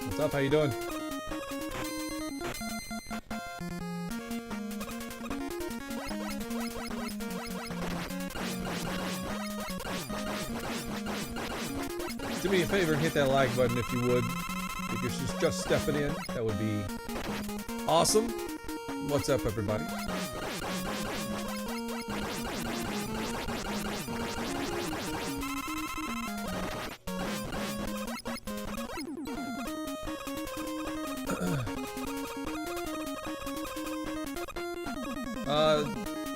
What's up? How you doing? Do me a favor and hit that like button if you would. If you're just stepping in, that would be awesome. What's up, everybody?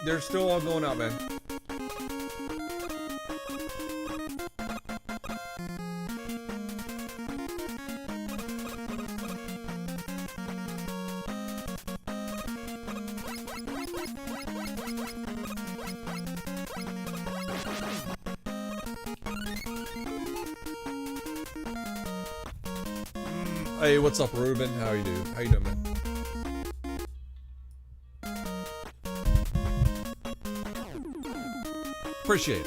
They're still all going out, man. Hey, what's up, Ruben? How you doing? How you doing, man? Appreciate it.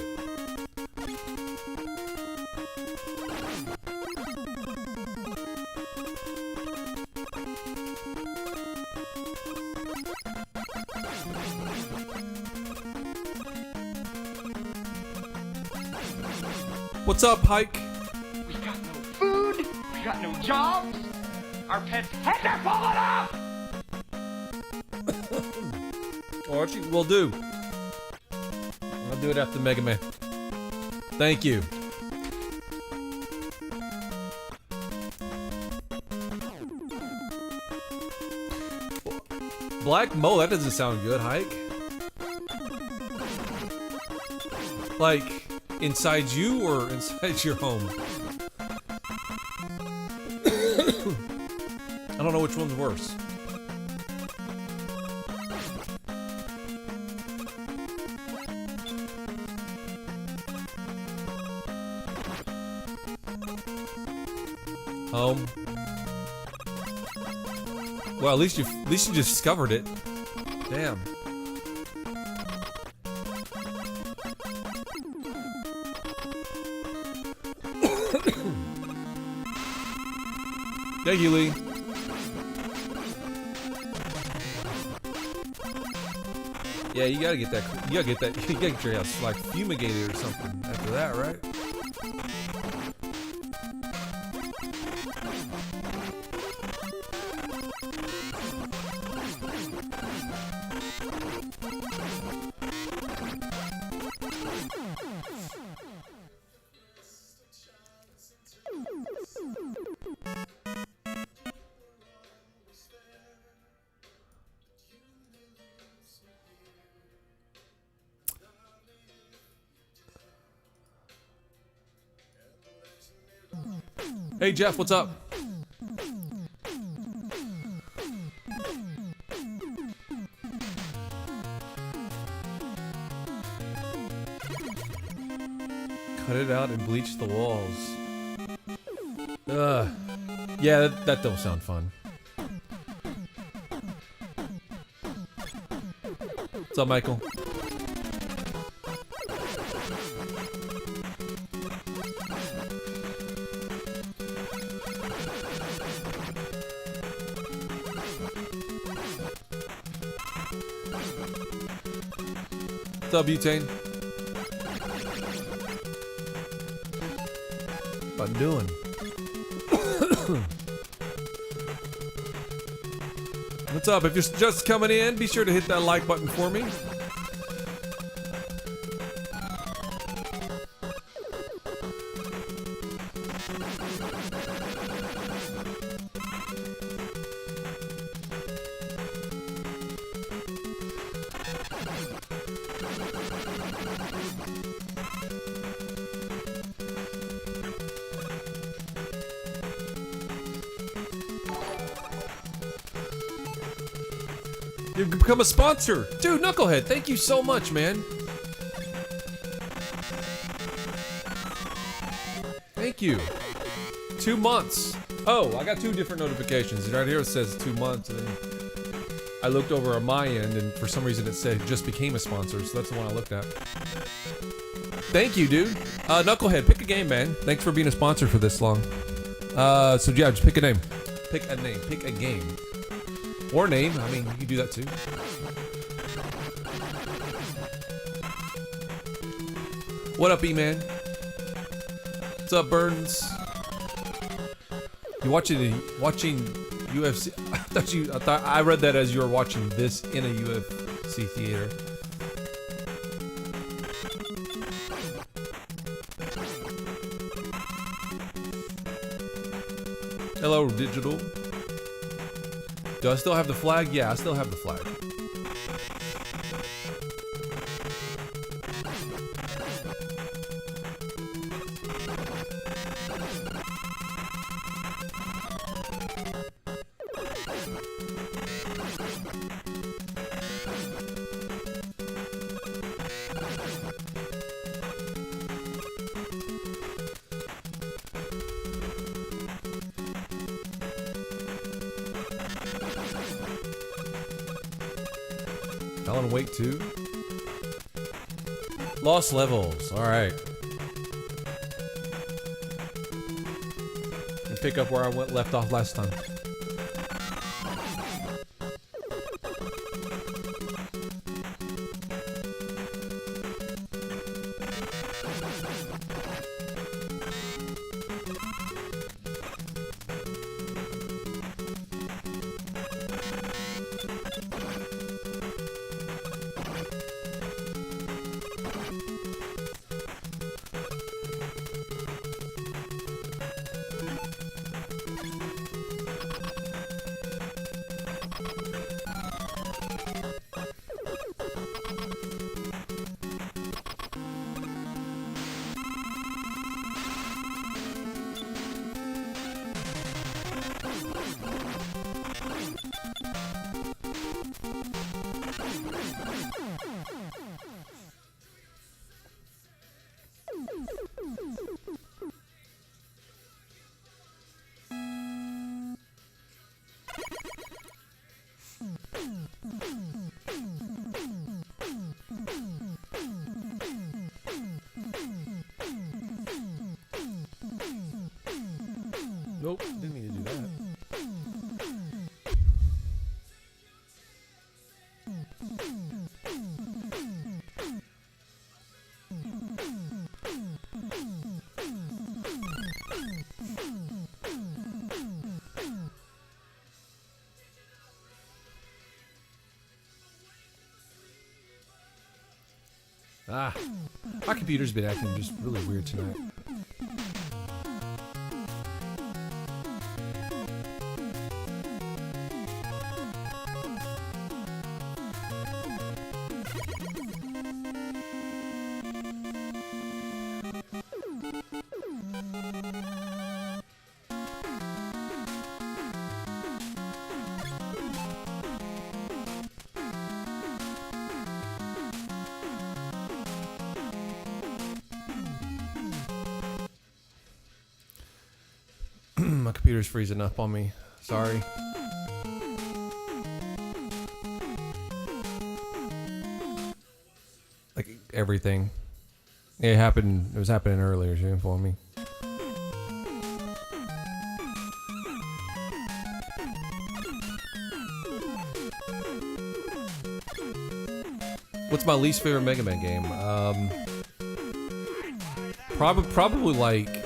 What's up, Hike? We got no food, we got no jobs, our pets' heads are falling off! Oh, Archie, will do. I'll do it after Mega Man. Thank you. Black Mo, that doesn't sound good, Hike. Like, inside you or inside your home? I don't know which one's worse. Home. Well, at least you discovered it. Damn. Thank you, Lee. Yeah, you gotta get that. You gotta get your house like fumigated or something after that, right? Hey Jeff, what's up? Cut it out and bleach the walls. Yeah, that don't sound fun. What's up, Michael? What's up, Butane? What I'm doing? What's up? If you're just coming in, be sure to hit that like button for me. You've become a sponsor! Dude, Knucklehead, thank you so much, man. Thank you. 2 months. Oh, I got 2 different notifications. Right here it says 2 months, and then I looked over on my end, and for some reason it said just became a sponsor, so that's the one I looked at. Thank you, dude. Knucklehead, pick a game, man. Thanks for being a sponsor for this long. So yeah, just pick a name. Pick a name. Pick a game. Or name. I mean, you can do that too. What up, E-Man? What's up, Burns? You watching UFC? I thought I read that as you were watching this in a UFC theater. Hello, Digital. Do I still have the flag? Yeah, I still have the flag. Alan Wake 2. Lost levels. Alright. And pick up where I left off last time. Nope, didn't mean to do that. Ah, my computer's been acting just really weird tonight. My computer's freezing up on me. Sorry. Like everything. It happened. It was happening earlier too for me. What's my least favorite Mega Man game? Probably like.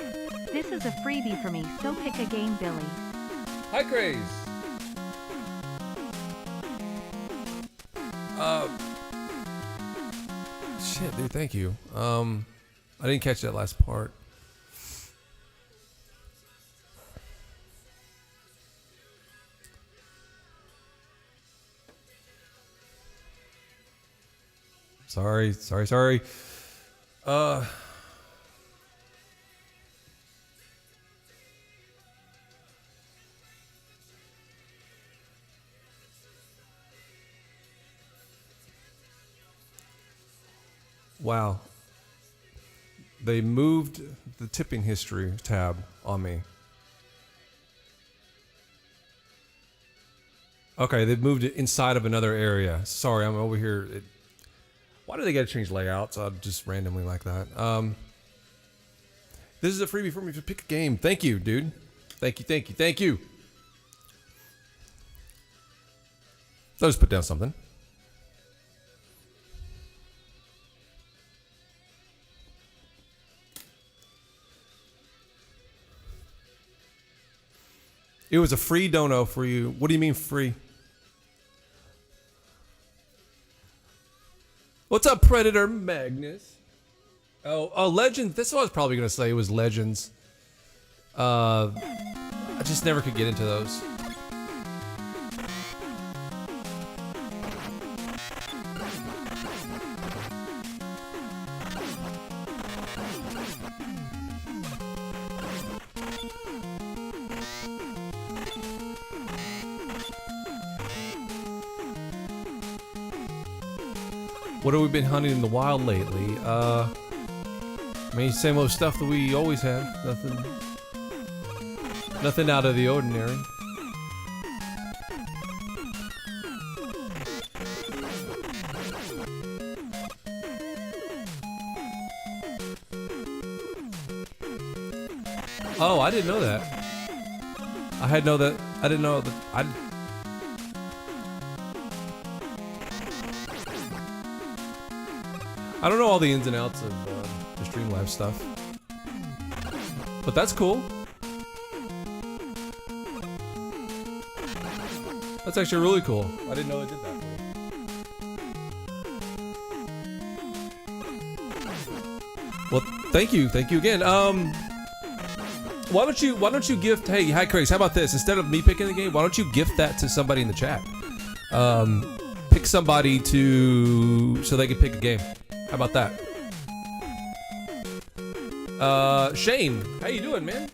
This is a freebie for me, so pick a game, Billy. Hi, Craze. Shit, dude, thank you. I didn't catch that last part. Sorry. Wow. They moved the tipping history tab on me. Okay, they've moved it inside of another area. Sorry, I'm over here. Why do they gotta change layouts? Just randomly like that. This is a freebie for me to pick a game. Thank you, dude. Thank you, thank you, thank you. I'll just put down something. It was a free dono for you. What do you mean free? What's up, Predator Magnus? Oh, Legends. That's what I was probably going to say. It was Legends. I just never could get into those. What have we been hunting in the wild lately? I mean, same old stuff that we always have. Nothing out of the ordinary. Oh, I didn't know that. I didn't know that. I don't know all the ins and outs of the Streamlabs stuff, but that's cool. That's actually really cool. I didn't know it did that for you. Well, thank you again. Why don't you gift? Hey, hi Craig. How about this? Instead of me picking the game, why don't you gift that to somebody in the chat? Pick somebody so they can pick a game. How about that? Shane, how you doing, man?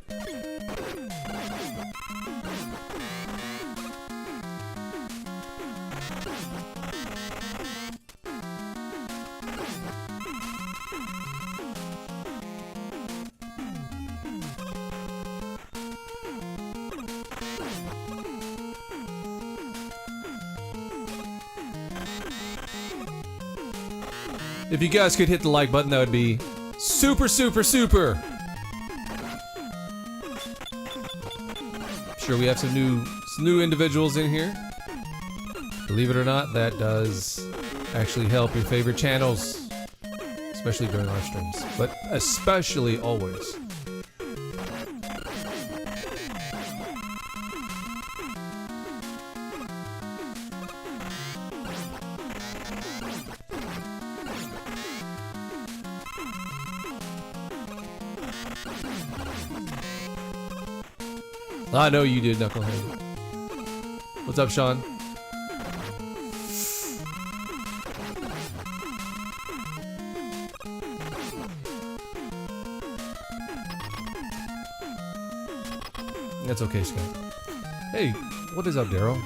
If you guys could hit the like button, that would be super, super, super. Sure, we have some new individuals in here. Believe it or not, that does actually help your favorite channels, especially during our streams, but especially always. I know you did, Knucklehead. What's up, Sean? That's okay, Scott. Hey, what is up, Daryl?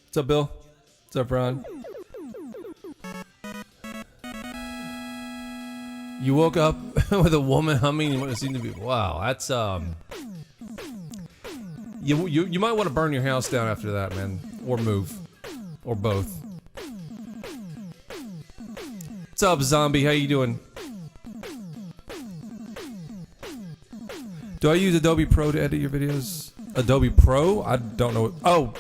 What's up, Bill? What's up, Ron? You woke up with a woman humming what it seemed to be. Wow, that's You might want to burn your house down after that, man, or move, or both. What's up, Zombie? How you doing? Do I use Adobe Pro to edit your videos? Adobe Pro? I don't know. Oh.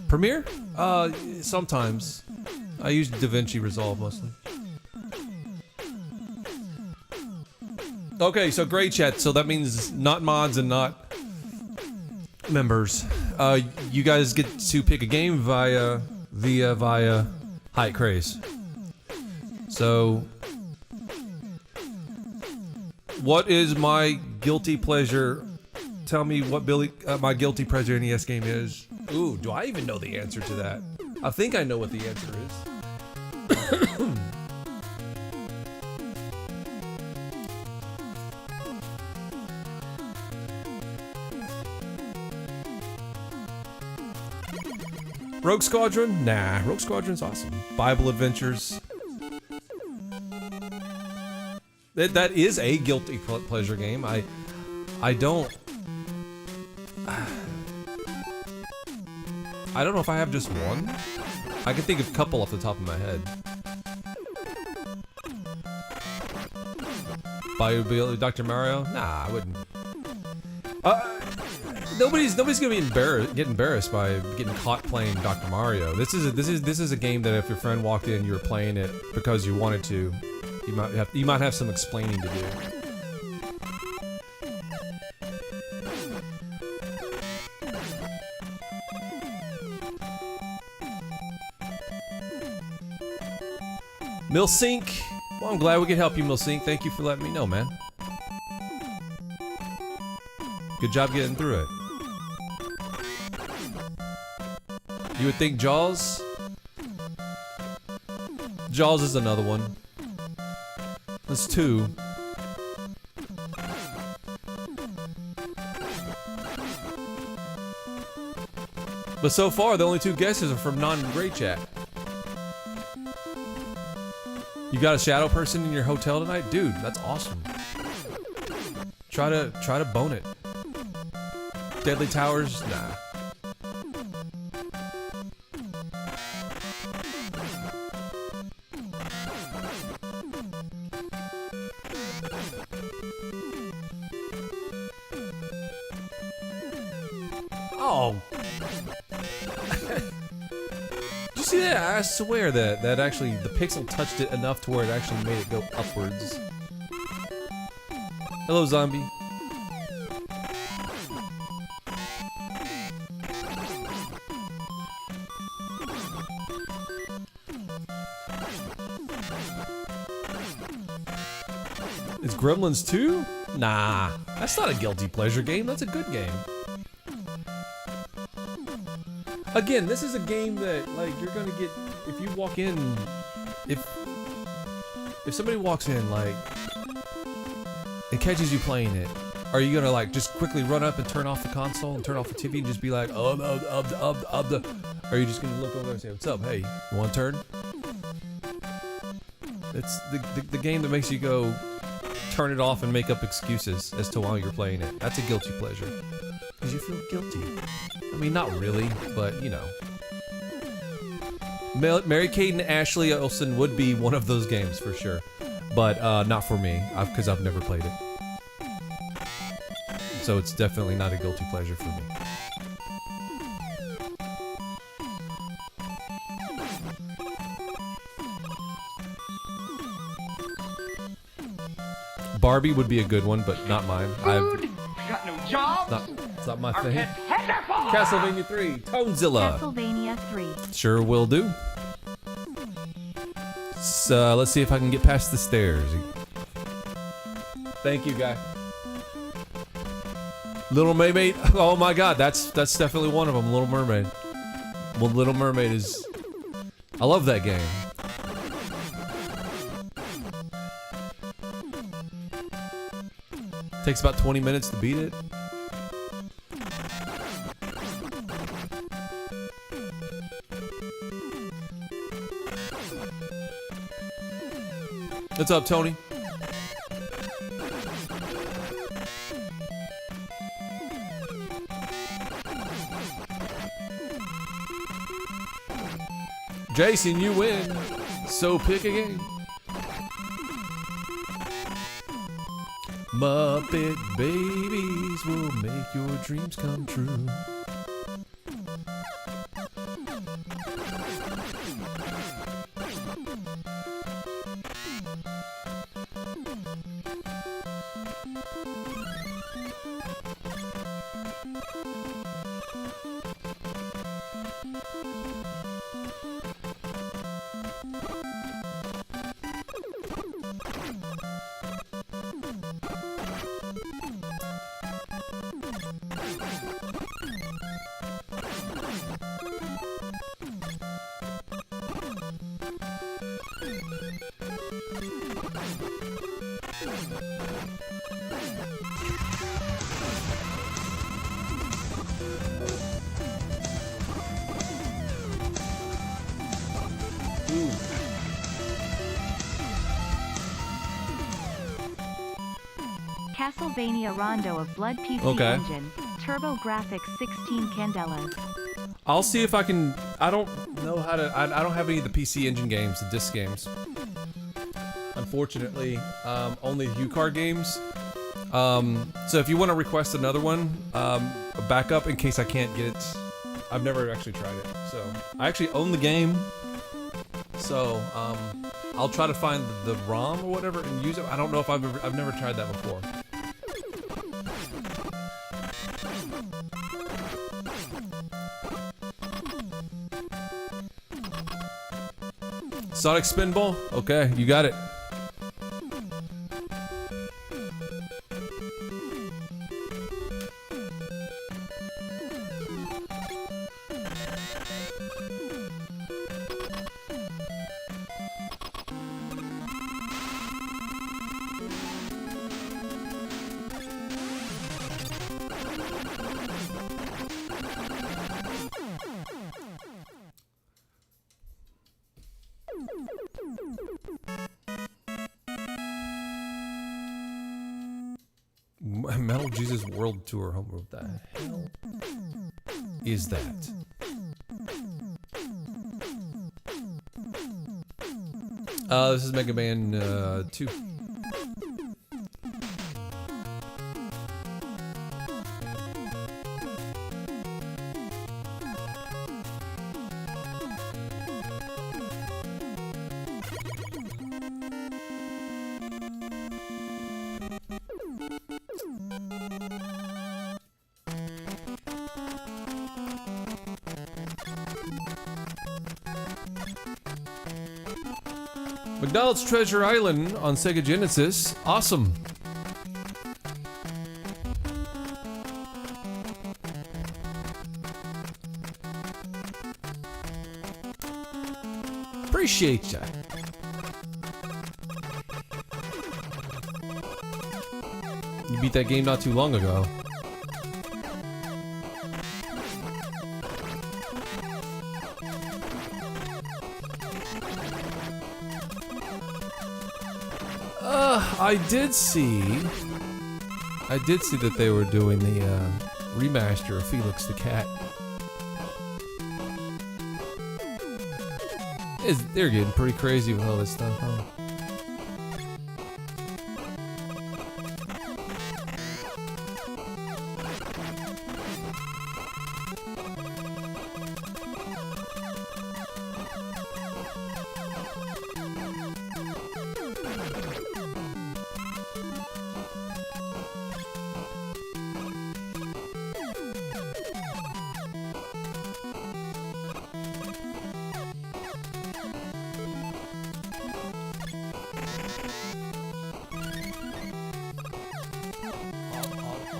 Premiere? Sometimes. I use DaVinci Resolve mostly. Okay, so great chat. So that means not mods and not members. You guys get to pick a game via Height Craze. So, what is my guilty pleasure? Tell me what my guilty pleasure NES game is. Ooh, do I even know the answer to that? I think I know what the answer is. Rogue Squadron? Nah, Rogue Squadron's awesome. Bible Adventures. That is a guilty pleasure game. I don't know if I have just one. I can think of a couple off the top of my head. Dr. Mario? Nah, I wouldn't. Nobody's gonna be get embarrassed by getting caught playing Dr. Mario. This is a game that if your friend walked in, you were playing it because you wanted to. You might have some explaining to do. Milsink. Well, I'm glad we could help you, Milsink. Thank you for letting me know, man. Good job getting through it. You would think Jaws? Jaws is another one. That's two. But so far, the only two guesses are from non-Gray Chat. You got a shadow person in your hotel tonight? Dude, that's awesome. Try to bone it. Deadly Towers? Nah. Oh. Did you see that? I swear that actually the pixel touched it enough to where it actually made it go upwards. Hello, zombie. It's Gremlins 2? Nah, that's not a guilty pleasure game. That's a good game. Again, this is a game that, like, you're gonna get if you walk in. If somebody walks in, like, and catches you playing it, are you gonna like just quickly run up and turn off the console and turn off the TV and just be like, oh, are you just gonna look over there and say, what's up? Hey, you want to turn? It's the game that makes you go turn it off and make up excuses as to why you're playing it. That's a guilty pleasure. Because you feel guilty. I mean, not really, but, you know. Mary-Kate and Ashley Olsen would be one of those games for sure. But not for me, because I've never played it. So it's definitely not a guilty pleasure for me. Barbie would be a good one, but not mine. Food. Got no jobs. It's not my Our thing. pets' heads are falling Castlevania 3, Toadzilla. Castlevania 3. Sure will do. So let's see if I can get past the stairs. Thank you, guy. Little Mermaid. Oh my God, that's definitely one of them. Little Mermaid. Well, Little Mermaid is. I love that game. Takes about 20 minutes to beat it. What's up, Tony? Jason, you win. So pick a game. Muppet Babies will make your dreams come true. Castlevania Rondo of Blood PC Okay. Engine. Turbo Graphics 16 Candelas. I'll see if I can. I don't know how to. I don't have any of the PC Engine games, the disc games. Unfortunately, only the U-Card games. So if you want to request another one, a backup in case I can't get it. I've never actually tried it, so I actually own the game. So I'll try to find the ROM or whatever and use it. I don't know if I've never tried that before. Sonic Spinball? Okay, you got it. Metal Jesus World Tour home. What the hell is that? This is Mega Man 2. McDonald's Treasure Island on Sega Genesis. Awesome. Appreciate ya. You beat that game not too long ago. I did see that they were doing the remaster of Felix the Cat. They're getting pretty crazy with all this stuff, huh?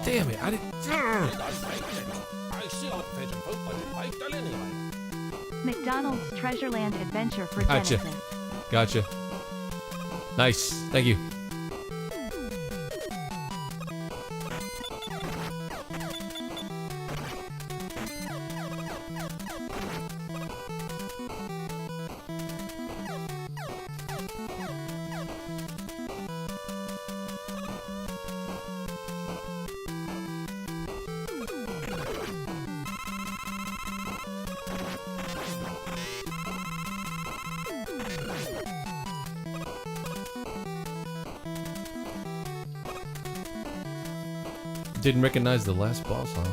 Damn it, I didn't. McDonald's Treasureland Adventure for Gotcha. Genesis. Gotcha. Nice. Thank you. Didn't recognize the last boss, huh?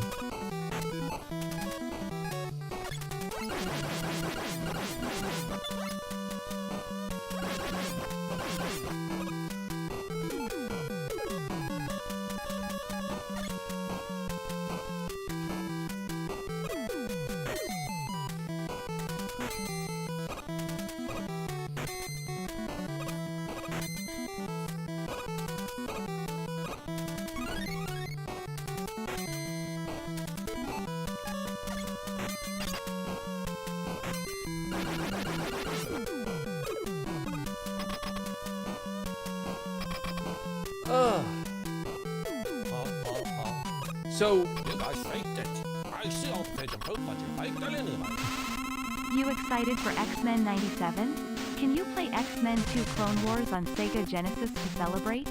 So You guys faked it. I see all the pigeon poop, but you faked it anyway. You excited for X-Men 97? Can you play X-Men 2 Clone Wars on Sega Genesis to celebrate?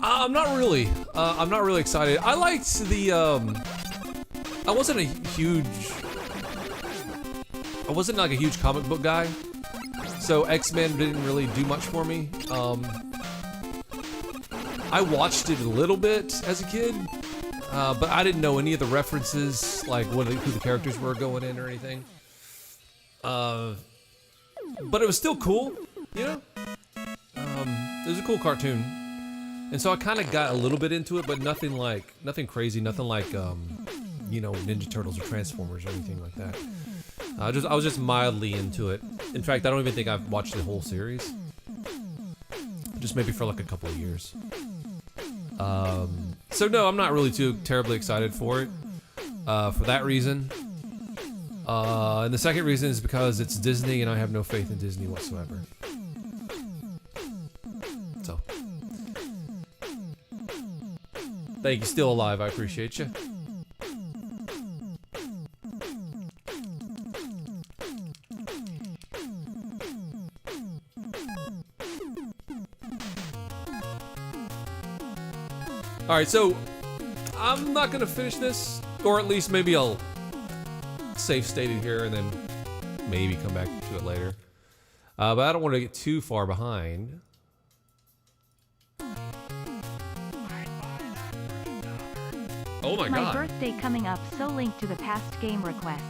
I'm not really. I'm not really excited. I liked the. I wasn't like a huge comic book guy, so X-Men didn't really do much for me. I watched it a little bit as a kid, but I didn't know any of the references, like who the characters were going in or anything. But it was still cool, you know. It was a cool cartoon, and so I kind of got a little bit into it, but nothing crazy, nothing like you know, Ninja Turtles or Transformers or anything like that. I was just mildly into it. In fact, I don't even think I've watched the whole series. Just maybe for like a couple of years. So no, I'm not really too terribly excited for it. For that reason. And the second reason is because it's Disney and I have no faith in Disney whatsoever. So. Thank you, still alive, I appreciate you. Alright, so I'm not gonna finish this, or at least maybe I'll save state it here and then maybe come back to it later. But I don't want to get too far behind. Oh my god. My birthday coming up, so link to the past game request.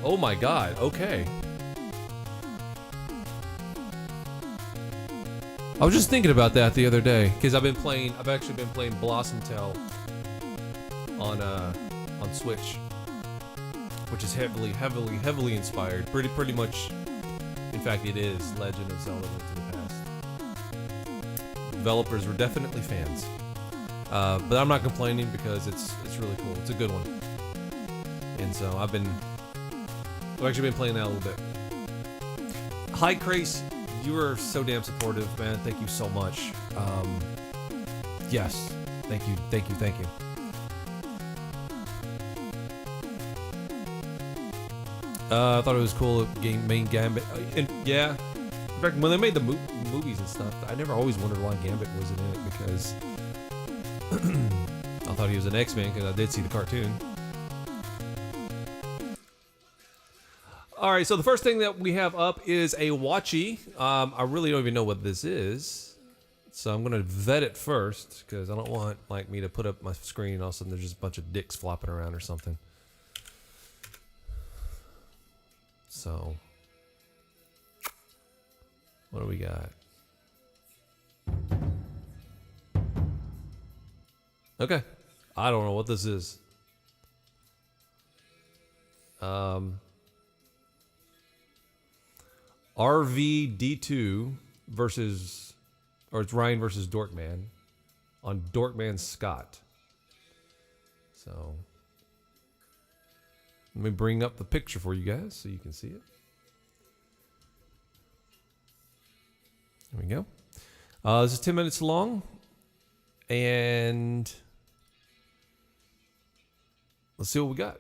Oh my god, okay. I was just thinking about that the other day because I've actually been playing Blossom Tale on Switch, which is heavily inspired. Pretty much, in fact, it is Legend of Zelda: Link to the Past. Developers were definitely fans, but I'm not complaining because it's really cool. It's a good one, and so I've actually been playing that a little bit. Hi, Crace. You are so damn supportive, man. Thank you so much. Yes. Thank you. I thought it was cool main Gambit. And yeah. In fact, when they made the movies and stuff, I never always wondered why Gambit wasn't in it because I thought he was an X-Men because I did see the cartoon. Alright, so the first thing that we have up is a watchy. I really don't even know what this is. So I'm going to vet it first, because I don't want like me to put up my screen and all of a sudden there's just a bunch of dicks flopping around or something. So, what do we got? Okay, I don't know what this is. RVD2 versus, or it's Ryan versus Dorkman on Dorkman Scott. So let me bring up the picture for you guys so you can see it. There we go. This is 10 minutes long, and let's see what we got.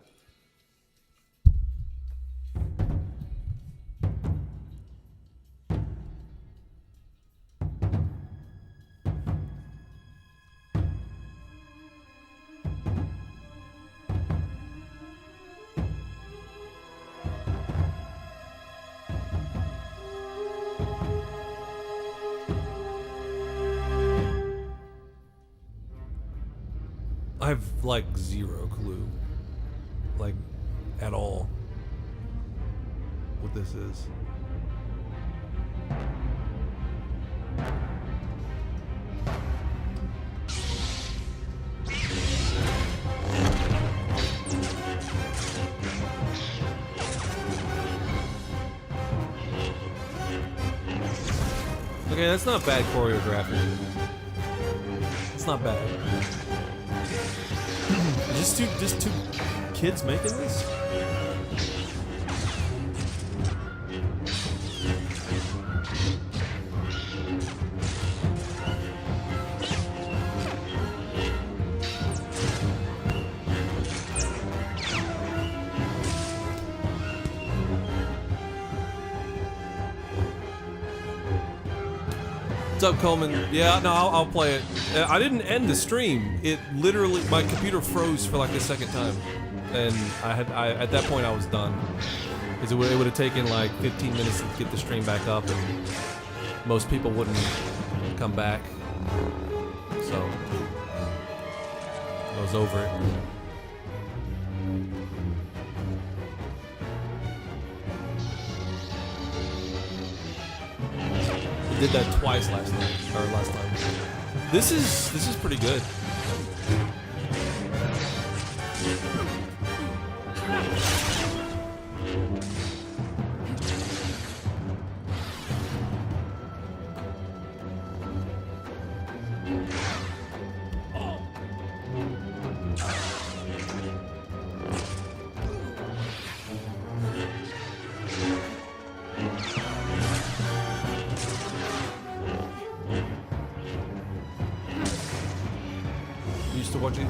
I have like zero clue, like at all, what this is. Okay, that's not bad choreography. It's not bad. Just two kids making this? What's up, Coleman? Yeah, no, I'll play it. I didn't end the stream. It literally, my computer froze for like the second time, and at that point I was done. Because it would have taken like 15 minutes to get the stream back up, and most people wouldn't come back. So I was over it. I did that twice last time. This is pretty good.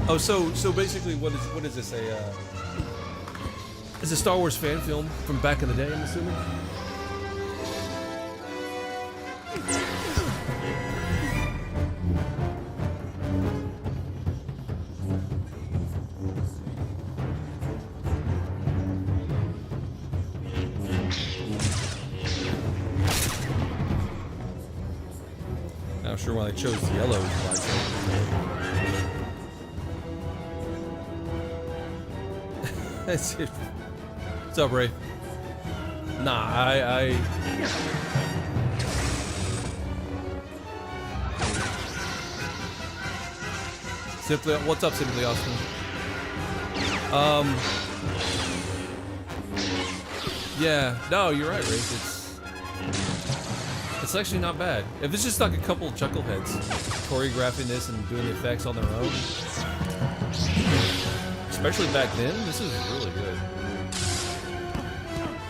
Oh, so basically, what is this? It's a Star Wars fan film from back in the day, I'm assuming. Not sure why they chose the yellow lightsaber. What's up, Ray? Nah, I Simply, what's up, Simply Austin? Yeah, no, you're right, Ray. It's actually not bad. If it's just like a couple of chuckleheads choreographing this and doing the effects on their own. Especially back then, this is really good.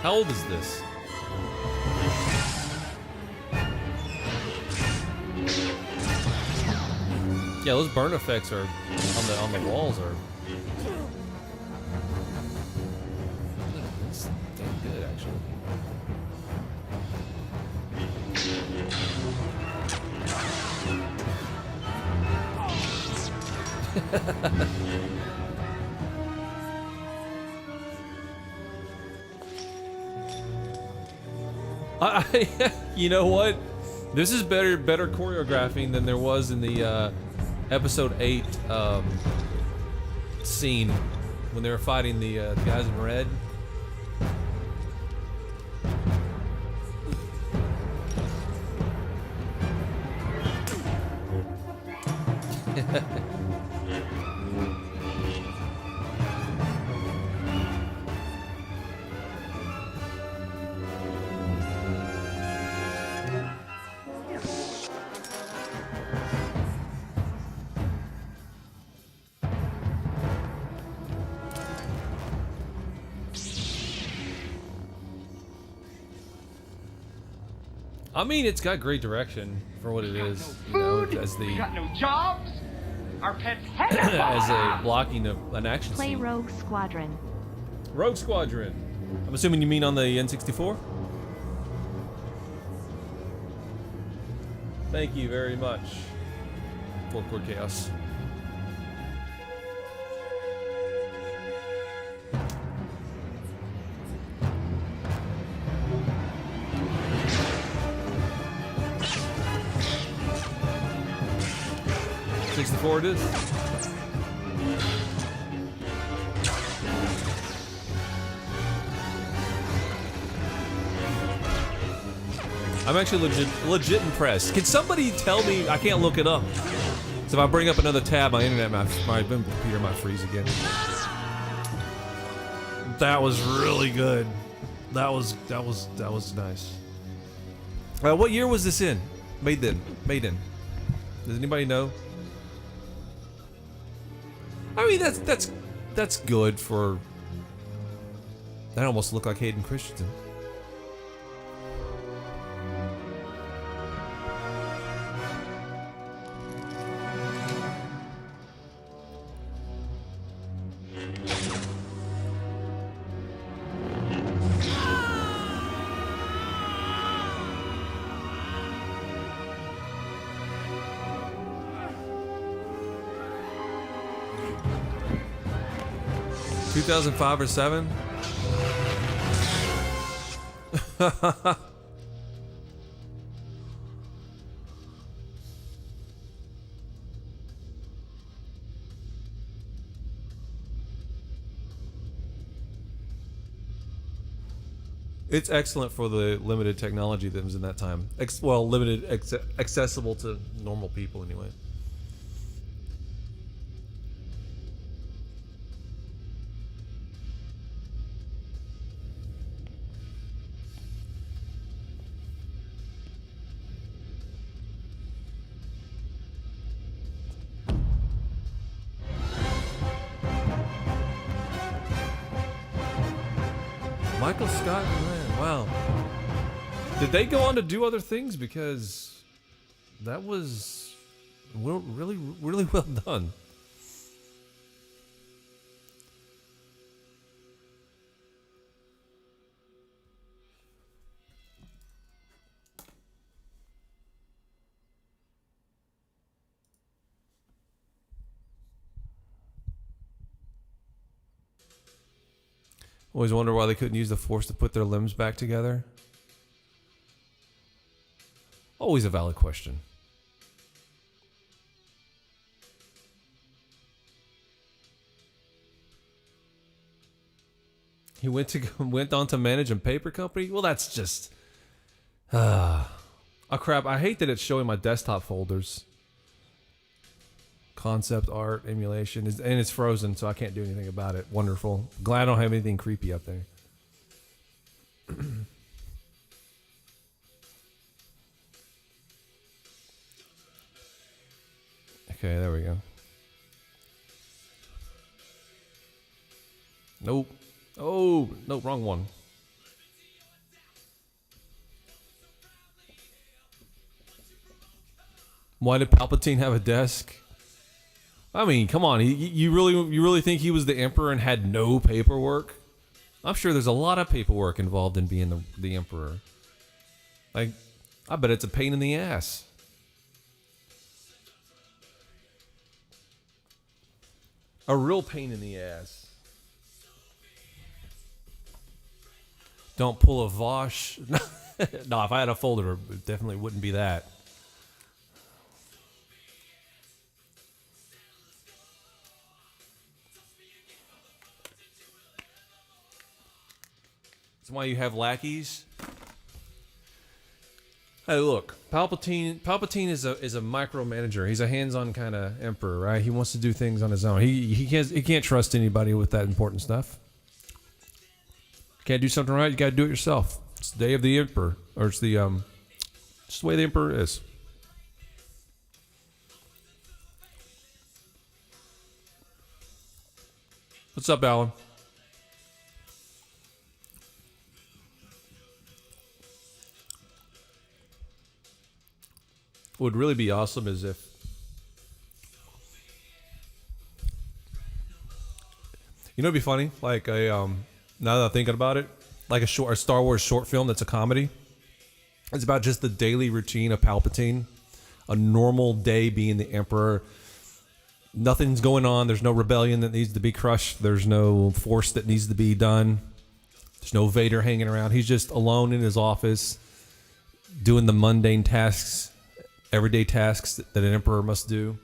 How old is this? Yeah, those burn effects are on the walls are. It's damn good, actually. You know what? This is better choreographing than there was in the episode 8 scene when they were fighting the guys in red. I mean, it's got great direction for what it is, you know, as We the got no jobs. Our pets head as a blocking of an action Play scene. Rogue Squadron. Rogue Squadron. I'm assuming you mean on the N64? Thank you very much. Full Core Chaos. It is. I'm actually legit impressed. Can somebody tell me? I can't look it up. So if I bring up another tab, my internet, my computer might freeze again. That was really good. That was nice. What year was this in? Made in. Does anybody know? I mean, that's good for. That almost looked like Hayden Christensen. 2005 or 7? It's excellent for the limited technology that was in that time. Accessible to normal people anyway. Michael Scott and Rand, wow. Did they go on to do other things? Because that was really well done. Always wonder why they couldn't use the Force to put their limbs back together. Always a valid question. He went on to manage a paper company? Well, that's just... oh crap, I hate that it's showing my desktop folders. Concept art, emulation, and it's frozen, so I can't do anything about it. Wonderful. Glad I don't have anything creepy up there. Okay, there we go. Nope. Oh, no, wrong one. Why did Palpatine have a desk? I mean, come on. You really think he was the Emperor and had no paperwork? I'm sure there's a lot of paperwork involved in being the Emperor. Like, I bet it's a pain in the ass. A real pain in the ass. Don't pull a Vosh. No, if I had a folder, it definitely wouldn't be that. That's why you have lackeys. Hey, look, Palpatine is a micromanager. He's a hands-on kind of emperor, right? He wants to do things on his own. He can't trust anybody with that important stuff. Can't do something right, you got to do it yourself. It's the day of the emperor, or it's just the way the emperor is. What's up, Alan? What would really be awesome is if it'd be funny, like now that I'm thinking about it, like a Star Wars short film that's a comedy. It's about just the daily routine of Palpatine, a normal day being the Emperor. Nothing's going on. There's no rebellion that needs to be crushed. There's no Force that needs to be done. There's no Vader hanging around. He's just alone in his office, doing the mundane tasks, everyday tasks that an Emperor must do.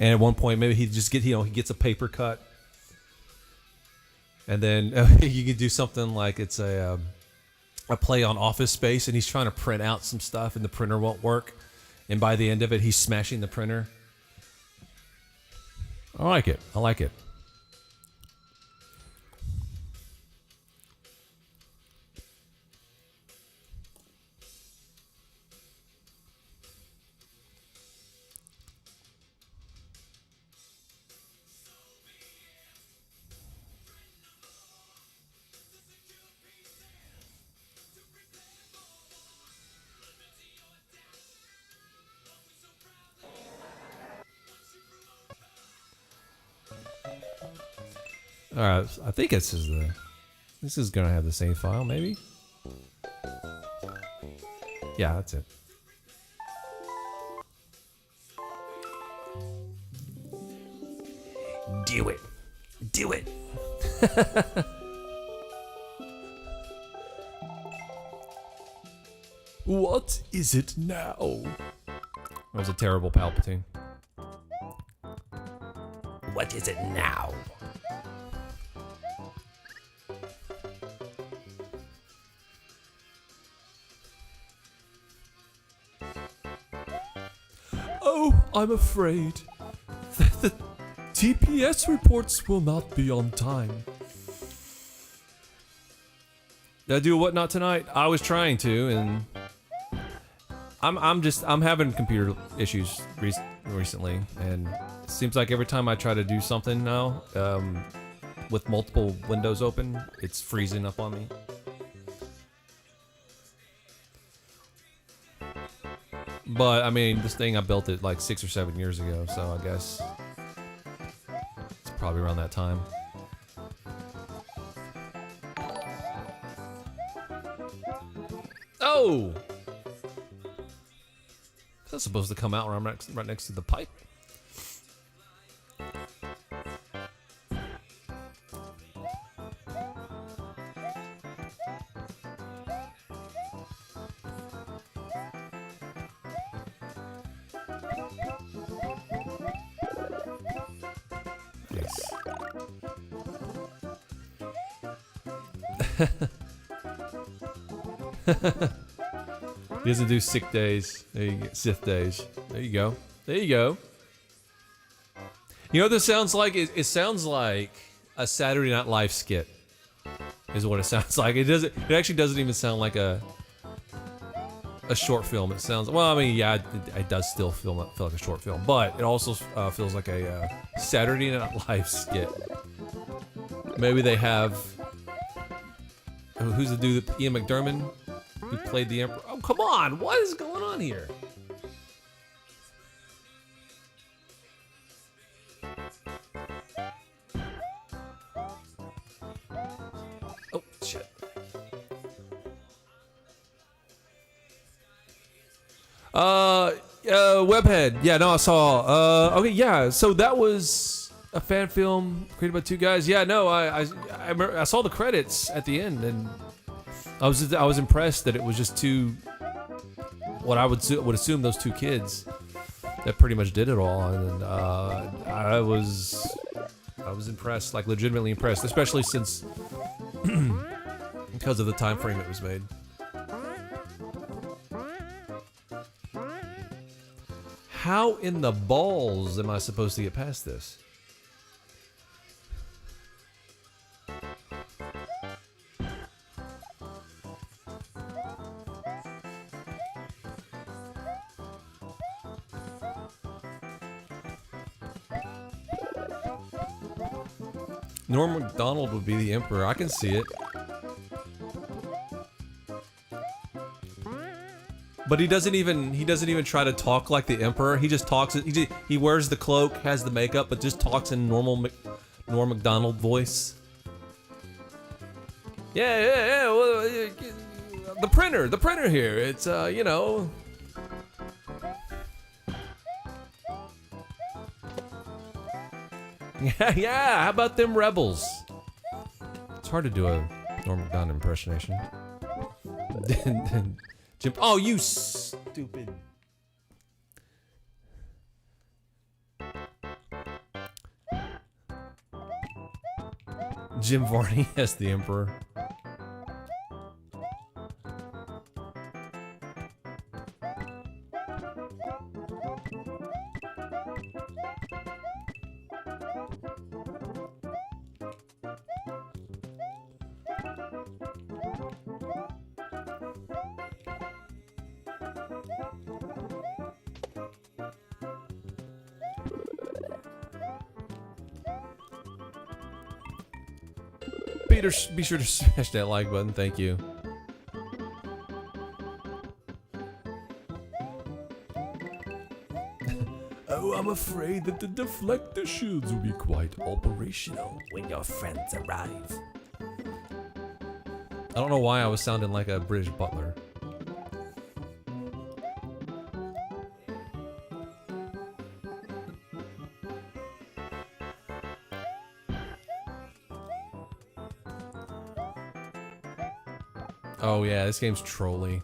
And at one point, maybe he gets a paper cut, and then you could do something like it's a play on Office Space, and he's trying to print out some stuff, and the printer won't work, and by the end of it, he's smashing the printer. I like it. I like it. All right, I think this is gonna have the same file, maybe. Yeah, that's it. Do it. Do it. What is it now? That was a terrible Palpatine. What is it now? Oh, I'm afraid that the TPS reports will not be on time. Did I do what not tonight? I was trying to, and I'm having computer issues recently, and it seems like every time I try to do something now, with multiple windows open, it's freezing up on me. But I mean, this thing I built it like 6 or 7 years ago, so I guess it's probably around that time. Oh! That's supposed to come out when I'm right next to the pipe. Yes. He doesn't do sick days. There you go. Sith days. There you go. There you go. You know what this sounds like? It sounds like a Saturday Night Live skit. Is what it sounds like. It actually doesn't even sound like a short film. It sounds, well, I mean, yeah, it does still feel like a short film, but it also feels like a Saturday Night Live skit. Maybe they have, who's the dude, Ian McDermott, who played the Emperor? Oh, come on, what is going on here? Oh, shit. Webhead. Yeah, no, I saw. Okay, yeah. So that was a fan film created by two guys. Yeah, no, I remember, I saw the credits at the end, and I was impressed that it was just two. What I would assume those two kids that pretty much did it all, and I was impressed, like legitimately impressed, especially since because of the time frame it was made. How in the balls am I supposed to get past this? Norm Macdonald would be the Emperor. I can see it. But he doesn't even try to talk like the Emperor. He just talks. He wears the cloak, has the makeup, but just talks in norm Macdonald voice. Yeah. Well, the printer here. It's you know. Yeah. How about them rebels? It's hard to do a Norm Macdonald impersonation. Jim, oh, you stupid. Jim Varney as the Emperor. Peter, be sure to smash that like button. Thank you. Oh, I'm afraid that the deflector shields will be quite operational when your friends arrive. I don't know why I was sounding like a British butler. Oh yeah, this game's trolly.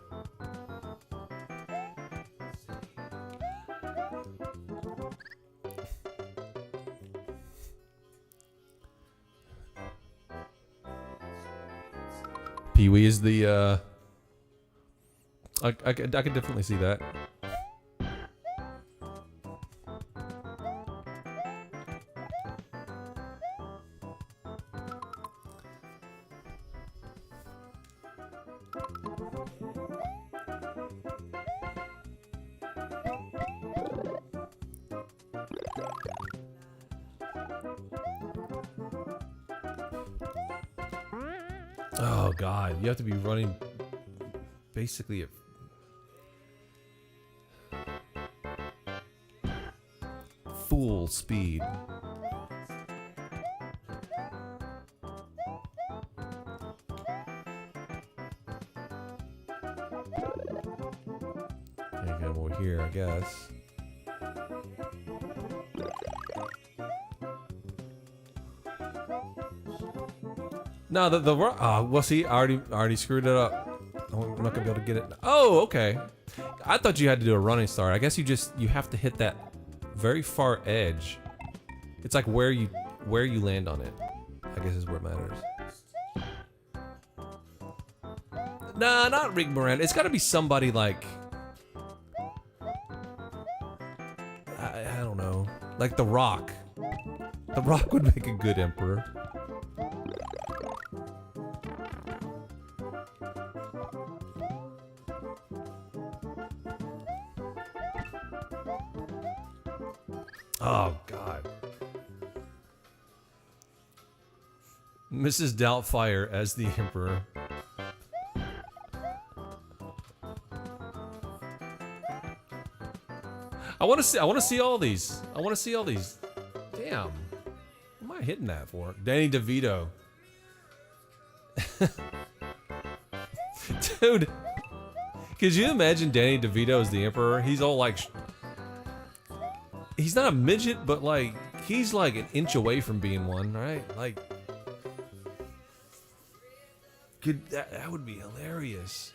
Pee-wee is the I could definitely see that. Oh god, you have to be running basically at full speed. Can't get more here, I guess. No, the well, see, I already screwed it up. I'm not gonna be able to get it. Oh, okay. I thought you had to do a running start. I guess you have to hit that very far edge. It's like where you land on it, I guess is where it matters. Nah, not Rick Moran. It's gotta be somebody like I don't know, like The Rock. The Rock would make a good emperor. Oh, God. Mrs. Doubtfire as the Emperor. I want to see all these. I want to see all these. Damn. What am I hitting that for? Danny DeVito. Dude. Could you imagine Danny DeVito as the Emperor? He's all like... He's not a midget, but like he's like an inch away from being one, right? Like, that would be hilarious.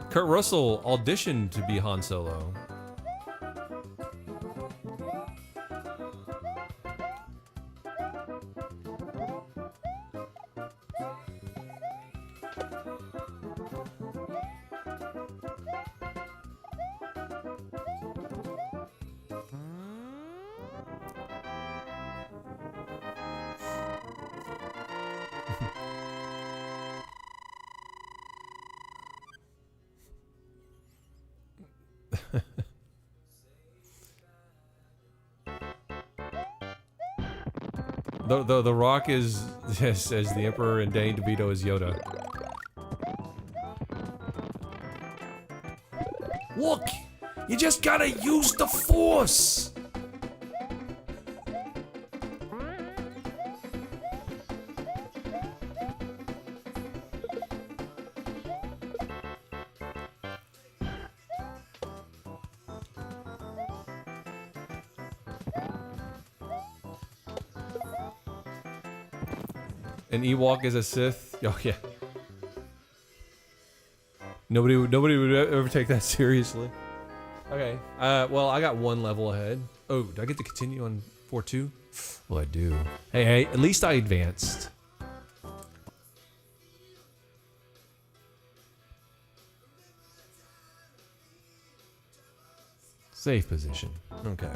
Kurt Russell auditioned to be Han Solo. The Rock is as the Emperor and Danny DeVito is Yoda. Look, you just gotta use the Force. An Ewok is a Sith. Oh yeah. Nobody would ever take that seriously. Okay. Well, I got one level ahead. Oh, do I get to continue on 4-2? Well, I do. Hey, at least I advanced. Safe position. Okay.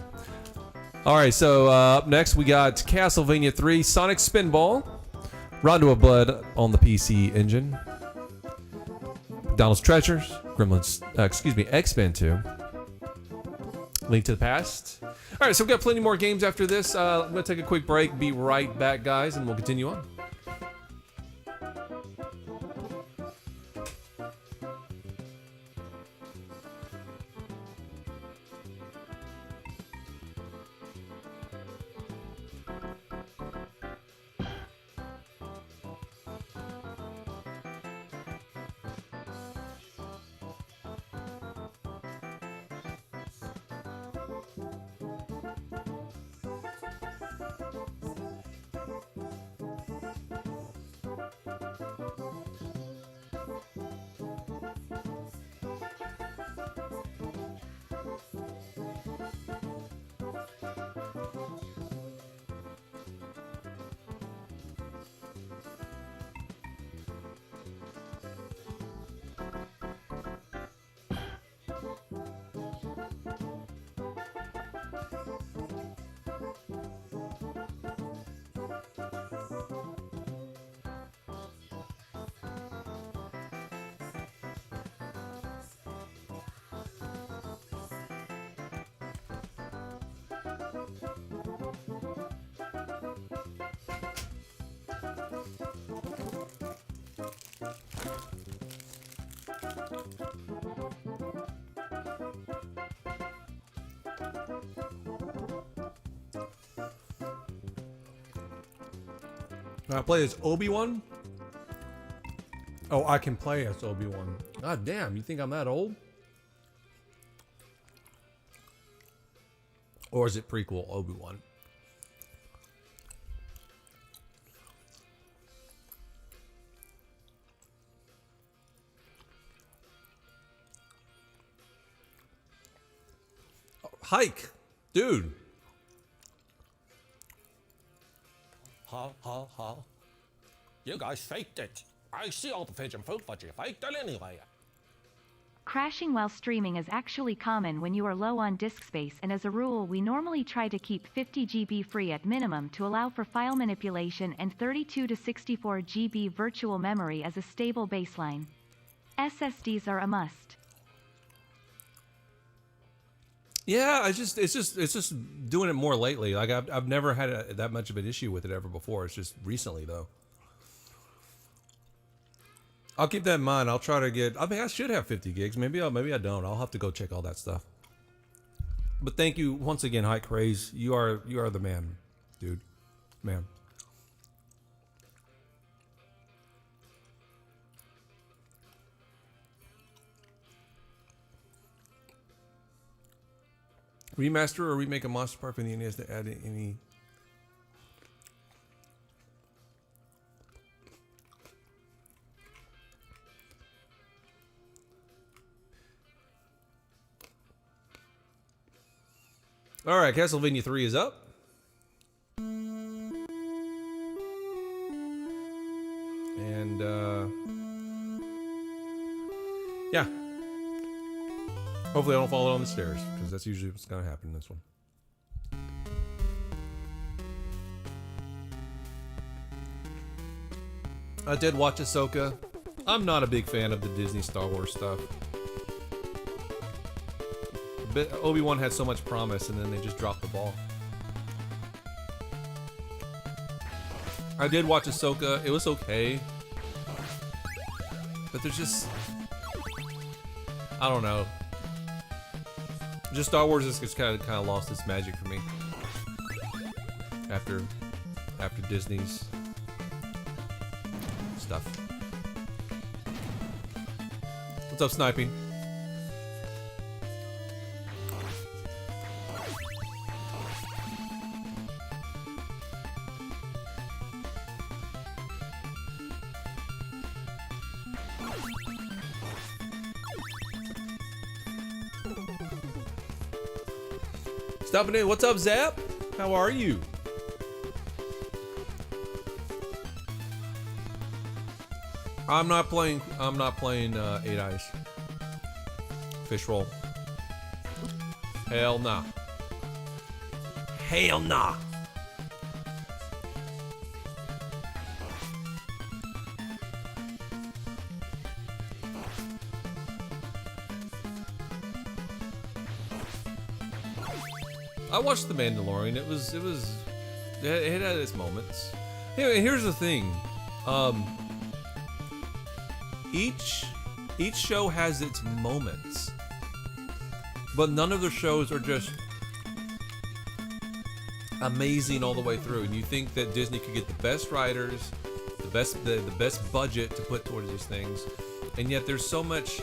All right. So up next we got Castlevania 3: Sonic Spinball. Rondo of Blood on the PC Engine. Donald's Treasures. Gremlins. X-Men 2. Link to the Past. All right, so we've got plenty more games after this. I'm going to take a quick break. Be right back, guys, and we'll continue on. Can I play as Obi-Wan? Oh, I can play as Obi-Wan. God damn, you think I'm that old? Or is it prequel Obi-Wan? Oh, hike, dude. Ha ha ha. You guys faked it. I see all the pigeon poop, but you faked it anyway. Crashing while streaming is actually common when you are low on disk space, and as a rule we normally try to keep 50 GB free at minimum to allow for file manipulation and 32 to 64 GB virtual memory as a stable baseline. SSDs are a must. Yeah, it's just doing it more lately. Like I've never had that much of an issue with it ever before. It's just recently though. I'll keep that in mind. I'll try to get. I think I should have 50 gigs. Maybe I don't. I'll have to go check all that stuff. But thank you once again, High Craze. You are the man, dude, man. Remaster or remake a Monster Park for the NES to add any. All right, Castlevania 3 is up. And yeah. Hopefully I don't fall on the stairs, because that's usually what's going to happen in this one. I did watch Ahsoka. I'm not a big fan of the Disney Star Wars stuff. But Obi-Wan had so much promise, and then they just dropped the ball. I did watch Ahsoka. It was okay. But there's just... I don't know. Just Star Wars has kind of lost its magic for me after Disney's stuff. What's up, sniping? Stopping in. What's up, Zap? How are you? I'm not playing 8 Eyes. Fish roll. Hell nah. Hell nah. I watched The Mandalorian. It had its moments. Anyway, here's the thing. Each show has its moments, but none of the shows are just amazing all the way through. And you think that Disney could get the best writers, the best budget to put towards these things, and yet there's so much.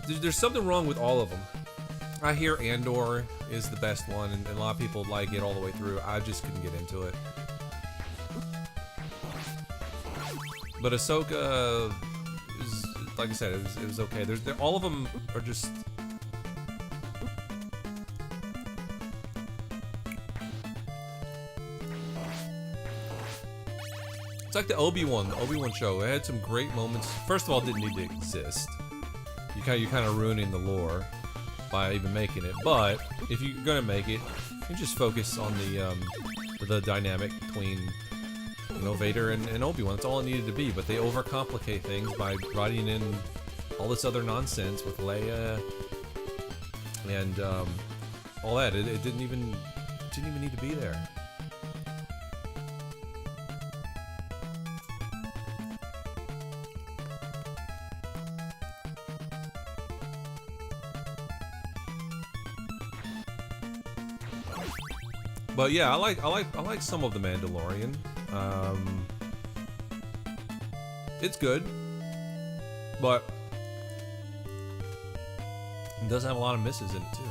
There's something wrong with all of them. I hear Andor is the best one, and a lot of people like it all the way through. I just couldn't get into it. But Ahsoka is, like I said, it was okay. All of them are just. It's like the Obi-Wan show. It had some great moments. First of all, it didn't need to exist. You're kind of ruining the lore by even making it. But if you're gonna make it, you just focus on the dynamic between Vader and Obi-Wan. That's all it needed to be. But they overcomplicate things by writing in all this other nonsense with Leia. and all that. It didn't even need to be there. But yeah, I like some of the Mandalorian. It's good, but it does have a lot of misses in it too.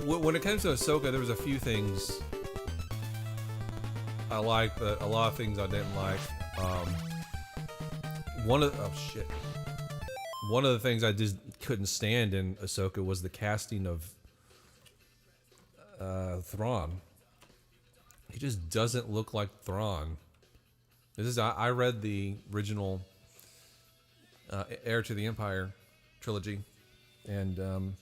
When it comes to Ahsoka, there was a few things I liked, but a lot of things I didn't like. One of the things I just couldn't stand in Ahsoka was the casting of Thrawn. He just doesn't look like Thrawn. I read the original Heir to the Empire trilogy, and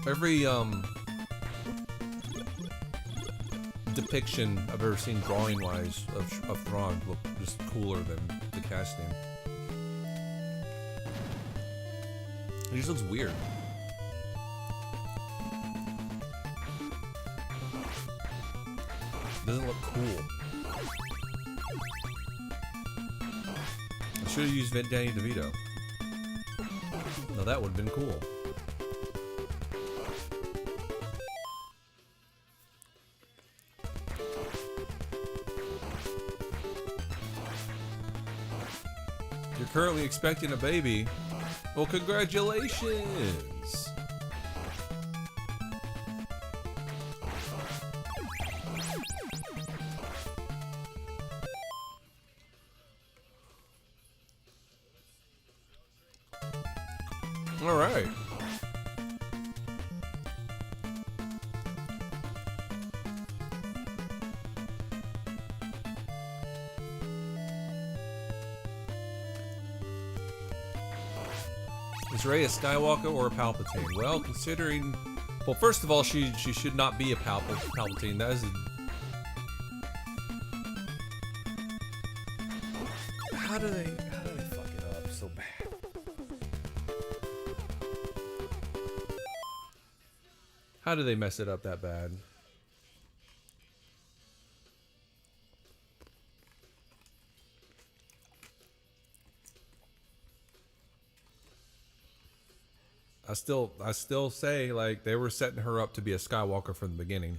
every depiction I've ever seen drawing-wise of Thrawn looked just cooler than the casting. He just looks weird. Doesn't look cool. I should have used Danny DeVito. No, that would have been cool. You're currently expecting a baby. Well, congratulations. All right. Is Rey a Skywalker or a Palpatine? Well, considering... Well, first of all, she should not be a Palpatine. That is... How do they fuck it up so bad? How do they mess it up that bad? I still say, like, they were setting her up to be a Skywalker from the beginning.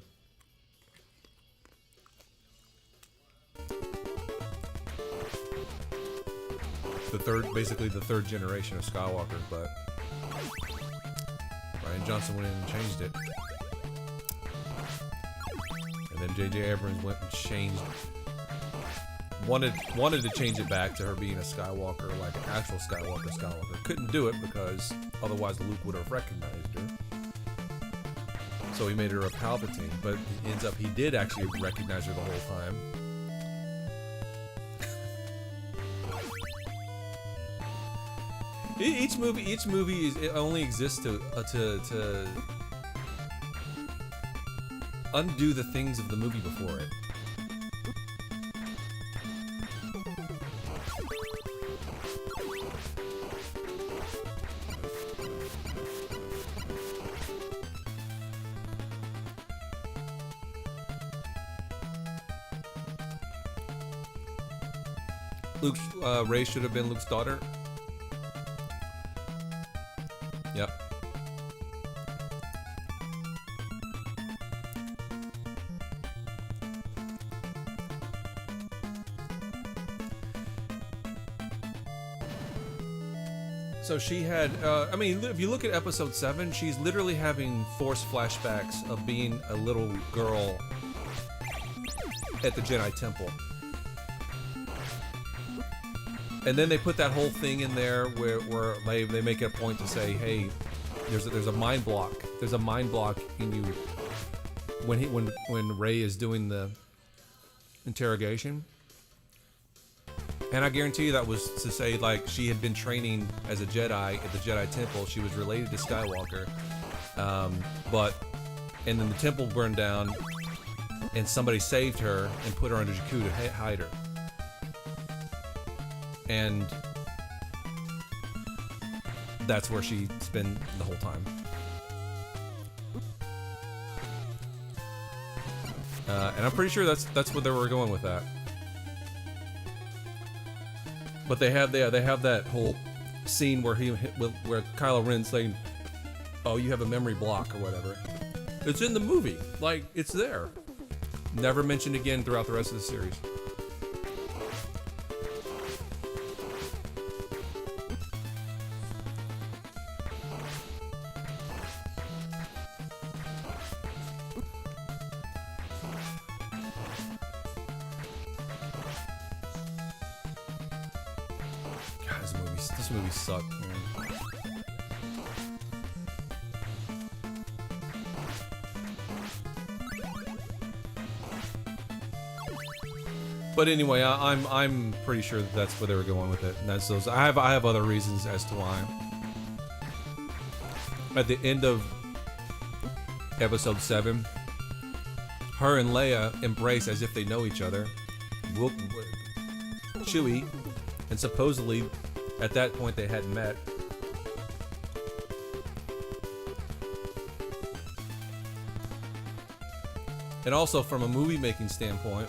Basically the third generation of Skywalkers, but Rian Johnson went in and changed it. And then J.J. Abrams went and changed, wanted to change it back to her being a Skywalker, like an actual Skywalker. Couldn't do it because otherwise Luke would have recognized her. So he made her a Palpatine, but it ends up he did actually recognize her the whole time. Each movie it only exists to undo the things of the movie before it. Rey should have been Luke's daughter. Yep. So she had, I mean, if you look at episode 7, she's literally having forced flashbacks of being a little girl at the Jedi Temple. And then they put that whole thing in there where they make it a point to say, hey, there's a mind block. There's a mind block in you when Rey is doing the interrogation. And I guarantee you that was to say, like, she had been training as a Jedi at the Jedi Temple. She was related to Skywalker. And then the temple burned down, and somebody saved her and put her under Jakku to hide her. And that's where she's been the whole time. And I'm pretty sure that's where they were going with that. But they have that whole scene where where Kylo Ren's saying, "Oh, you have a memory block" or whatever. It's in the movie, like it's there. Never mentioned again throughout the rest of the series. This movie sucked, man. But anyway, I'm pretty sure that's where they were going with it, and that's those. I have other reasons as to why. At the end of Episode 7, her and Leia embrace as if they know each other. Chewie, and supposedly at that point they hadn't met. And also from a movie making standpoint,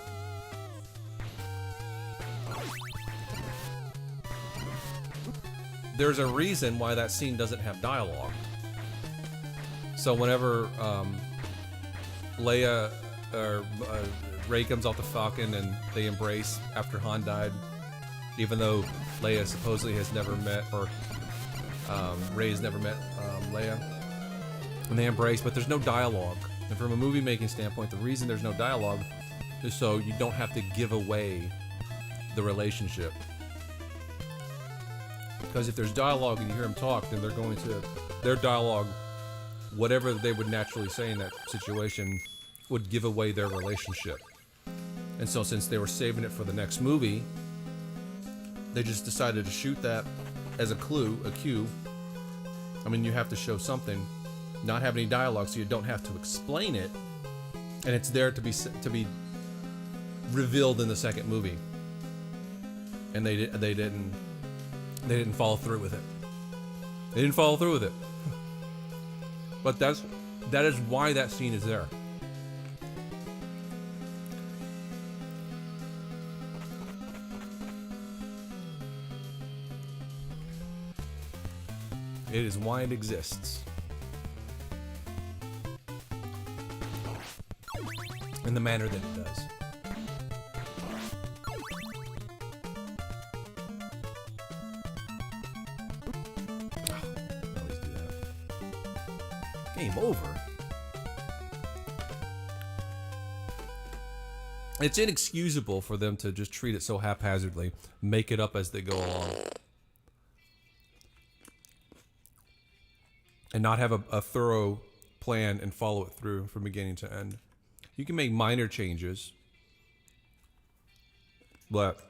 there's a reason why that scene doesn't have dialogue. So whenever Leia or Rey comes off the Falcon and they embrace after Han died, even though Leia supposedly has never met, or Rey has never met Leia, and they embrace, but there's no dialogue. And from a movie making standpoint, the reason there's no dialogue is so you don't have to give away the relationship. Because if there's dialogue and you hear them talk, then they're going to, their dialogue, whatever they would naturally say in that situation, would give away their relationship. And so since they were saving it for the next movie, they just decided to shoot that as a clue, a cue. I mean, you have to show something, not have any dialogue, so you don't have to explain it, and it's there to be revealed in the second movie. And they didn't follow through with it. They didn't follow through with it. But that is why that scene is there. It is why it exists. In the manner that it does. Always do that. Game over. It's inexcusable for them to just treat it so haphazardly, make it up as they go along. And not have a thorough plan and follow it through from beginning to end. You can make minor changes, but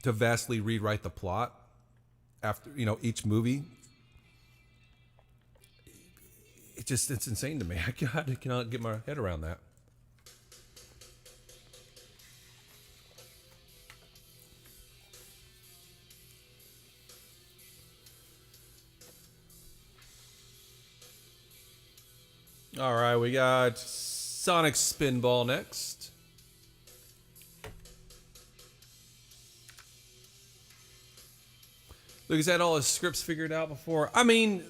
to vastly rewrite the plot after, each movie, it's insane to me. I cannot get my head around that. All right, we got Sonic Spinball next. Look, he's had all his scripts figured out before. I mean,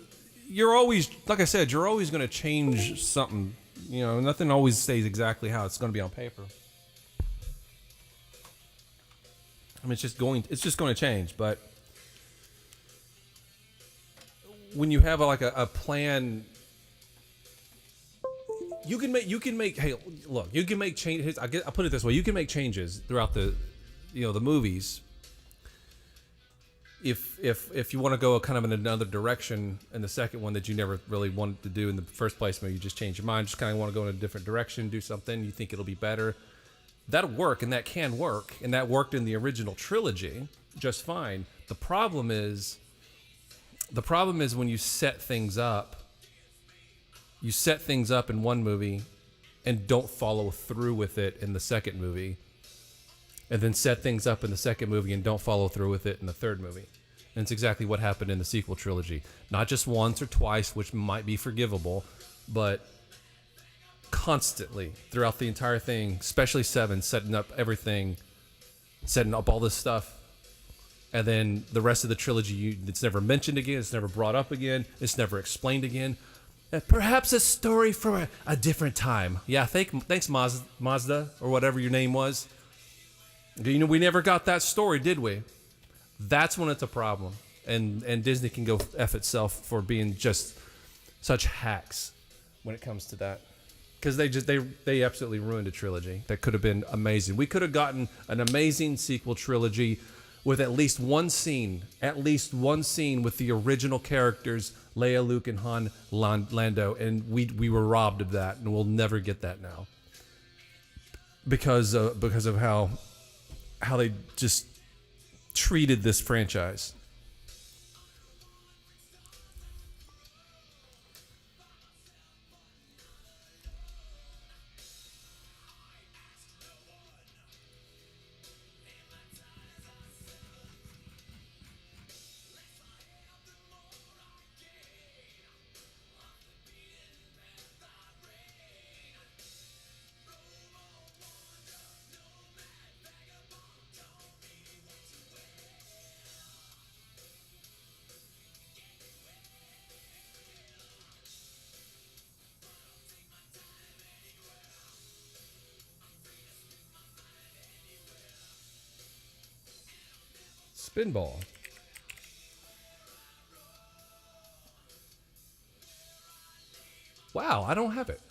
you're always, like I said, you're always going to change something. Nothing always stays exactly how it's going to be on paper. I mean, it's just going to change. But when you have a plan. You can make. Hey, look. You can make changes. I'll put it this way. You can make changes throughout the movies. If you want to go kind of in another direction in the second one that you never really wanted to do in the first place, maybe you just change your mind. Just kind of want to go in a different direction, do something. You think it'll be better. that'll work, and that can work, and that worked in the original trilogy just fine. The problem is when you set things up in one movie and don't follow through with it in the second movie, and then set things up in the second movie and don't follow through with it in the third movie. And it's exactly what happened in the sequel trilogy. Not just once or twice, which might be forgivable, but constantly throughout the entire thing, especially 7, setting up everything, setting up all this stuff. And then the rest of the trilogy, it's never mentioned again, it's never brought up again, it's never explained again. Perhaps a story for a different time. Yeah, thanks Mazda, or whatever your name was. You know, we never got that story, did we? That's when it's a problem. And Disney can go F itself for being just such hacks when it comes to that. Because they absolutely ruined a trilogy that could have been amazing. We could have gotten an amazing sequel trilogy with at least one scene with the original characters, Leia, Luke, and Han Lando, and we were robbed of that, and we'll never get that now because of how they just treated this franchise. Spinball. Wow, I don't have it.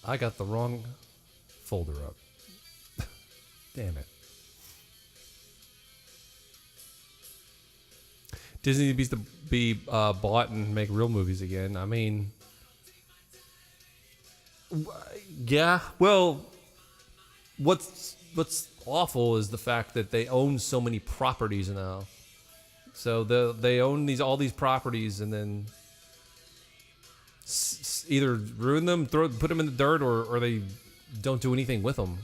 I got the wrong folder up. Damn it. Disney needs to be bought and make real movies again. I mean, yeah, well, what's awful is the fact that they own so many properties now. So they own all these properties and then either ruin them, put them in the dirt, or they don't do anything with them.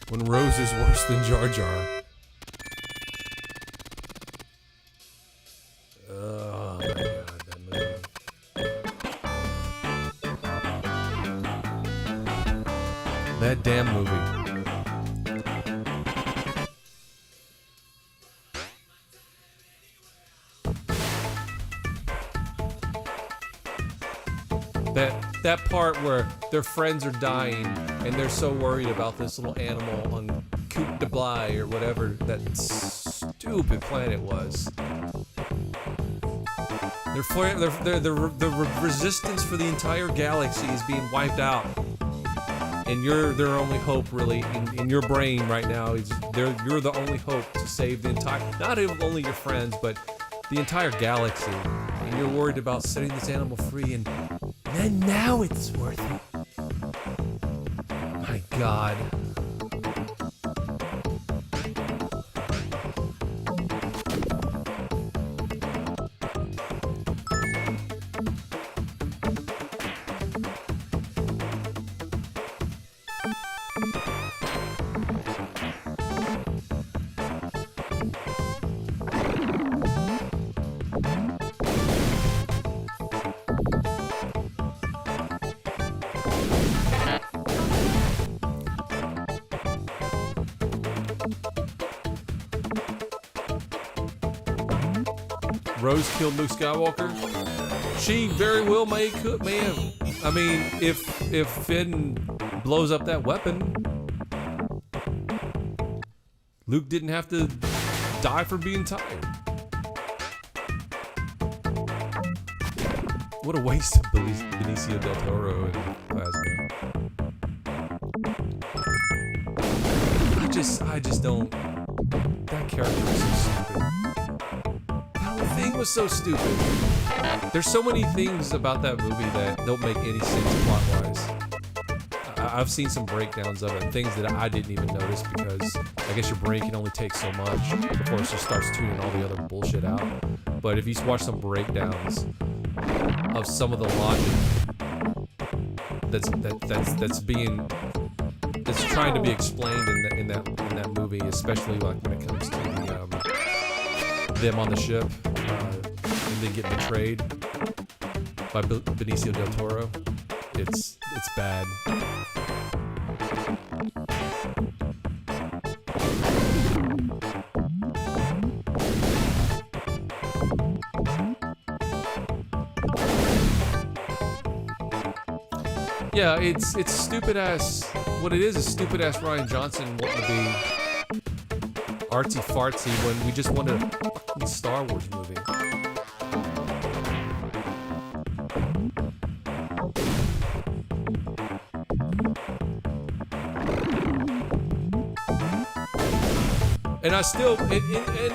When Rose is worse than Jar Jar. Oh my god, that movie. That damn movie. That part where their friends are dying and they're so worried about this little animal on Coupe de Bly or whatever that stupid planet was. The resistance for the entire galaxy is being wiped out, and you're their only hope, really, in your brain right now. You're the only hope to save the entire, not even only your friends, but the entire galaxy. And you're worried about setting this animal free, and now it's worth it. My God. Rose killed Luke Skywalker. She very well may have. I mean, if Finn blows up that weapon, Luke didn't have to die for being tired. What a waste of Benicio del Toro and Plasma. I just don't. That character was so stupid. That whole thing was so stupid. There's so many things about that movie that don't make any sense plot-wise. I've seen some breakdowns of it, things that I didn't even notice because I guess your brain can only take so much before it just starts tuning all the other bullshit out. But if you watch some breakdowns of some of the logic that's trying to be explained in that movie, especially like when it comes to them on the ship and then get betrayed by Benicio del Toro, it's bad. Yeah, it's stupid ass. What it is stupid ass Ryan Johnson wanting to be artsy fartsy when we just wanted a fucking Star Wars movie. And I still, and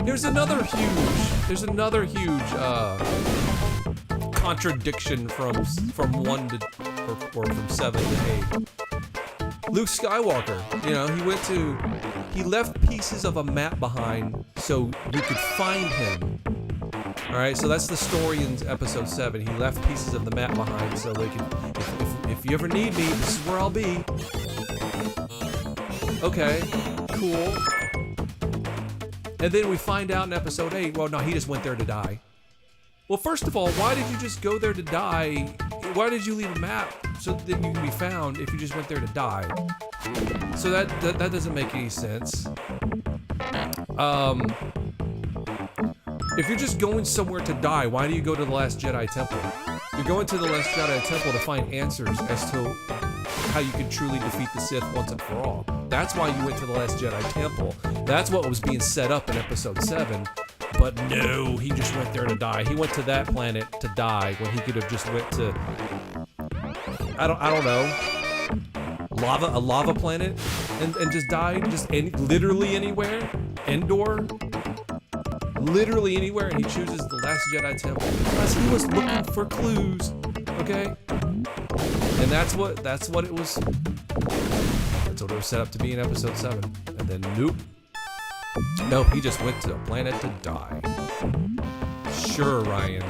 there's another huge contradiction from 1 to or from 7 to 8. Luke Skywalker, he left pieces of a map behind so we could find him. All right, so that's the story in episode 7. He left pieces of the map behind so they could, if you ever need me, this is where I'll be. Okay, cool. And then we find out in episode 8, well, no, he just went there to die. Well, first of all, why did you just go there to die? Why did you leave a map so that you can be found if you just went there to die? So that doesn't make any sense. If you're just going somewhere to die, why do you go to the Last Jedi Temple? You're going to the Last Jedi Temple to find answers as to how you can truly defeat the Sith once and for all. That's why you went to the Last Jedi Temple. That's what was being set up in episode 7. But no, he just went there to die. He went to that planet to die when he could have just went to I don't know, a lava planet and just died literally anywhere. Endor, literally anywhere, and he chooses the Last Jedi Temple because he was looking for clues. Okay, and that's what it was. That's what it was set up to be in episode 7, and then nope, he just went to a planet to die. Sure, Ryan.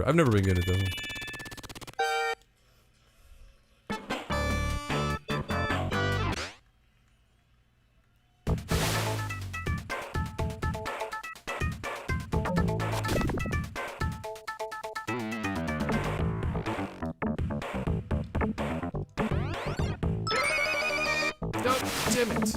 I've never been good at this one. God damn it.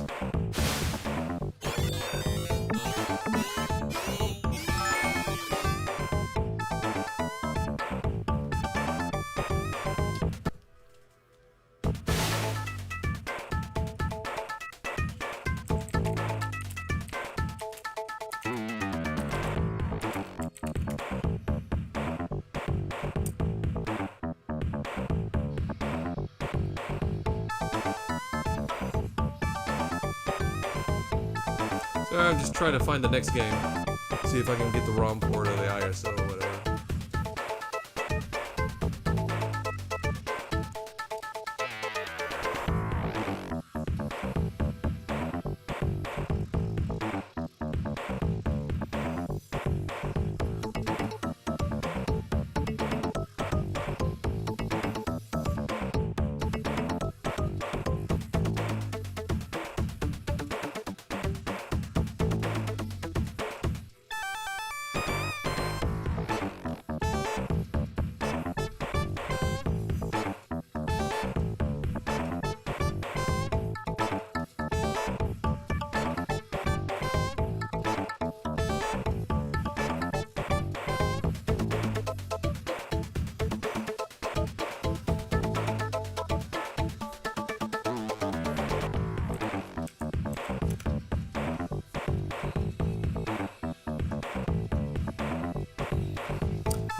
So I'm just trying to find the next game. See if I can get the ROM port or the ISO or whatever.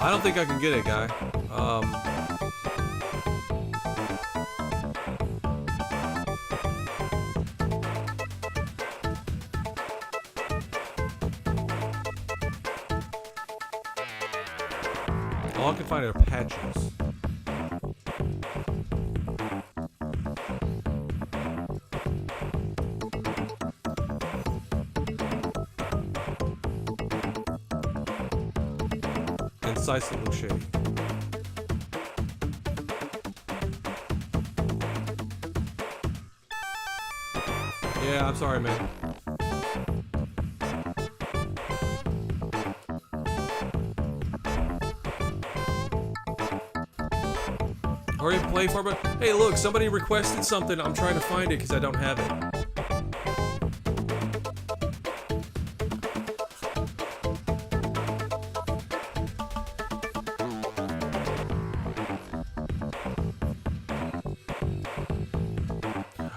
I don't think I can get it, guy. All I can find are patches. Incisive and shady. Yeah, I'm sorry, man. Hurry up, play for me. Hey, look, somebody requested something. I'm trying to find it because I don't have it.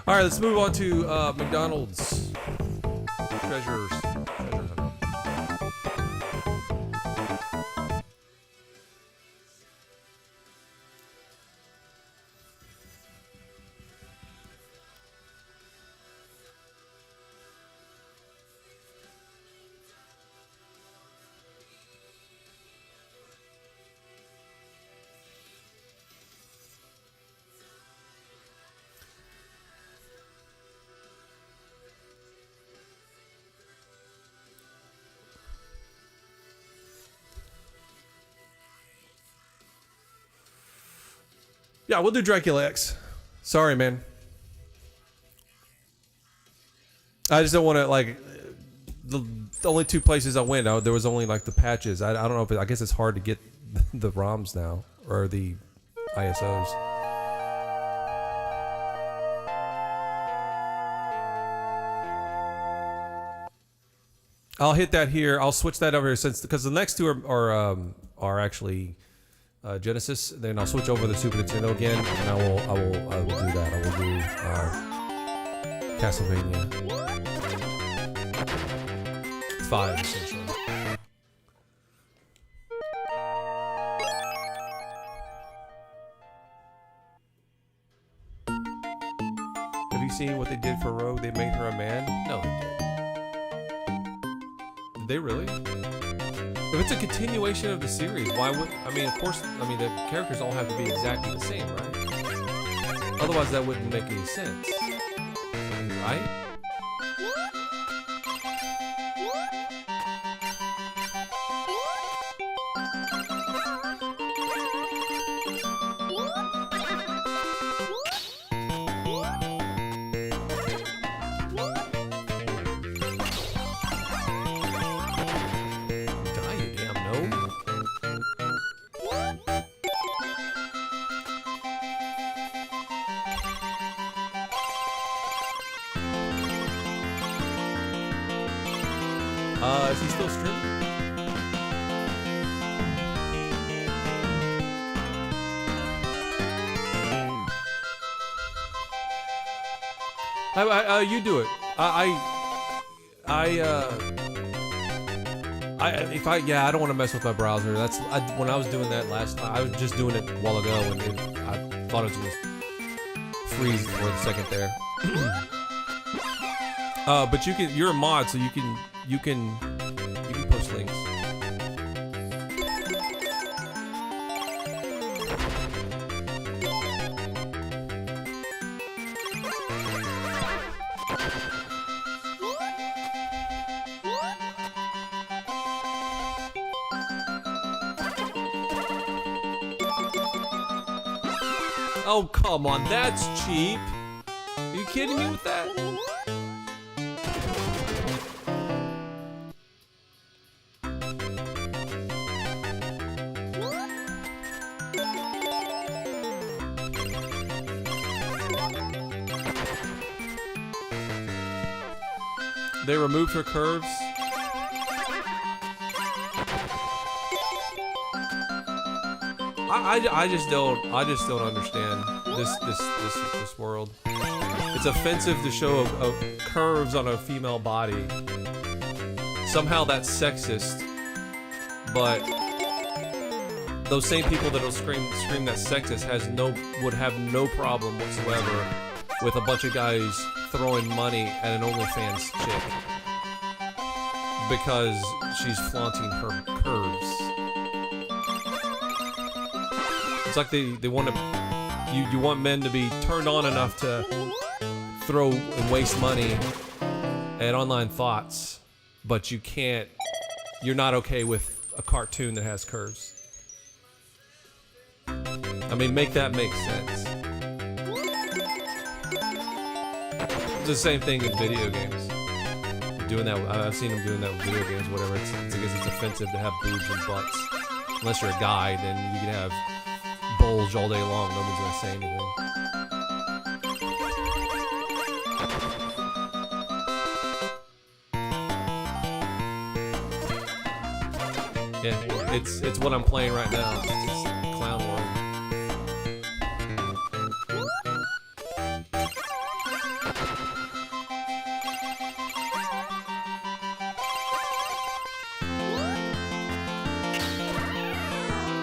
All right, let's move on to McDonald's treasure hunt. Yeah, we'll do Dracula X. Sorry, man. I just don't want to, like, the only two places I went, there was only, like, the patches. I don't know if I guess it's hard to get the ROMs now, or the ISOs. I'll hit that here. I'll switch that over here because the next two are actually Genesis. Then I'll switch over to the Super Nintendo again, and I will do that. I will do Castlevania 5 essentially. Have you seen what they did for Rogue? They made her a man? No, they did. Did they really? If it's a continuation of the series, why would... I mean, of course, I mean, the characters all have to be exactly the same, right? Otherwise, that wouldn't make any sense. Right? Is he still streaming? You do it. I don't want to mess with my browser. When I was doing that last time, I was just doing it a while ago, and I thought it was freeze for a second there. But you're a mod, so you can post links. Oh, come on, that's cheap. Are you kidding me with that? They removed her curves. I just don't understand this world. It's offensive to show curves on a female body. Somehow that's sexist, but those same people that'll scream that sexist would have no problem whatsoever with a bunch of guys throwing money at an OnlyFans chick because she's flaunting her curves. It's like they want to, you want men to be turned on enough to throw and waste money at online thoughts, but you're not okay with a cartoon that has curves. I mean, make that make sense. It's the same thing in video games. Doing that, I've seen them doing that with video games, whatever. It's because it's offensive to have boobs and butts. Unless you're a guy, then you can have bulge all day long. Nobody's gonna say anything. Yeah, it's what I'm playing right now. It's just Clown World.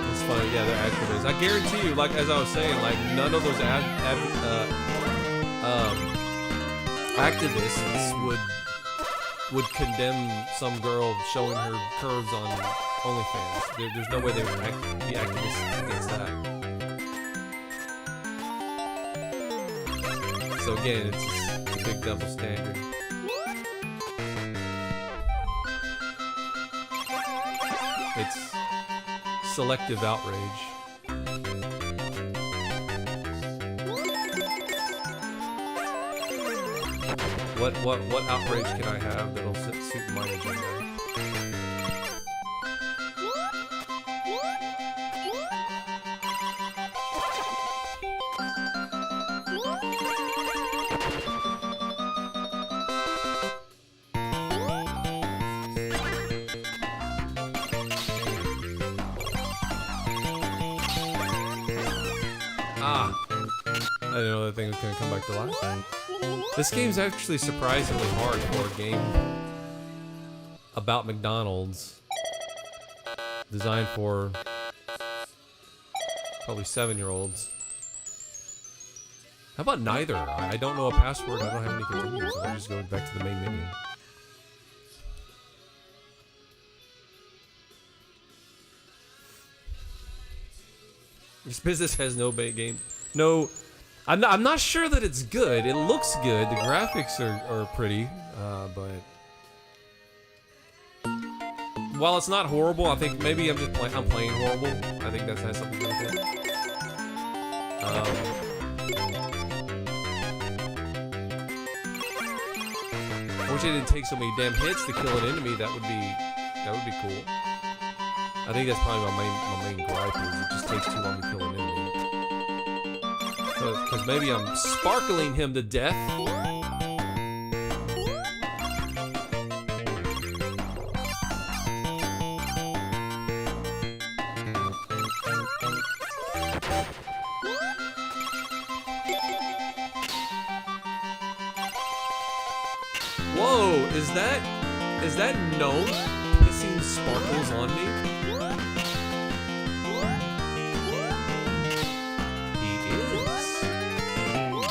It's funny, yeah, they're activists. I guarantee you, like as I was saying, like none of those activists would condemn some girl showing her curves on OnlyFans. There's no way they would be activists against that. So again, it's a big double standard. It's selective outrage. What outrage can I have that'll suit my agenda? Ah, I didn't know that thing was gonna come back to life. This game's actually surprisingly hard for a game about McDonald's, designed for probably 7-year-olds. How about neither? I don't know a password, I don't have any continues, so I'll just go back to the main menu. This business has no bait game. No, I'm not sure that it's good. It looks good. The graphics are pretty, but while it's not horrible, I think maybe I'm playing horrible. I think that has something to do with it. I wish it didn't take so many damn hits to kill an enemy. That would be cool. I think that's probably my main gripe is it just takes too long to kill an enemy. Because maybe I'm sparkling him to death. Whoa, is that gnome pissing sparkles on me?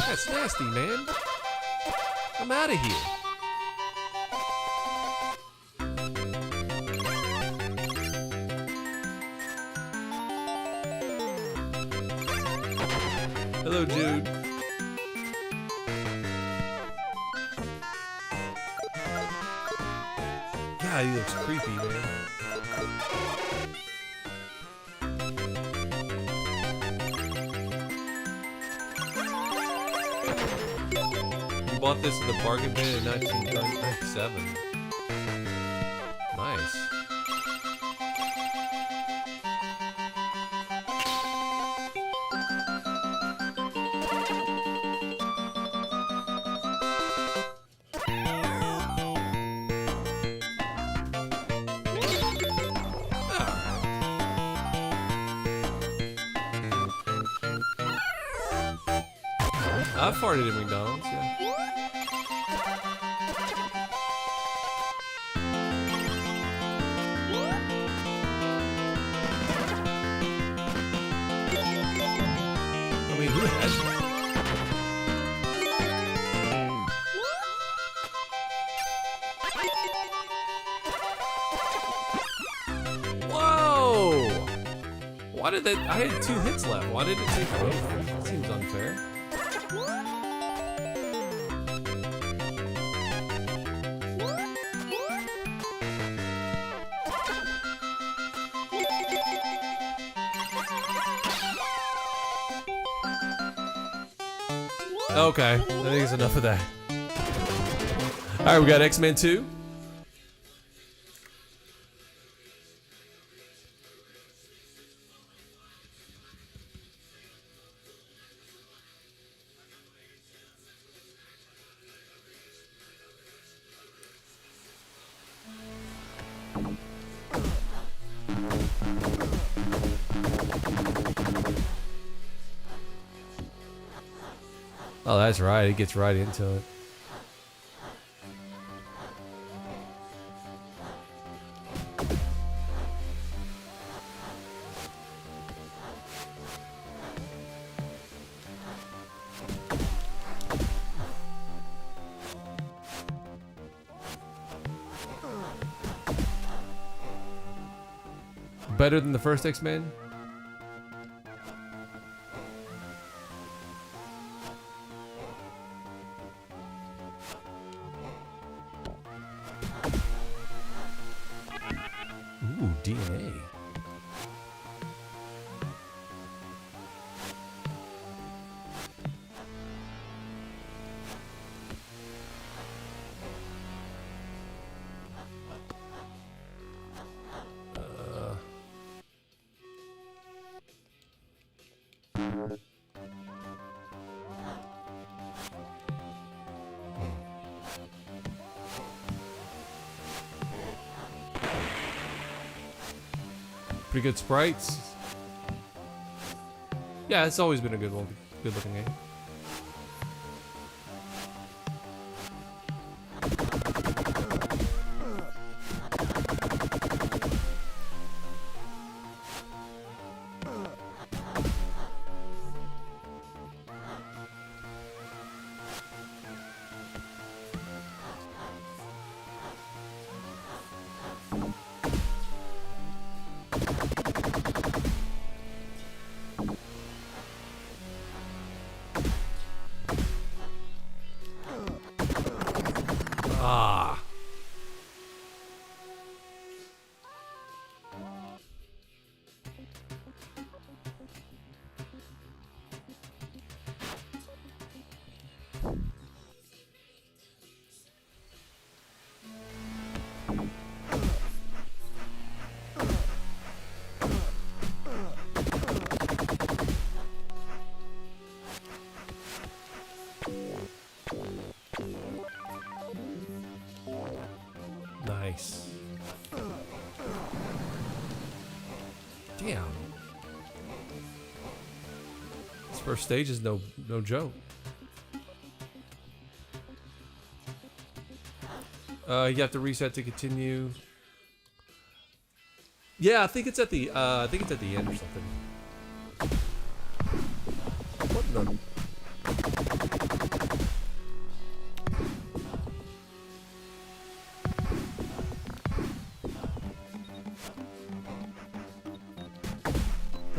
That's nasty, man. I'm out of here. Hello, Jude. God, he looks creepy, man. Bought this in the bargain bin in 1997. Nice. I farted at McDonald's, yeah. who has Whoa! Why did that? I had 2 hits left. Why did it take both? That seems unfair. Okay, I think it's enough of that. Alright, we got X-Men 2. Oh, that's right. He gets right into it. Better than the first X-Men? Ooh, DNA. Pretty good sprites. Yeah, it's always been a good one. Good looking game. Ah. Nice. Damn. This first stage is no joke. You have to reset to continue. Yeah, I think it's at the end or something. What the?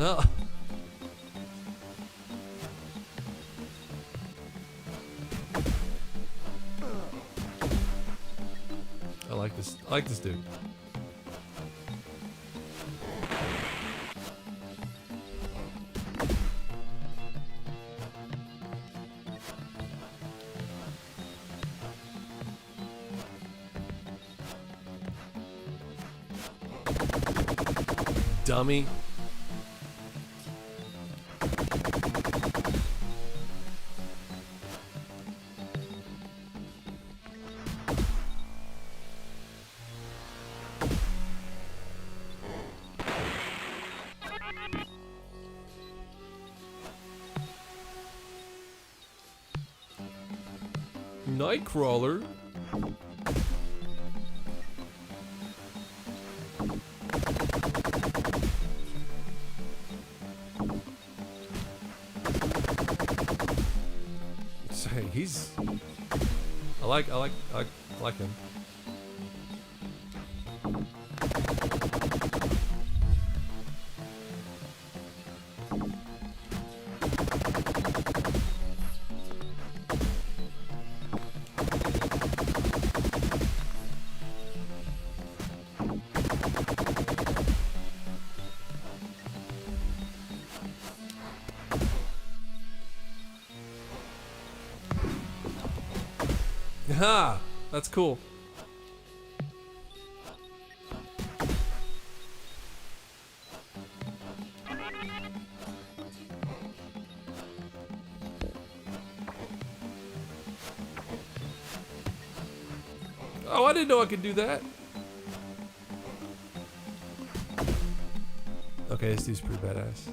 Oh. I like this. I like this dude. Dummy. Nightcrawler. say he's. I like him. Ha! That's cool. Oh, I didn't know I could do that. Okay, this dude's pretty badass.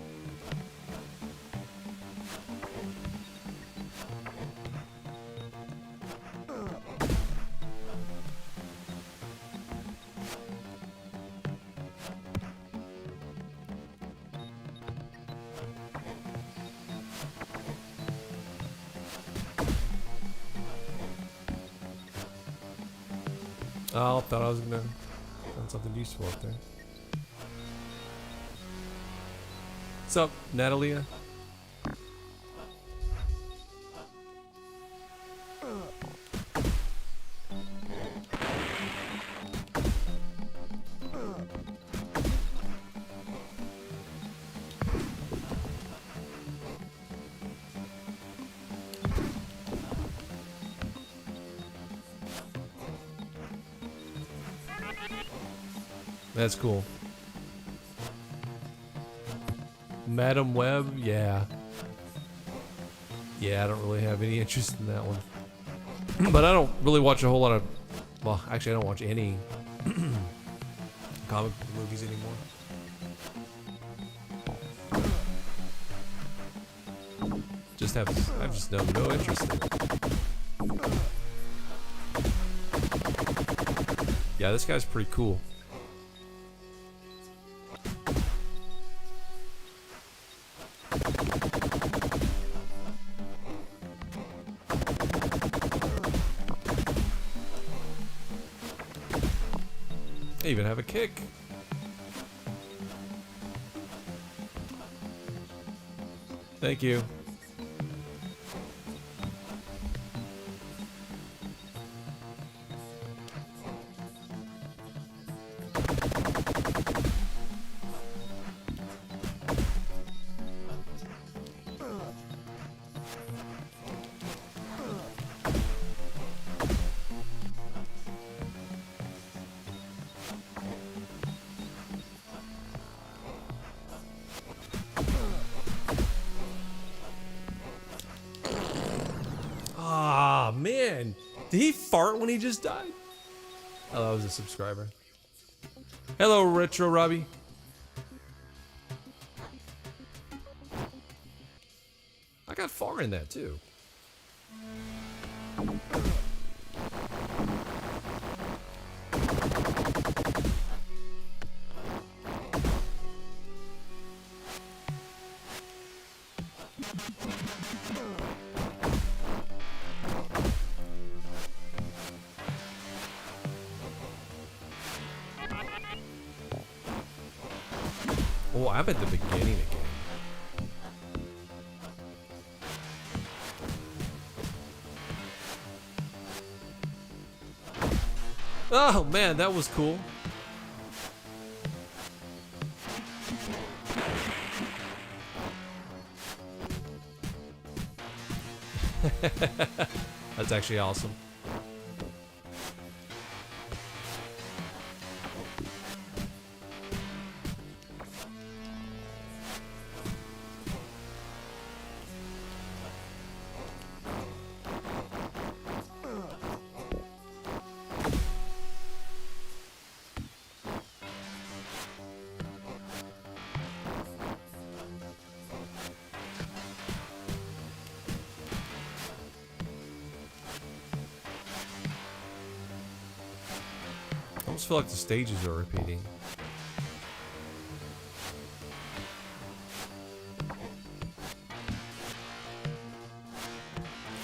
Oh, thought I was gonna find something useful up there. What's up, Natalia? That's cool. Madam Web, yeah. Yeah, I don't really have any interest in that one. But I don't really watch a whole lot of... Well, actually, I don't watch any comic book movies anymore. I've just no interest in it. Yeah, this guy's pretty cool. They even have a kick. Thank you. Ah, man. Did he fart when he just died? Oh, that was a subscriber. Hello, Retro Robbie. I got far in that, too. Oh, I'm at the beginning again. Oh man, that was cool. That's actually awesome. I almost feel like the stages are repeating.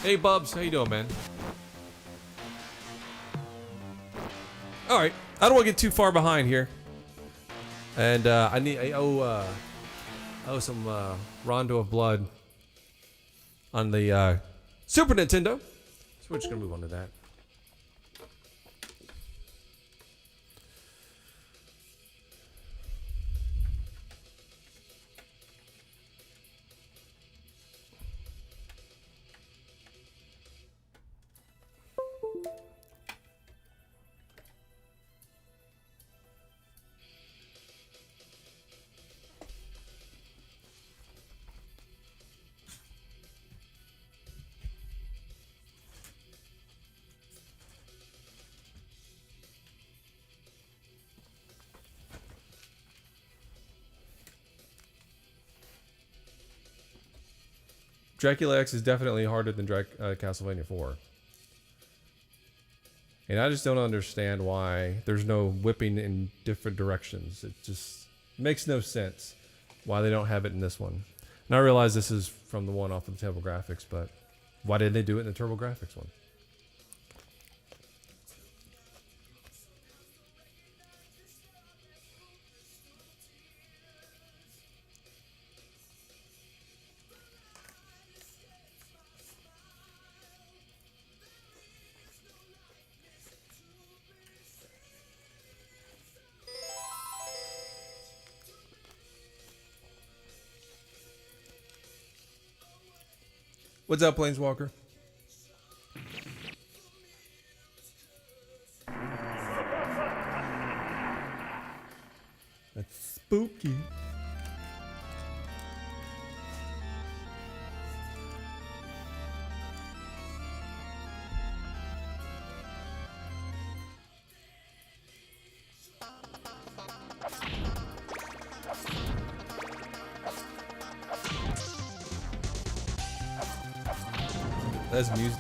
Hey, Bubs. How you doing, man? All right. I don't want to get too far behind here. And I owe some Rondo of Blood on the Super Nintendo. So we're just gonna move on to that. Dracula X is definitely harder than Castlevania 4. And I just don't understand why there's no whipping in different directions. It just makes no sense why they don't have it in this one. And I realize this is from the one off of the TurboGrafx, but why didn't they do it in the TurboGrafx one? What's up, Planeswalker? That's spooky.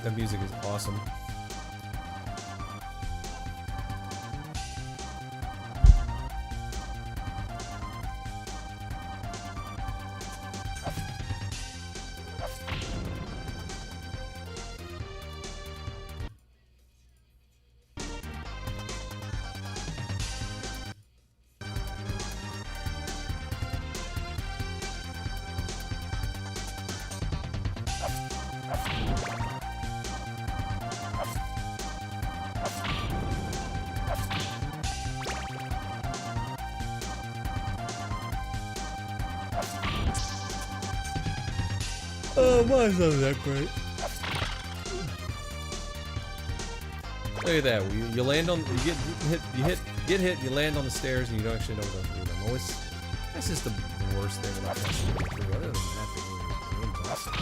That music is awesome. Oh, mine's not that great. Look at that. You land on, you get hit, you land on the stairs, and you don't actually know what to do them. Always, that's just the worst thing about Castlevania 3. Other than that, the game's awesome.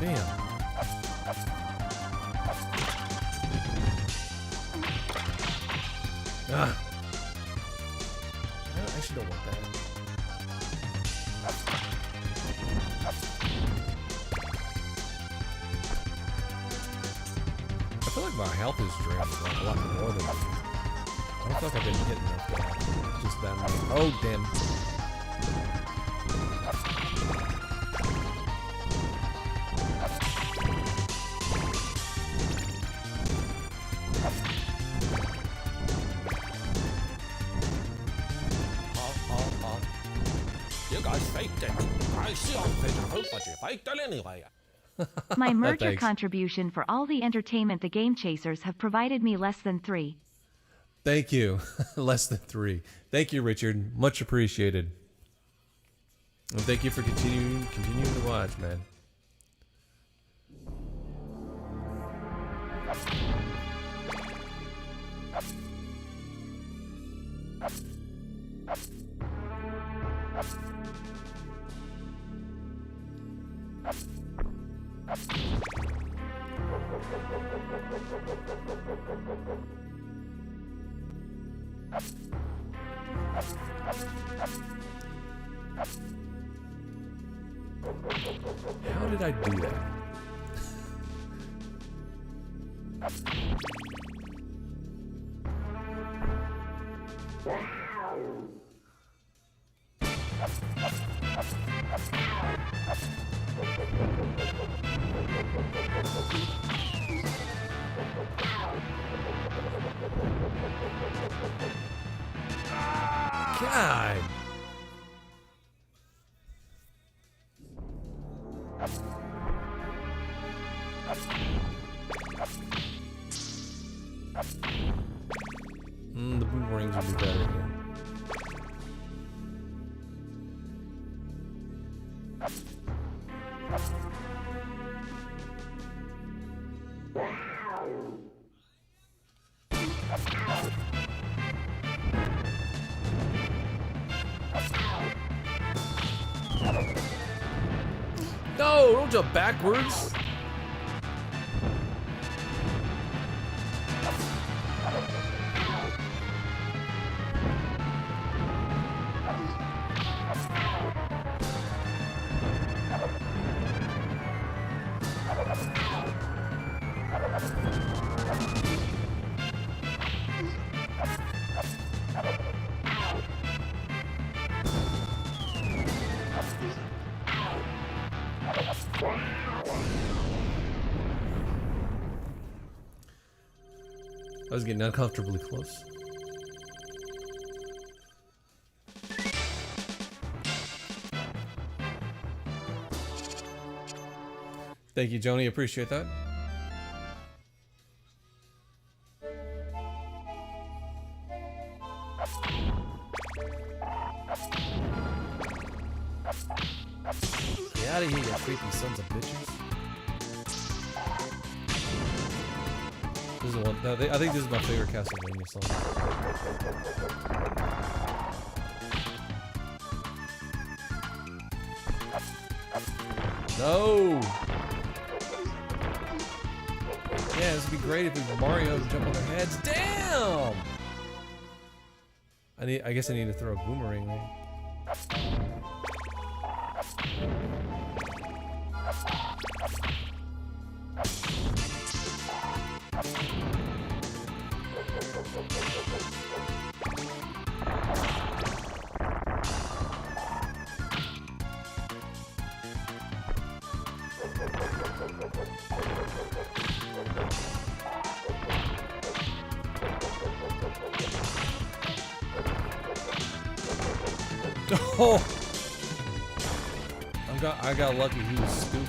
Damn. Ah. I actually don't want that. I feel like my health is drained like a lot more than I don't feel like I've been hitting enough. Just that much. Oh, damn. You guys faked it. I see all the pigeon poop, but you faked it anyway. My merger Thanks. contribution for all the entertainment the game chasers have provided me less than 3. Thank you. Less than 3. Thank you, Richard. Much appreciated. And thank you for continuing to watch, man. How did I do that? God. The boomerangs would be better here. No, don't jump backwards. I was getting uncomfortably close. Thank you, Joni. Appreciate that. Get out of here, you creepy sons of bitches. This is the one. No, I think this is my favorite Castlevania song. No. Yeah, this would be great if it was Mario to jump on their heads. Damn. I guess I need to throw a boomerang, right? Oh! I got lucky. He was stupid.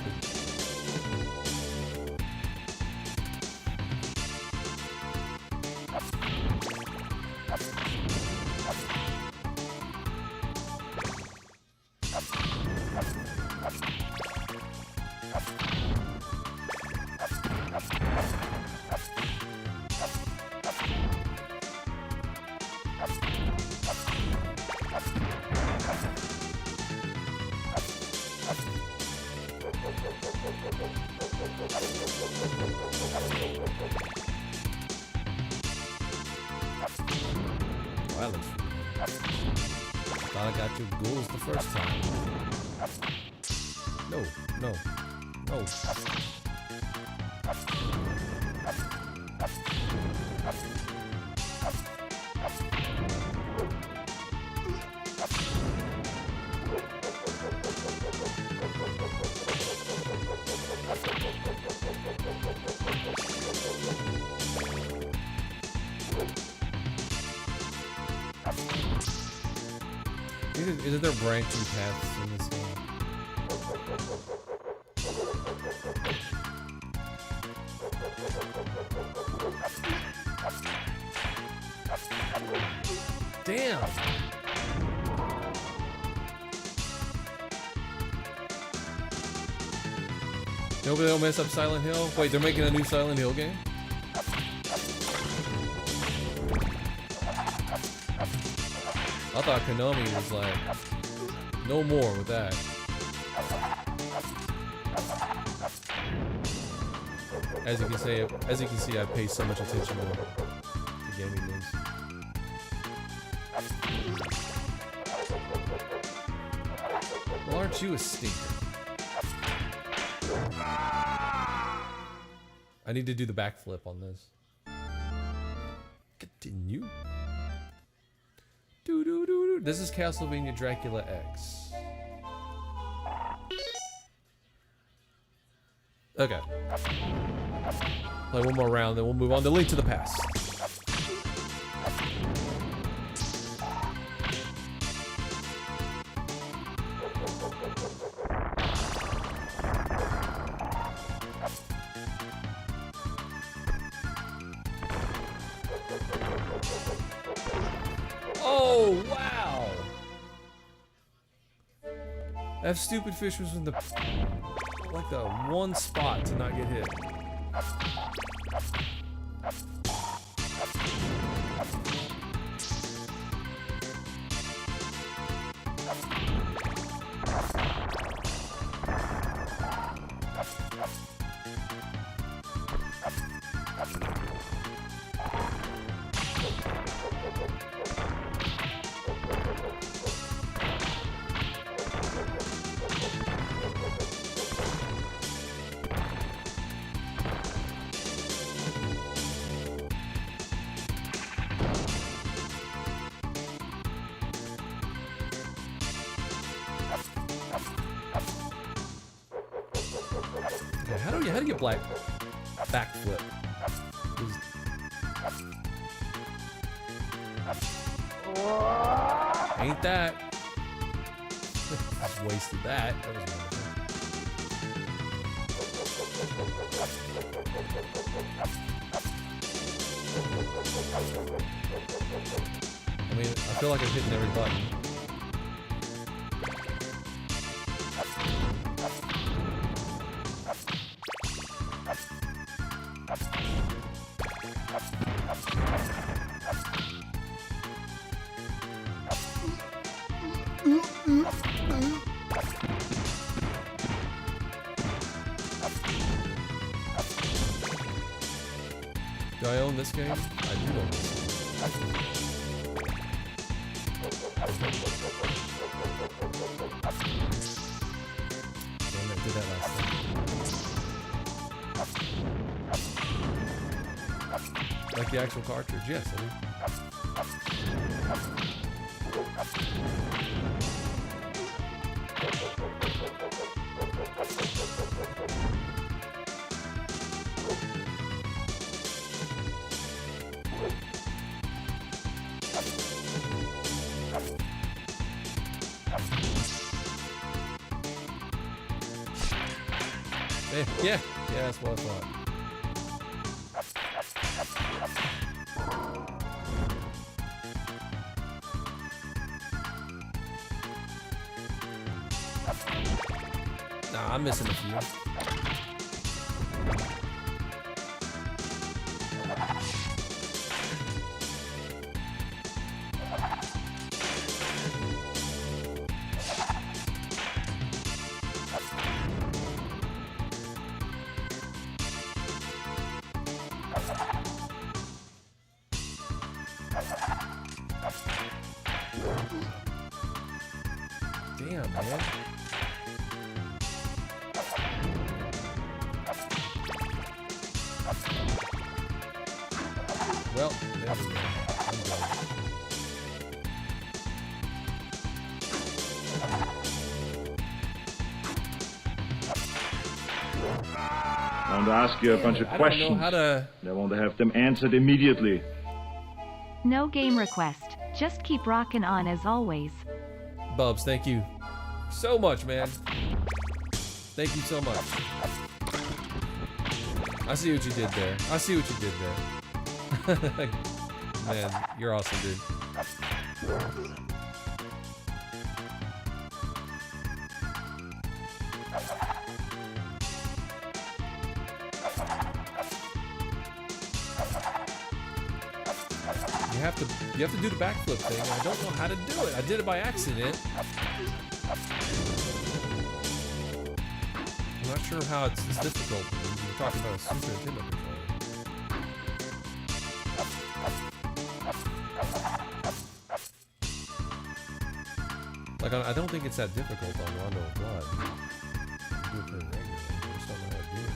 Well, thought I got your ghouls the first time. No, no, no. Isn't there branching paths in this game? Damn! Nobody will mess up Silent Hill? Wait, they're making a new Silent Hill game? I thought Konami was like, no more with that. As you can see, I pay so much attention to gaming news. Well, aren't you a stinker? I need to do the backflip on this. Continue. This is Castlevania Dracula X. Okay. Play one more round, then we'll move on to Link to the Past. Oh, wow! That stupid fish was in the one spot to not get hit. How do you black backflip? Ain't that? Just wasted that. That was wonderful. I mean, I feel like I'm hitting every button. Do I own this game? I do own this game. Damn, I did that last time. Like the actual cartridge, yes, I do. Yeah, that's what I thought. Nah, I'm missing a few. Damn, man. Well, there we go. I'm done. I want to ask you a bunch of questions. I don't know how to... I want to have them answered immediately. No game request. Just keep rocking on as always. Bubs, thank you so much, man. Thank you so much. I see what you did there. I see what you did there. Man, you're awesome, dude. You have to do the backflip thing. I don't know how to do it. I did it by accident. I'm not sure how it's difficult. We're talking about a Super Nintendo controller. Like, I don't think it's that difficult on Rondo of Blood. Do it for regular. I just don't know how to do it.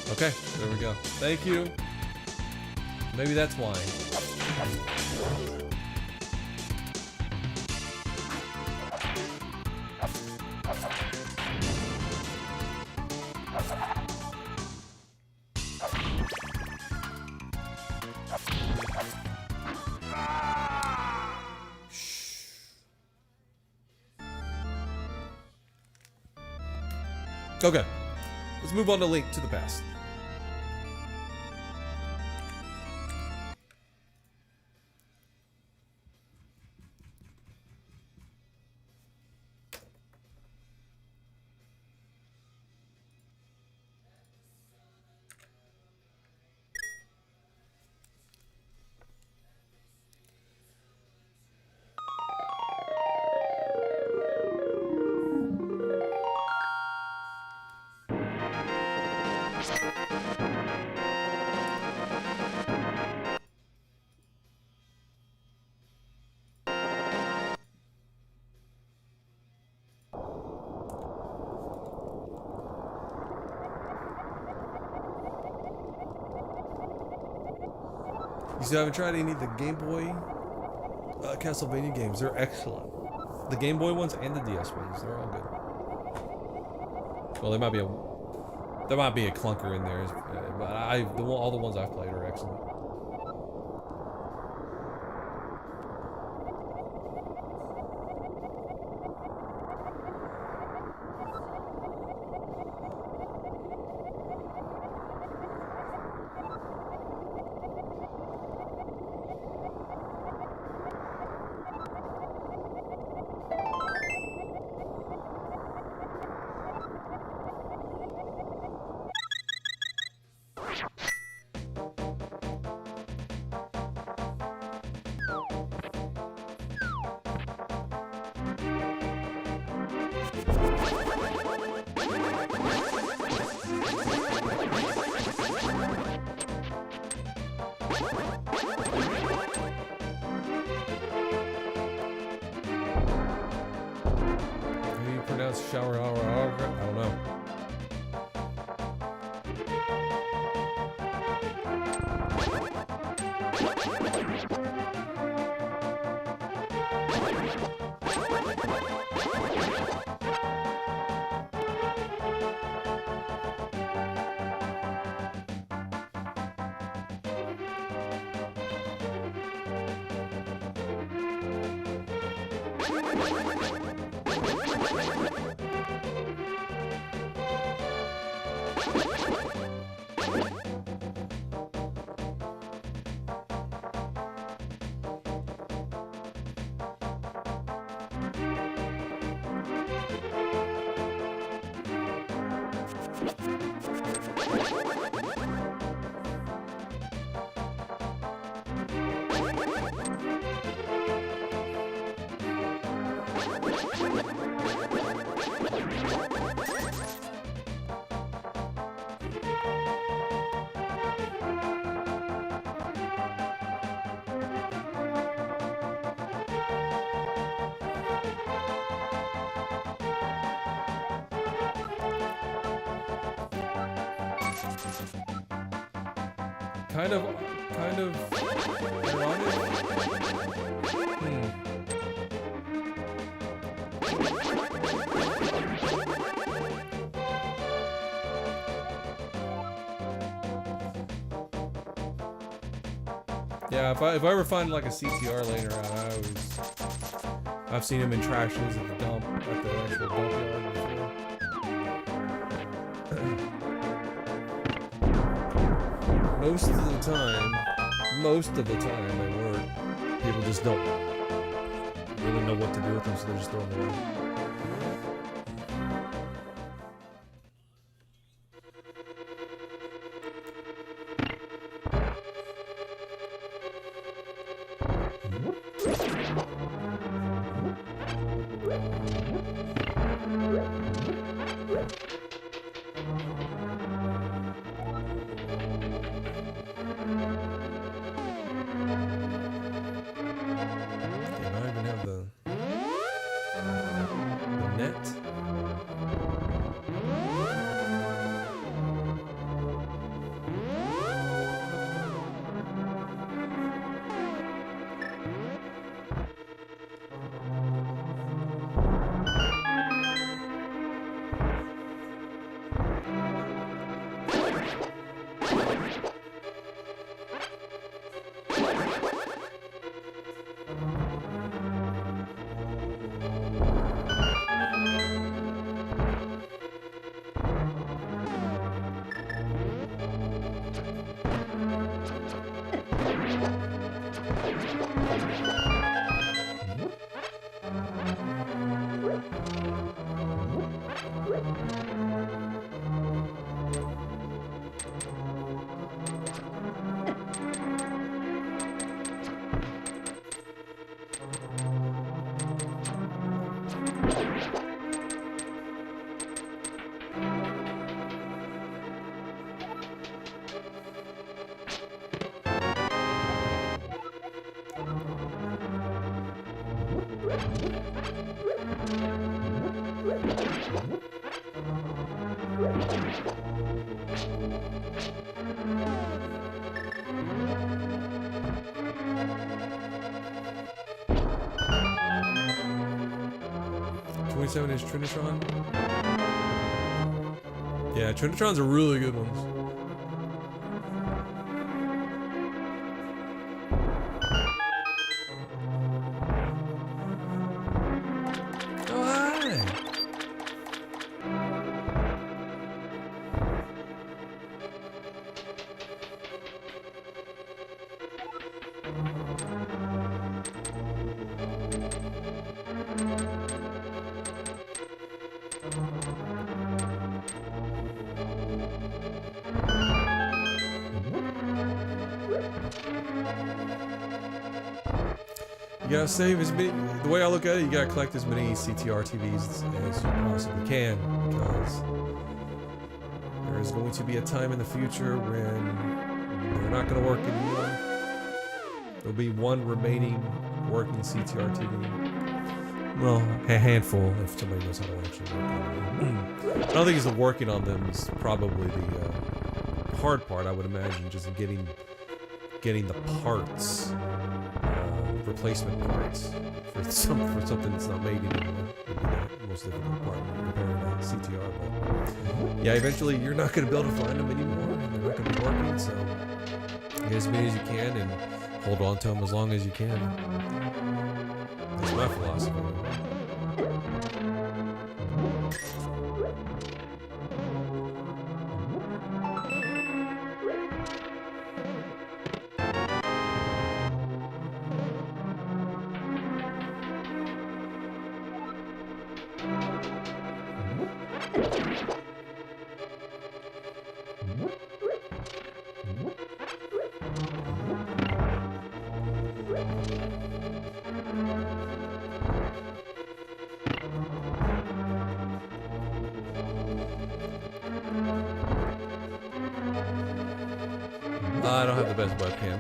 Okay, there we go. Thank you. Maybe that's why. Okay, let's move on to Link to the Past. You still haven't tried any of the Game Boy Castlevania games. They're excellent. The Game Boy ones and the DS ones. They're all good. Well, there might be a clunker in there, but all the ones I've played are excellent. Shower hour, I don't know. Kind of ironic. Yeah, if I ever find like a CTR laying around, I've seen them in trashes at the dump, at the actual dump yard before. Most of the time they work. People just don't really know what to do with them, so they're just throwing them away. Is Trinitron? Yeah, Trinitrons are really good ones. Oh, hi! You gotta save as many. The way I look at it, you gotta collect as many CTR TVs as you possibly can, because there is going to be a time in the future when they're not gonna work anymore. There'll be one remaining working CTR TV. Well, a handful if somebody knows how to actually work on them. I don't think it's the working on them is probably the hard part. I would imagine just getting the parts. Replacement parts for something that's not made anymore would be the most difficult part when comparing that CTR. But yeah, eventually you're not going to be able to find them anymore. They're not going to be working, so get as many as you can and hold on to them as long as you can. That's my philosophy. I don't have the best webcam.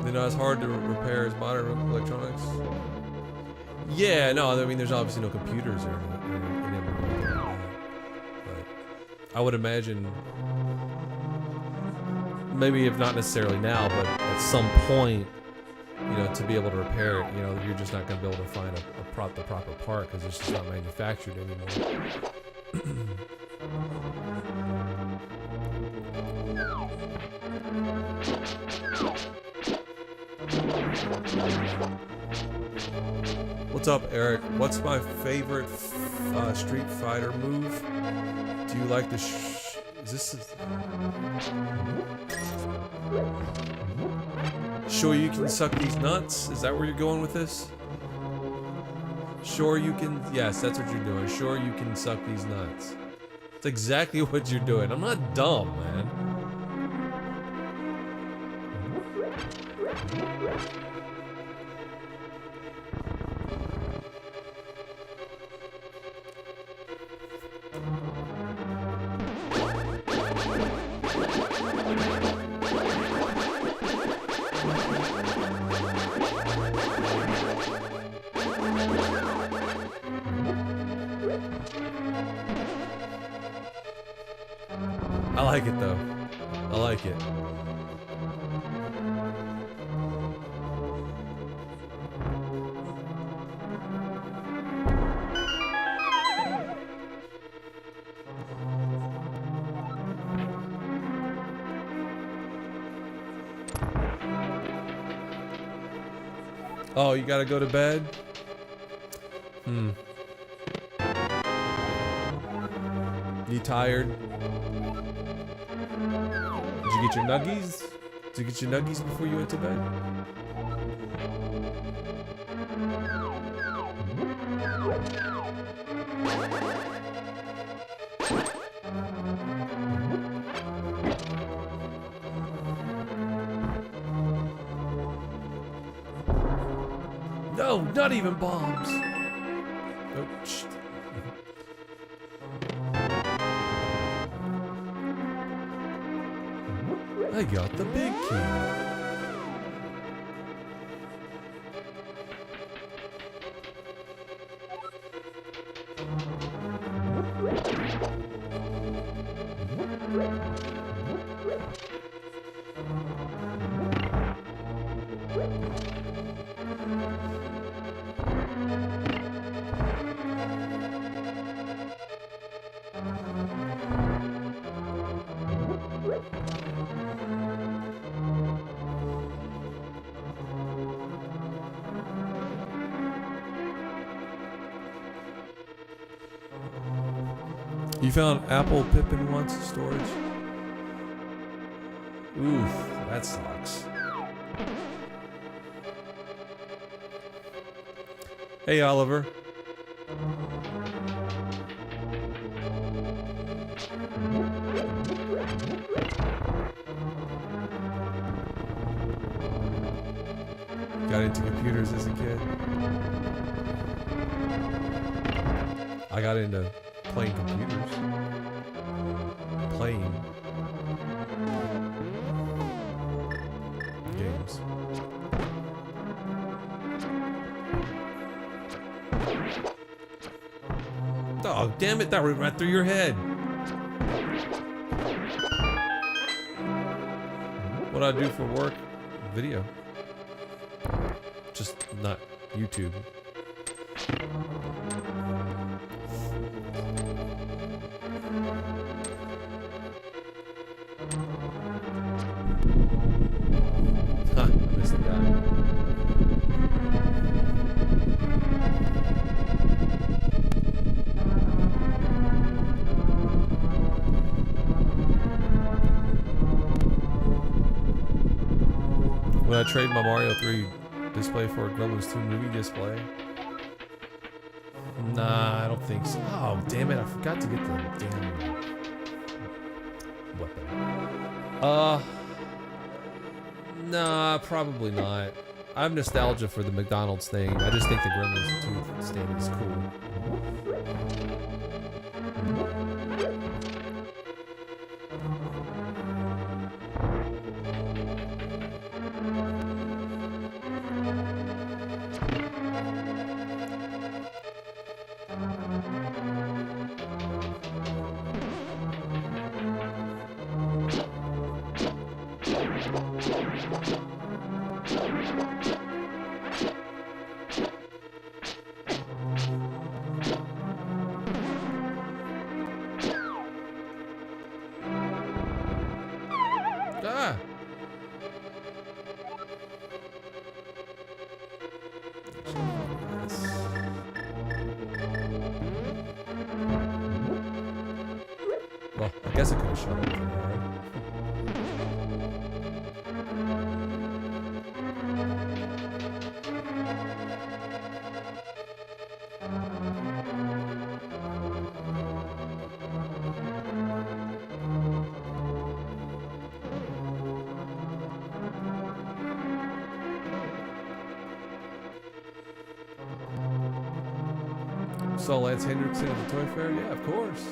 You know, it's hard to repair as modern electronics. Yeah, no, I mean, there's obviously no computers or anything. But I would imagine, maybe if not necessarily now, but at some point, you know, to be able to repair it, you know, you're just not going to be able to find the proper part because it's just not manufactured anymore. What's up, Eric? What's my favorite Street Fighter move? Do you like the is this sure you can suck these nuts? Is that where you're going with this? Sure you can, yes, that's what you're doing. Sure you can suck these nuts. That's exactly what you're doing. I'm not dumb, man. I like it though. I like it. Oh, you gotta go to bed? You tired? Did you get your nuggies? Did you get your nuggies before you went to bed? No, not even bombs. Oh, shit. I got the big key. You found Apple Pippin once in storage? Oof, that sucks. Hey, Oliver. Got into computers as a kid. I got into playing computers. Playing games. Oh, damn it, that went right through your head. What I do for work? Video. Just not YouTube. Huh, I missed that. Would I trade my Mario 3 display for a Gremlins 2 movie display? Nah, I don't think so. Oh, damn it, I forgot to get the damn weapon. Nah, probably not. I have nostalgia for the McDonald's thing. I just think the Gremlins 2 stand is cool. Well, I guess I could have shot him. Saw Lance Hendrickson at the Toy Fair? Yeah, of course.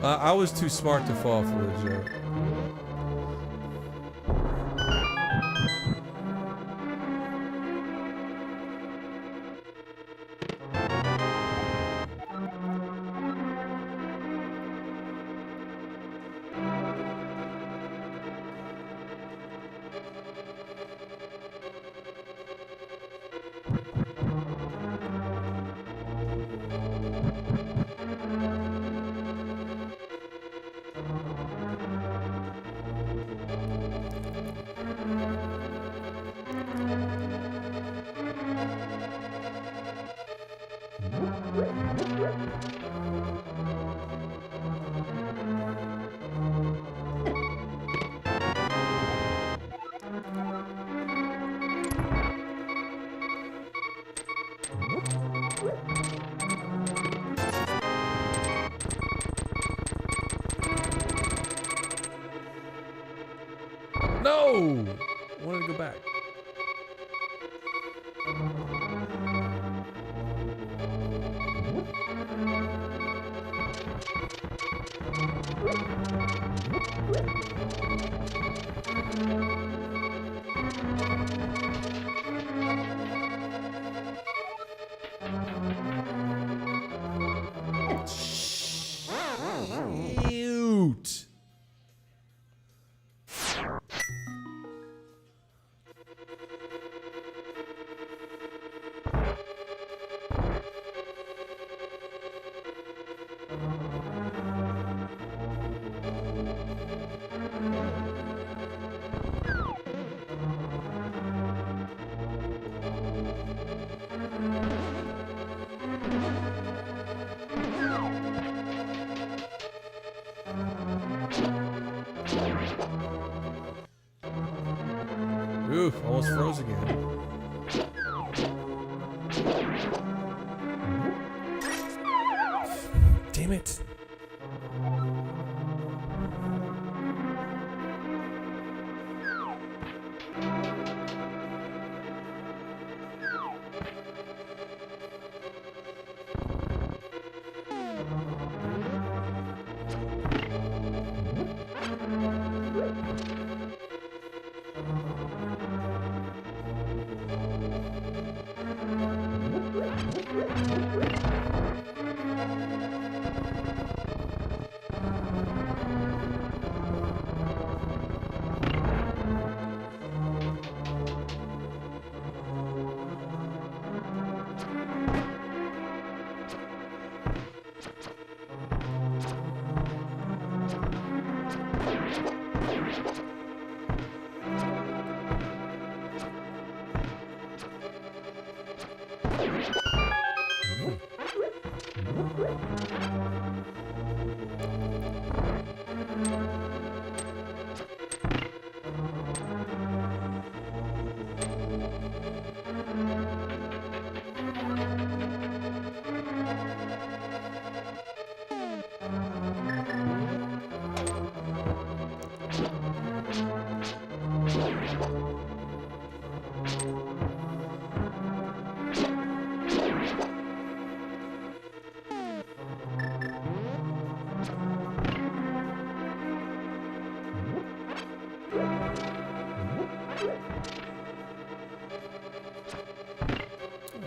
Ah. I was too smart to fall for the joke. No! I wanted to go back. Shoot! Oof, almost froze again. Damn it. Oh,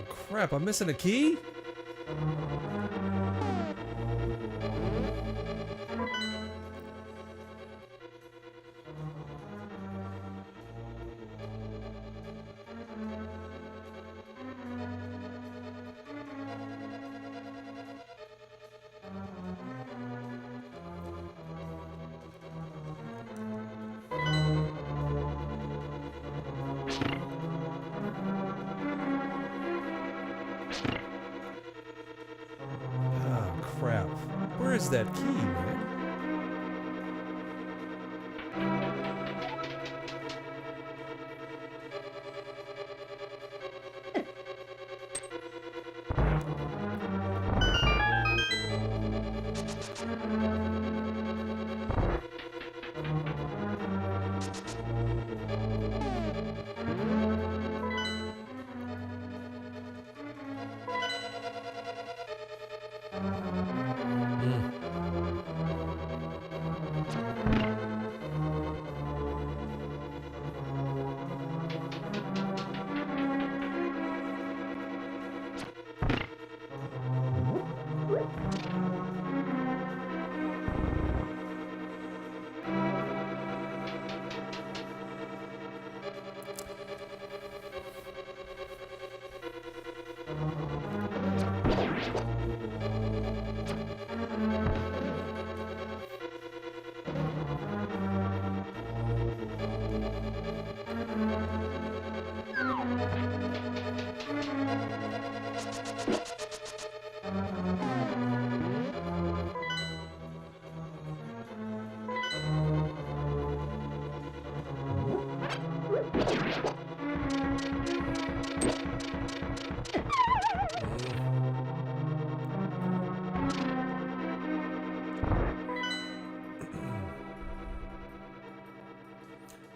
crap, I'm missing a key? Crap. Where is that key, man?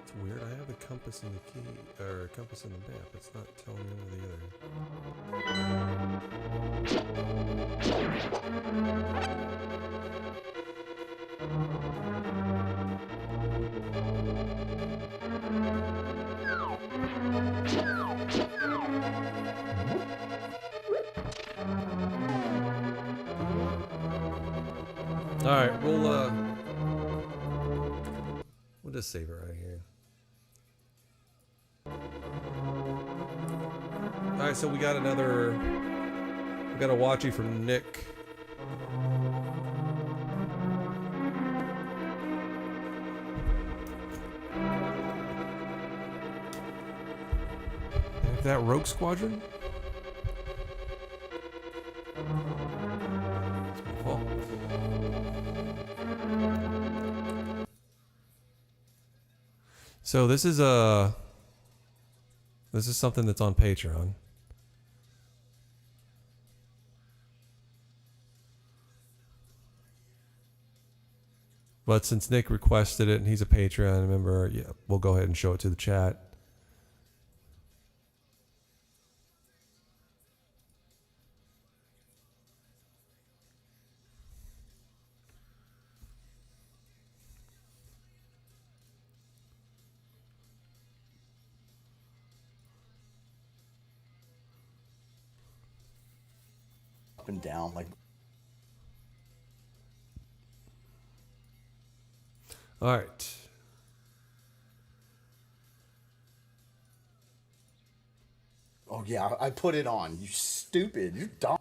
It's weird, I have the compass in the key, or compass in the map. It's not telling me one or the other. Alright, we'll just save it right here. Alright, so we got a watchie from Nick. Is that Rogue Squadron? It's my fault. So this is something that's on Patreon. But since Nick requested it and he's a Patreon member, yeah, we'll go ahead and show it to the chat. Up and down like. All right. Oh yeah, I put it on. You stupid. You dumb.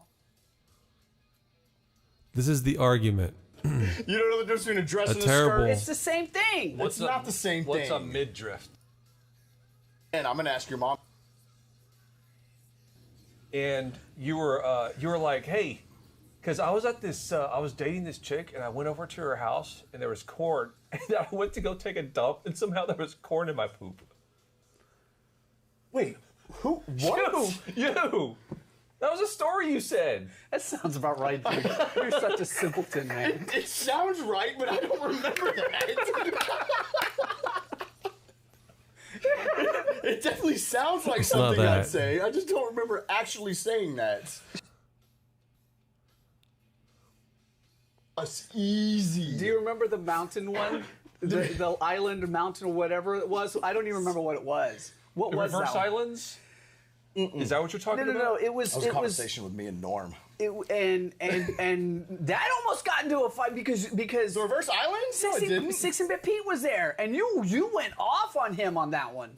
This is the argument. You don't know the difference between a dress and a terrible- skirt. It's the same thing. It's not the same thing. What's a midriff? And I'm gonna ask your mom. And you were like, hey, because I was at this, I was dating this chick, and I went over to her house, and there was corn, and I went to go take a dump, and somehow there was corn in my poop. Wait, who? What? You. That was a story you said. That sounds about right, dude. You're such a simpleton, man. It sounds right, but I don't remember that. It definitely sounds like something that. I'd say. I just don't remember actually saying that. That's easy. Do you remember the mountain one? the island or mountain or whatever it was. I don't even remember what it was. What The was reverse that one? islands? Is that what you're talking about? No. It was. That was a conversation with me and Norm. And that almost got into a fight because The reverse islands? No, it didn't. 6-Bit Pete was there, and you went off on him on that one.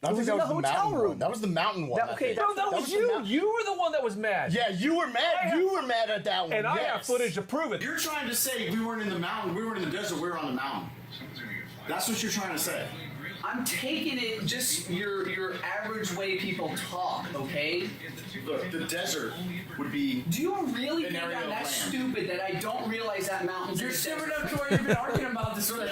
I think was that in was the the hotel mountain room. one. That was the mountain one. That- okay, I think. No, that was the you. mountain- You were the one that was mad. Yeah, you were mad. You were mad at that one. And I have yes. footage to prove it. You're trying to say we weren't in the mountain, we weren't in the desert, we were on the mountain. That's what you're trying to say. I'm taking it just your average way people talk, okay? Look, the desert would be. Do you really An think area I'm of that land. stupid that I don't realize that mountain's You're in the stupid desert? enough to where you've been arguing about this for like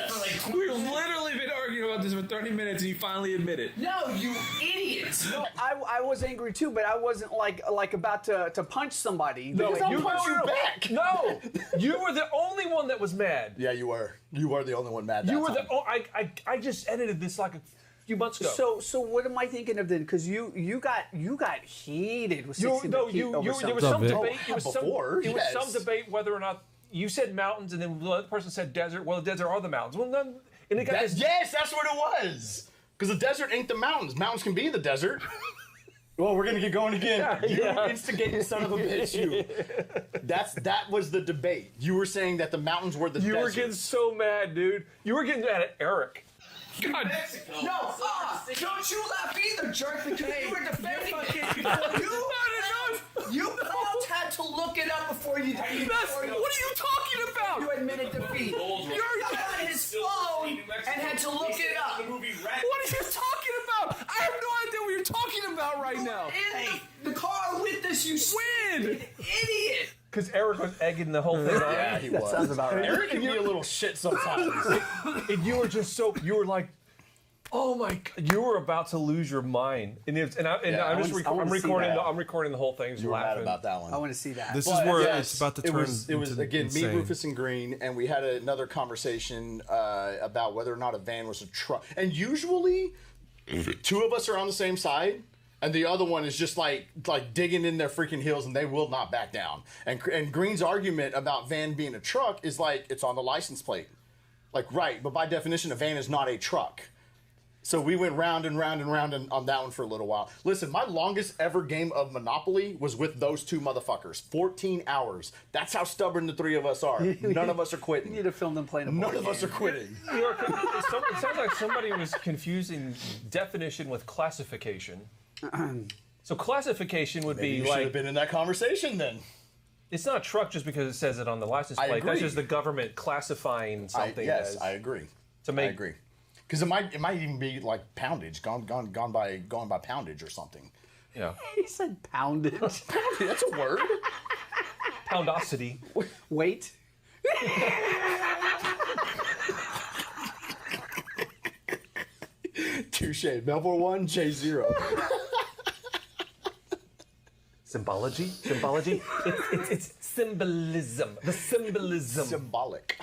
We've literally been arguing about this for 30 minutes, and you finally admit it. No, you idiots! No, I was angry too, but I wasn't like about to punch somebody. No, Because you punch were back. No, you were the only one that was mad. Yeah, you were. You were the only one mad that You were time. the. I just edited this like a few months ago. So what am I thinking of then? Because you got heated with 6-Bit Pete over there something. was some Vic? debate. It was Before, some yes. debate whether or not you said mountains, and then the other person said desert. Well, the desert are the mountains. Well, none. And it got this. Yes, that's what it was. Because the desert ain't the mountains. Mountains can be in the desert. Well, we're gonna get going again. You instigating son of a bitch. You. That was the debate. You were saying that the mountains were the You desert. were getting so mad, dude. You were getting mad at Eric. God. No, don't you laugh either, jerk, because you were defending You both had to look it up before you did. What are you talking about? You admitted defeat. You got on his phone and had to look it up. What are you talking about? I have no idea what you're talking about right now. In the car with us, you When? idiot. Because Eric was egging the whole thing on. Yeah, he was. sounds about right. Eric can be a little shit sometimes. And you were just so. You were like, oh my God, you were about to lose your mind. And it's I I'm just wanna I'm see recording. that. I'm recording the whole thing. Just You were mad laughing about that one. I want to see that. This But is where yes, it's about to turn. It was into again insane. me, Rufus, and Green, and we had another conversation about whether or not a van was a truck. And usually, two of us are on the same side, and the other one is just like digging in their freaking heels, and they will not back down. And Green's argument about van being a truck is like it's on the license plate, like right, but by definition, a van is not a truck. So we went round and round and round on that one for a little while. Listen, my longest ever game of Monopoly was with those two motherfuckers. 14 hours. That's how stubborn the three of us are. None of us are quitting. You need to film them playing a None board of us are game. quitting. It sounds like somebody was confusing definition with classification. So classification would Maybe be you should have like been in that conversation then. it's not a truck just because it says it on the license I plate. That's agree. just the government classifying something. Yes, as, I agree. To make I agree. Because it might even be like poundage, gone by poundage or something. Yeah, He said poundage. That's a word. poundosity. Wait. Touche. Melbourne 1, J0. Symbology. It's symbolism. The symbolism. Symbolic.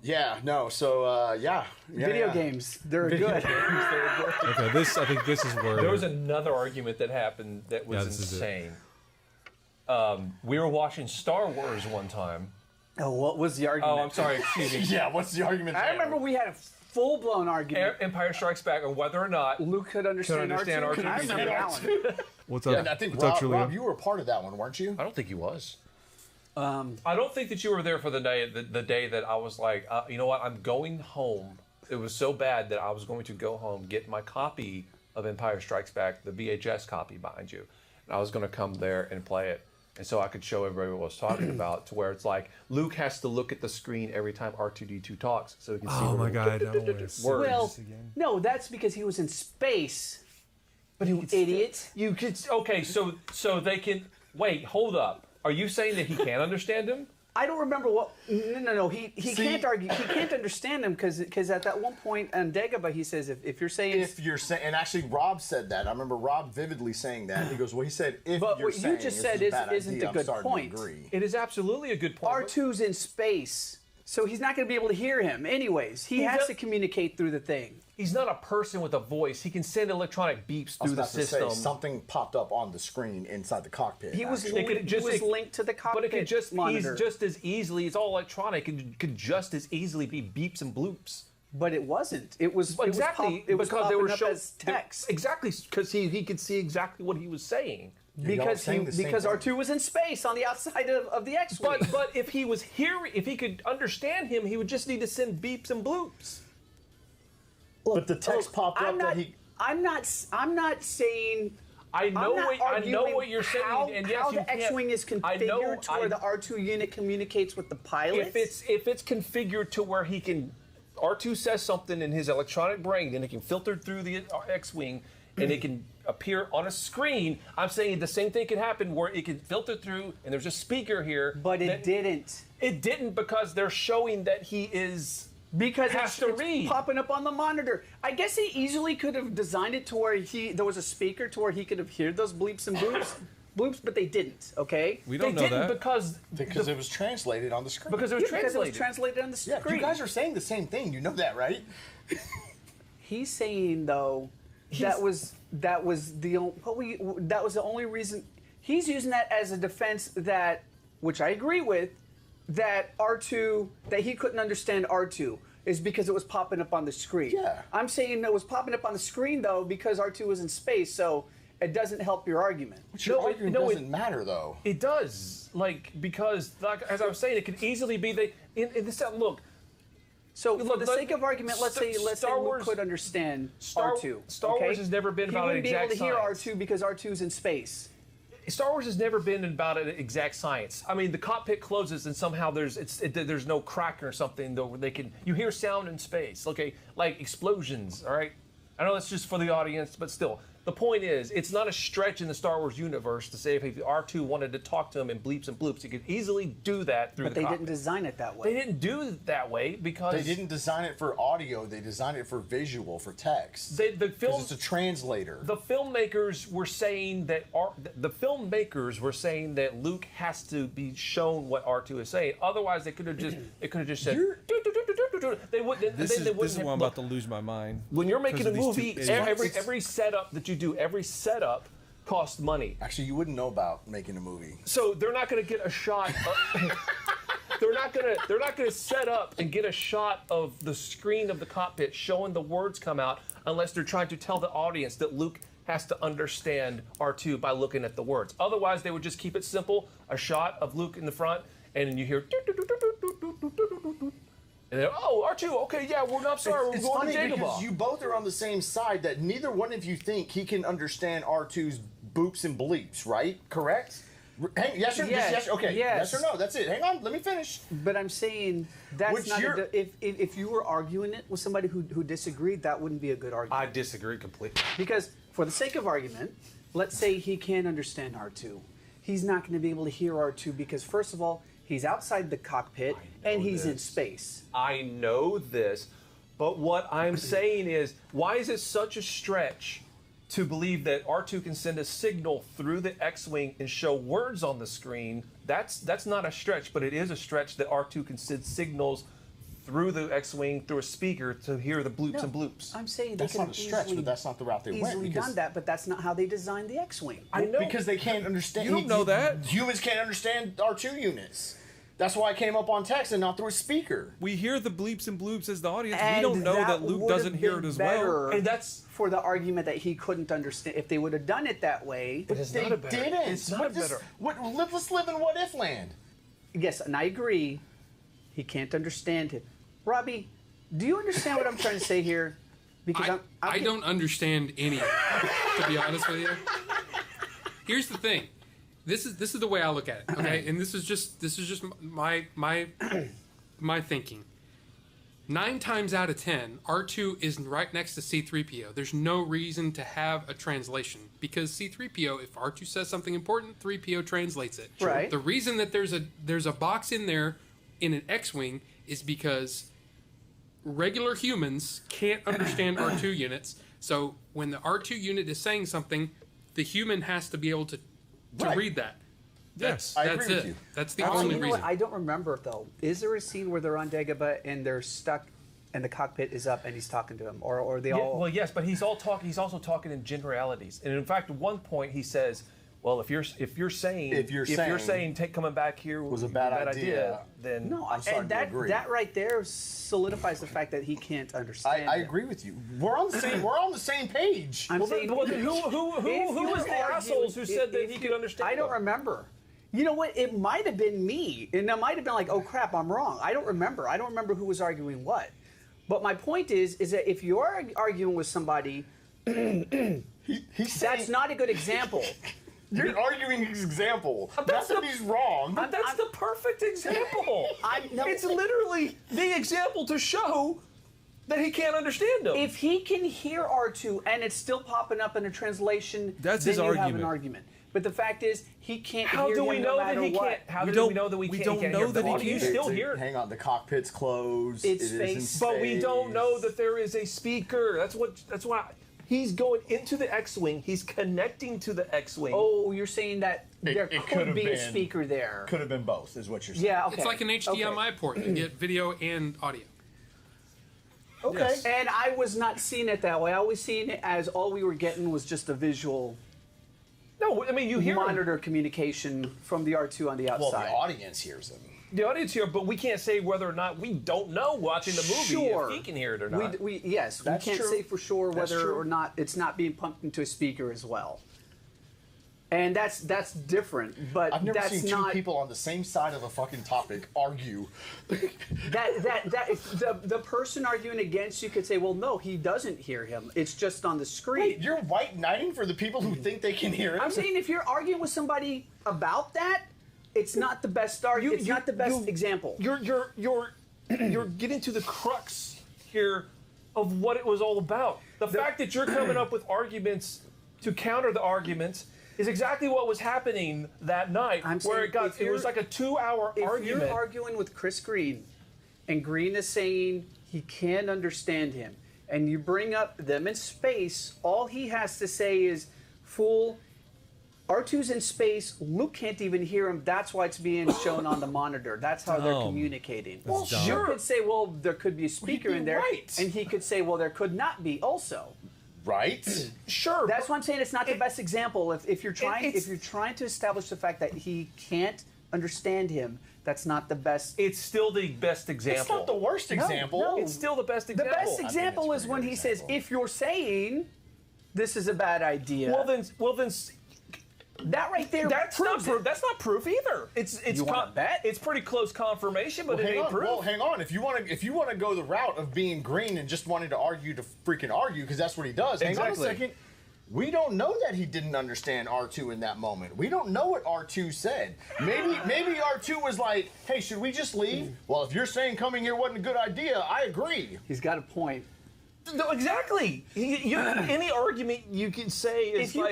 Yeah, no, so, yeah. Video games. They're good. Okay, I think this is where There was another argument that happened that was this is it. insane. We were watching Star Wars one time. Oh, what was the argument? Oh, I'm sorry. Excuse me. Yeah, what's the argument I there? remember we had a full-blown argument. Empire Strikes Back on whether or not Luke could understand R2. I remember that one. What's Yeah, up? and I think What's up, Julia? Rob, you were a part of that one, weren't you? I don't think he was. I don't think that you were there for the day that I was like, you know what? I'm going home. It was so bad that I was going to go home, get my copy of Empire Strikes Back, the VHS copy behind you, and I was going to come there and play it, and so I could show everybody what I was talking about. To where it's like Luke has to look at the screen every time R2D2 talks, so he can see. Oh my what god! I don't want to words. Well, no, that's because he was in space. But you idiot. You could okay, so they can wait. Hold up. Are you saying that he can't understand him? I don't remember what. No. He can't argue. He can't understand him because at that one point on Dagobah he says if you're saying and actually Rob said that. I remember Rob vividly saying that. He goes, well, he said if But you're what you saying just this said is a bad isn't idea, a good I'm starting point. to agree. It is absolutely a good point. R2's in space. So he's not going to be able to hear him. Anyways, he has to communicate through the thing. He's not a person with a voice. He can send electronic beeps through the system. Something popped up on the screen inside the cockpit. He was linked to the cockpit But it could just monitor. he's just as easily. It's all electronic. It could just as easily be beeps and bloops. But it wasn't. It was exactly it was because they were showing as text. Exactly because he could see exactly what he was saying. Because R2 was in space on the outside of the X-wing. But if he was here, if he could understand him, he would just need to send beeps and bloops. But the text popped up that he. I'm not saying. I know what you're saying, and yes, how you the X-wing is configured to where the R2 unit communicates with the pilot. If it's configured to where he can, R2 says something in his electronic brain, and it can filter through the X-wing, and it can appear on a screen. I'm saying the same thing can happen where it can filter through, and there's a speaker here. But it didn't. It didn't because they're showing that he is. Because has it's to read. popping up on the monitor. I guess he easily could have designed it to where there was a speaker to where he could have heard those bleeps and bloops, but they didn't. Okay, we don't know that because it was translated on the screen. Because it was translated on the screen. Yeah, you guys are saying the same thing. You know that, right? He's saying though that was the only reason he's using that as a defense which I agree with. That R2, that he couldn't understand R2 is because it was popping up on the screen. Yeah. I'm saying it was popping up on the screen, though, because R2 was in space, so it doesn't help your argument. But your argument doesn't matter, though. It does. Because, as I was saying, it could easily be in this. Look. So, for the sake of argument, let's say Luke could understand R2. Star Wars has never been about an exact science. He wouldn't be able to hear R2 because R2's in space. Star Wars has never been about an exact science. I mean, the cockpit closes and somehow there's no crack or something though where you hear sound in space. Okay, like explosions. All right, I know that's just for the audience, but still, the point is, it's not a stretch in the Star Wars universe to say if R2 wanted to talk to him in bleeps and bloops, he could easily do that through the cockpit. But they didn't design it that way. They didn't do it that way because they didn't design it for audio. They designed it for visual, for text. Because it's a translator. The filmmakers were saying that Luke has to be shown what R2 is saying. Otherwise, they could have just said. They wouldn't. This is why I'm about to lose my mind. When you're making a movie, every setup that you do, every setup costs money. Actually, you wouldn't know about making a movie. So they're not going to get a shot. They're not going to set up and get a shot of the screen of the cockpit showing the words come out unless they're trying to tell the audience that Luke has to understand R2 by looking at the words. Otherwise, they would just keep it simple: a shot of Luke in the front, and then you hear. And then, R2, okay, yeah, I'm sorry, we're going to Dagobah. Because you both are on the same side that neither one of you think he can understand R2's boops and bleeps, right? Correct? Yes or yes? Okay, yes or no, that's it. Hang on, let me finish. But I'm saying that's if you were arguing it with somebody who disagreed, that wouldn't be a good argument. I disagree completely. Because for the sake of argument, let's say he can understand R2. He's not going to be able to hear R2 because, first of all, he's outside the cockpit and he's in space. I know this, but what I'm saying is, why is it such a stretch to believe that R2 can send a signal through the X-Wing and show words on the screen? That's not a stretch, but it is a stretch that R2 can send signals through the X-Wing through a speaker to hear the bloops and bloops. I'm saying that's not a stretch, but that's not the route they went. Easily done that, but that's not how they designed the X-Wing. I know because they can't understand. You don't know that humans can't understand R2 units. That's why I came up on text and not through a speaker. We hear the bleeps and bloops as the audience. We don't know that Luke doesn't hear it as well. And that's for the argument that he couldn't understand. If they would have done it that way, but they didn't. It's not better. Let's live in what if land. Yes, and I agree. He can't understand it. Robbie, do you understand what I'm trying to say here? Because I don't understand any of it, to be honest with you. Here's the thing. This is the way I look at it, okay? And this is just my thinking. 9 times out of 10, R2 is right next to C-3PO. There's no reason to have a translation because C-3PO, if R2 says something important, 3PO translates it. Right. The reason that there's a box in there in an X-Wing is because regular humans can't understand R2 units. So when the R2 unit is saying something, the human has to be able to read that. That's I agree it. with you. That's the Actually, only you know reason. what? I don't remember though. Is there a scene where they're on Dagobah and they're stuck, and the cockpit is up and he's talking to him, or they all? Well, yes, but he's also talking in generalities. And in fact, at one point he says, "Well, if you're saying take coming back here was a bad idea, then No, I'm starting and to agree. that right there solidifies the fact that he can't understand. I it. agree with you. We're on the same. We're on the same page. I'm saying, who was the assholes who said that he could understand? I don't remember. You know what? It might have been me, and it might have been like, "Oh crap, I'm wrong." I don't remember. I don't remember who was arguing what. But my point is that if you're arguing with somebody, that's not a good example. You're arguing his example. Not that he's wrong. That's the perfect example. It's literally the example to show that he can't understand him. If he can hear R2 and it's still popping up in a translation, That's then his you have argument. an argument. But the fact is, he can't How hear do him we no know that matter he what. can't? How We do we don't- know that we we can't? don't he can't know hear that the he audio? can't. You still hear it. Hang on, the cockpit's closed. It's It is in space. But we don't space. know that there is a speaker. That's why he's going into the X-wing. He's connecting to the X-wing. Oh, you're saying that there it could could've be a been- speaker there. Could have been both, is what you're saying. Yeah, okay. It's like an HDMI port. You get video and audio. Okay. Yes. And I was not seeing it that way. I always seen it as all we were getting was just a visual No, I mean you hear him. monitor communication from the R2 on the Well, outside. the audience hears him. The audience here, but we can't say whether or not we don't know watching the movie Sure. if he can hear it or not. Yes, That's we can't true. say for sure That's whether true. or not it's not being pumped into a speaker as well. And that's different, but I've never that's seen not two people on the same side of a fucking topic argue. the person arguing against you could say, well, no, he doesn't hear him. It's just on the screen. Wait, you're white knighting for the people who think they can hear him? I'm saying if you're arguing with somebody about that, it's not the best argument. It's not the best example. You're getting to the crux here of what it was all about. The fact that you're coming up with arguments to counter the arguments is exactly what was happening that night, I'm where saying it was like a 2-hour If argument. you're arguing with Chris Green, and Green is saying he can't understand him, and you bring up them in space, all he has to say is, "Fool, R2's in space. Luke can't even hear him. That's why it's being shown on the monitor. That's how they're communicating." Well, You sure. could say, "Well, there could be a speaker in there," right. and he could say, "Well, there could not be." Also. Right? Sure. That's why I'm saying it's not the best example. If you're trying to establish the fact that he can't understand him, that's not the best. It's still the best example. It's not the worst example. no. It's still the best The example. best example it's is a when pretty he good says, example. "If you're saying this is a bad idea," Well then, that right there that's not proves proof. it. That's not proof either. It's You wanna bet? It's pretty close confirmation, but Well, it ain't proof. Well, hang on. If you want to go the route of being Green and just wanting to argue to freaking argue, because that's what he does. Hang on a Exactly. second. We don't know that he didn't understand R2 in that moment. We don't know what R2 said. Maybe R2 was like, "Hey, should we just leave?" Well, if you're saying coming here wasn't a good idea, I agree. He's got a point. No, exactly. Any argument you can say is If you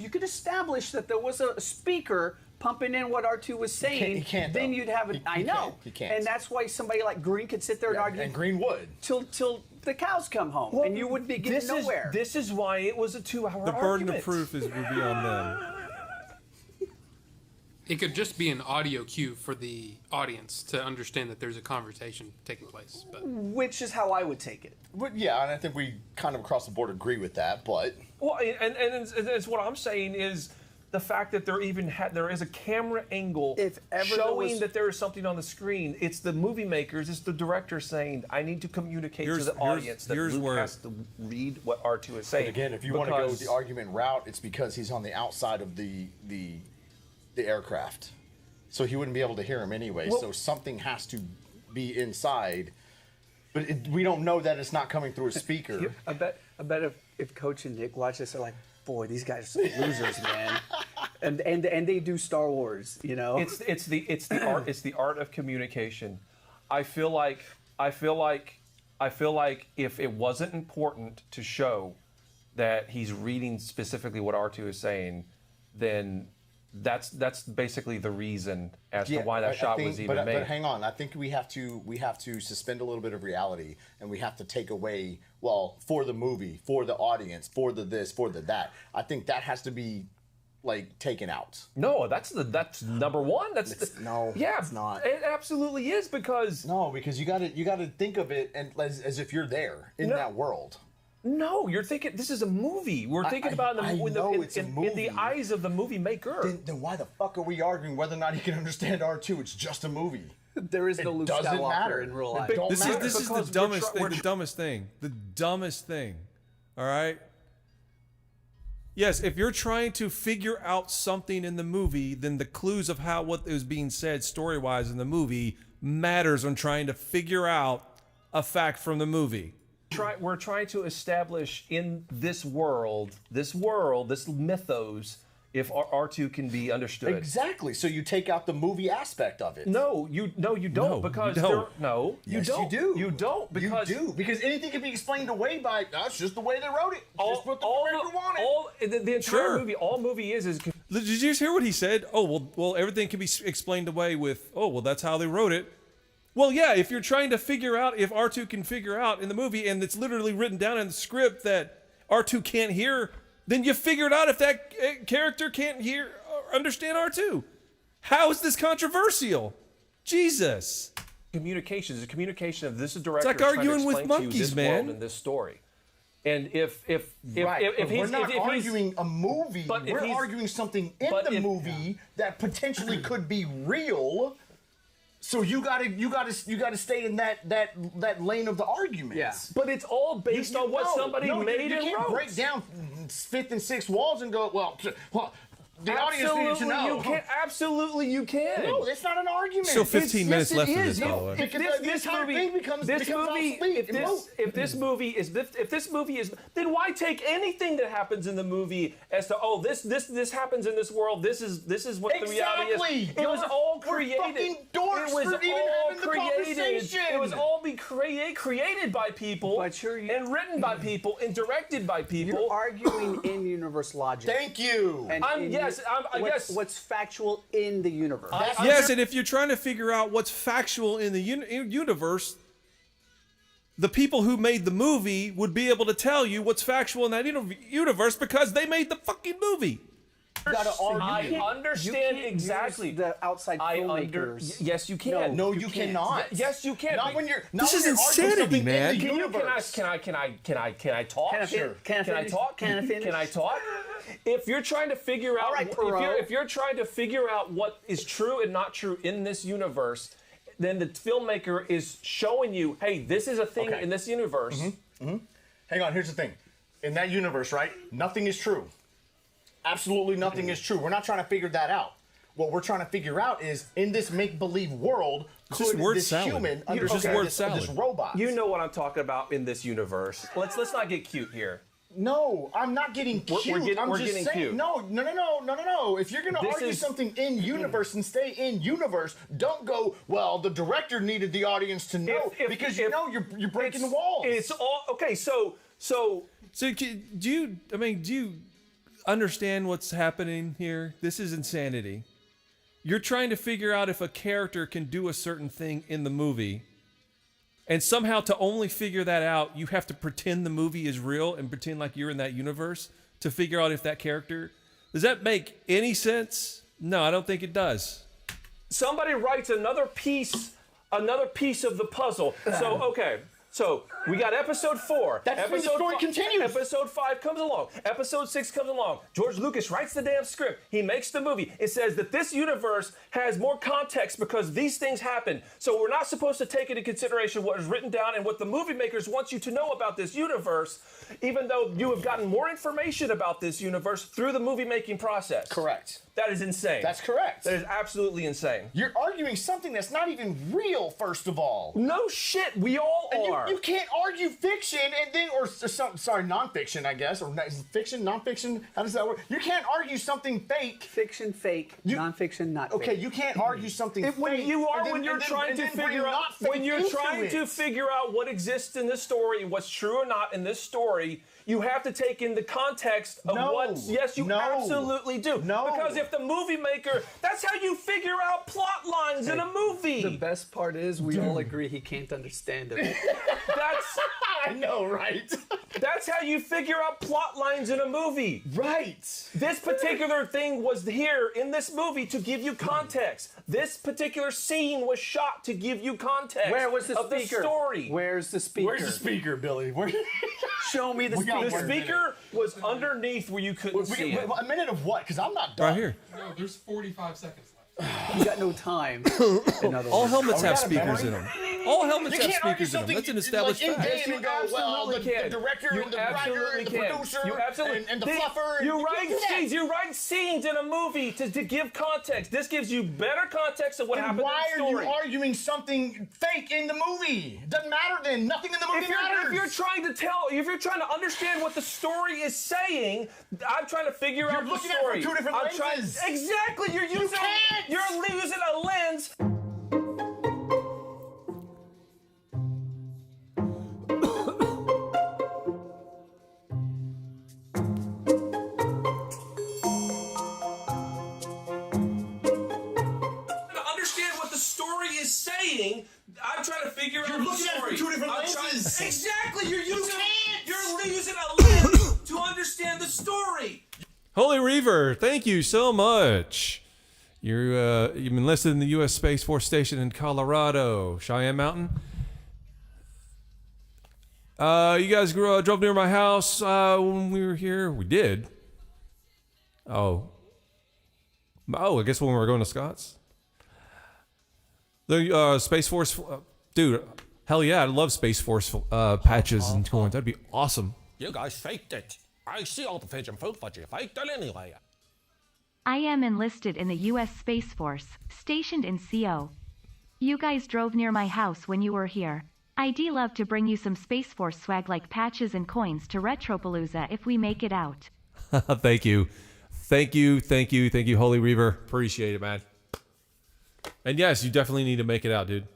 could establish that there was a speaker pumping in what R2 was saying, he can't, then though. you'd have it. I know. He can't. And that's why somebody like Green could sit there and argue And Green would. till the cows come home, and you would be getting nowhere. This is why it was a 2-hour The burden argument. of proof would be on them. It could just be an audio cue for the audience to understand that there's a conversation taking place. But Which is how I would take it. But yeah, and I think we kind of across the board agree with that. But Well, and it's what I'm saying is the fact that there is a camera angle If ever there showing was- that there is something on the screen. It's the movie makers, it's the director saying, "I need to communicate to the audience that here's Luke where- has to read what R2 is saying." But again, if you want to go Because- the argument route, it's because he's on the outside of the aircraft, so he wouldn't be able to hear him anyway. Well- So something has to be inside, but we don't know that it's not coming through a speaker. I bet if Coach and Nick watch this, they're like, "Boy, these guys are some losers, man." And they do Star Wars, you know. It's the art of communication. I feel like if it wasn't important to show that he's reading specifically what R2 is saying, then that's basically the reason as to why that shot was even made. But hang on, I think we have to suspend a little bit of reality, and we have to take away, well, for the movie, for the audience, for the this, for the that. I think that has to be like taken out. No, that's number one. No, yeah, it's not. It absolutely is because because you got to think of it and as if you're there in that world. No, you're thinking this is a movie. We're thinking about it in the eyes of the movie maker. Then why the fuck are we arguing whether or not he can understand R2? It's just a movie. There is no Luke Skywalker in real life. This is the dumbest thing. The dumbest thing. The dumbest thing. All right. Yes, if you're trying to figure out something in the movie, then the clues of what is being said story-wise in the movie matters when trying to figure out a fact from the movie. We're trying to establish in this world, this mythos, if R2 can be understood. Exactly. So you take out the movie aspect of it. No, you don't because you don't. You Yes, don't. you do. You don't because you do because anything can be explained away by that's just the way they wrote it. Just what the director wanted. The entire movie, all movie is. Did you just hear what he said? Oh well, everything can be explained away with that's how they wrote it. Well, yeah, if you're trying to figure out if R2 can figure out in the movie and it's literally written down in the script that R2 can't hear, then you figured out if that character can't hear or understand R2. How is this controversial? Jesus. Communication is a communication of this director. It's like arguing with monkeys, this man. World and this story. And if we're not arguing a movie, we're he's arguing something in the movie that potentially could be real. So you gotta stay in that lane of the argument. Yeah. But it's all based on what somebody made you and can't wrote. break down fifth and sixth walls and go, well, the audience needs to know. You can. Absolutely, you can. No, that's not an argument. Still 15 minutes left of this, by the way. If this movie becomes obsolete. If this movie is, then why take anything that happens in the movie as to this happens in this world. This is what the reality is. It was all created. It was all created. It was all created by people and written by people and directed by people. You're arguing in-universe logic. Thank you. I guess what's factual in the universe. Yes, and if you're trying to figure out what's factual in the universe, the people who made the movie would be able to tell you what's factual in that universe because they made the fucking movie. I understand exactly the outside filmmakers. Yes, you can. No, you cannot. Yes, you can. Not when you're. This is insanity, man. Can I talk? Sure. Can I talk? Can I talk? If you're trying to figure out, if you're trying to figure out what is true and not true in this universe, then the filmmaker is showing you, hey, this is a thing in this universe. Hang on. Here's the thing. In that universe, right? Nothing is true. Absolutely nothing is true. We're not trying to figure that out. What we're trying to figure out is in this make-believe world, could this human understand this robot? You know what I'm talking about in this universe. Let's not get cute here. No, I'm not getting cute. I'm just saying. Cute. No. If you're going to argue something in universe and stay in universe, don't go, well, the director needed the audience to know because you're breaking the walls. It's all okay. So do you understand what's happening here? This is insanity. You're trying to figure out if a character can do a certain thing in the movie, and somehow to only figure that out, you have to pretend the movie is real and pretend like you're in that universe to figure out if that character... Does that make any sense? No, I don't think it does. Somebody writes another piece of the puzzle. So we got episode 4. That's when the story continues. Episode 5 comes along. Episode 6 comes along. George Lucas writes the damn script. He makes the movie. It says that this universe has more context because these things happen. So we're not supposed to take into consideration what is written down and what the movie makers want you to know about this universe, even though you have gotten more information about this universe through the movie making process. Correct. That is insane. That's correct. That is absolutely insane. You're arguing something that's not even real, first of all. No shit, we all are. You can't argue fiction and then, nonfiction, I guess, or fiction, nonfiction. How does that work? You can't argue something fake. Fiction, fake. Nonfiction, not fake. Okay, you can't argue something fake. When you're trying to figure out what exists in this story, what's true or not in this story, you have to take in the context of yes, you absolutely do. No. Because if the movie maker, that's how you figure out plot lines in a movie. The best part is we all agree he can't understand it. I know, right? That's how you figure out plot lines in a movie. Right. This particular thing was here in this movie to give you context. This particular scene was shot to give you context. Where was the of speaker? The story. Where's the speaker? Where's the speaker, Billy? Show me the speaker. The speaker was underneath where you couldn't see it. A minute of what? Because I'm not done. Right here. No, there's 45 seconds left. You got no time. All helmets have got a speakers in memory? them. All helmets You have can't argue speakers in them. something That's an established like fact. in game and go, well, the director and the writer and the producer and the fluffer. You write scenes in a movie to give context. This gives you better context of what happened in Why the are story. you arguing something fake in the movie? Doesn't matter then. Nothing in the movie matters. If you're trying to understand what the story is saying, I'm trying to figure out the looking at it story. from two different lenses. Exactly. You're using a lens. Saying, I'm trying to figure out the story. You're looking at it from two different lenses. Exactly, you're using a lens to understand the story. Holy Reaver, thank you so much. You've enlisted in the U.S. Space Force Station in Colorado, Cheyenne Mountain. You guys drove near my house when we were here. We did. Oh, I guess when we were going to Scott's. The Space Force, dude, hell yeah, I love Space Force patches and coins. That'd be awesome. You guys faked it. I see all the pigeon food, but you faked it anyway. I am enlisted in the U.S. Space Force, stationed in CO. You guys drove near my house when you were here. I'd love to bring you some Space Force swag like patches and coins to Retropalooza if we make it out. Thank you. Thank you, Holy Reaver. Appreciate it, man. And yes, you definitely need to make it out, dude.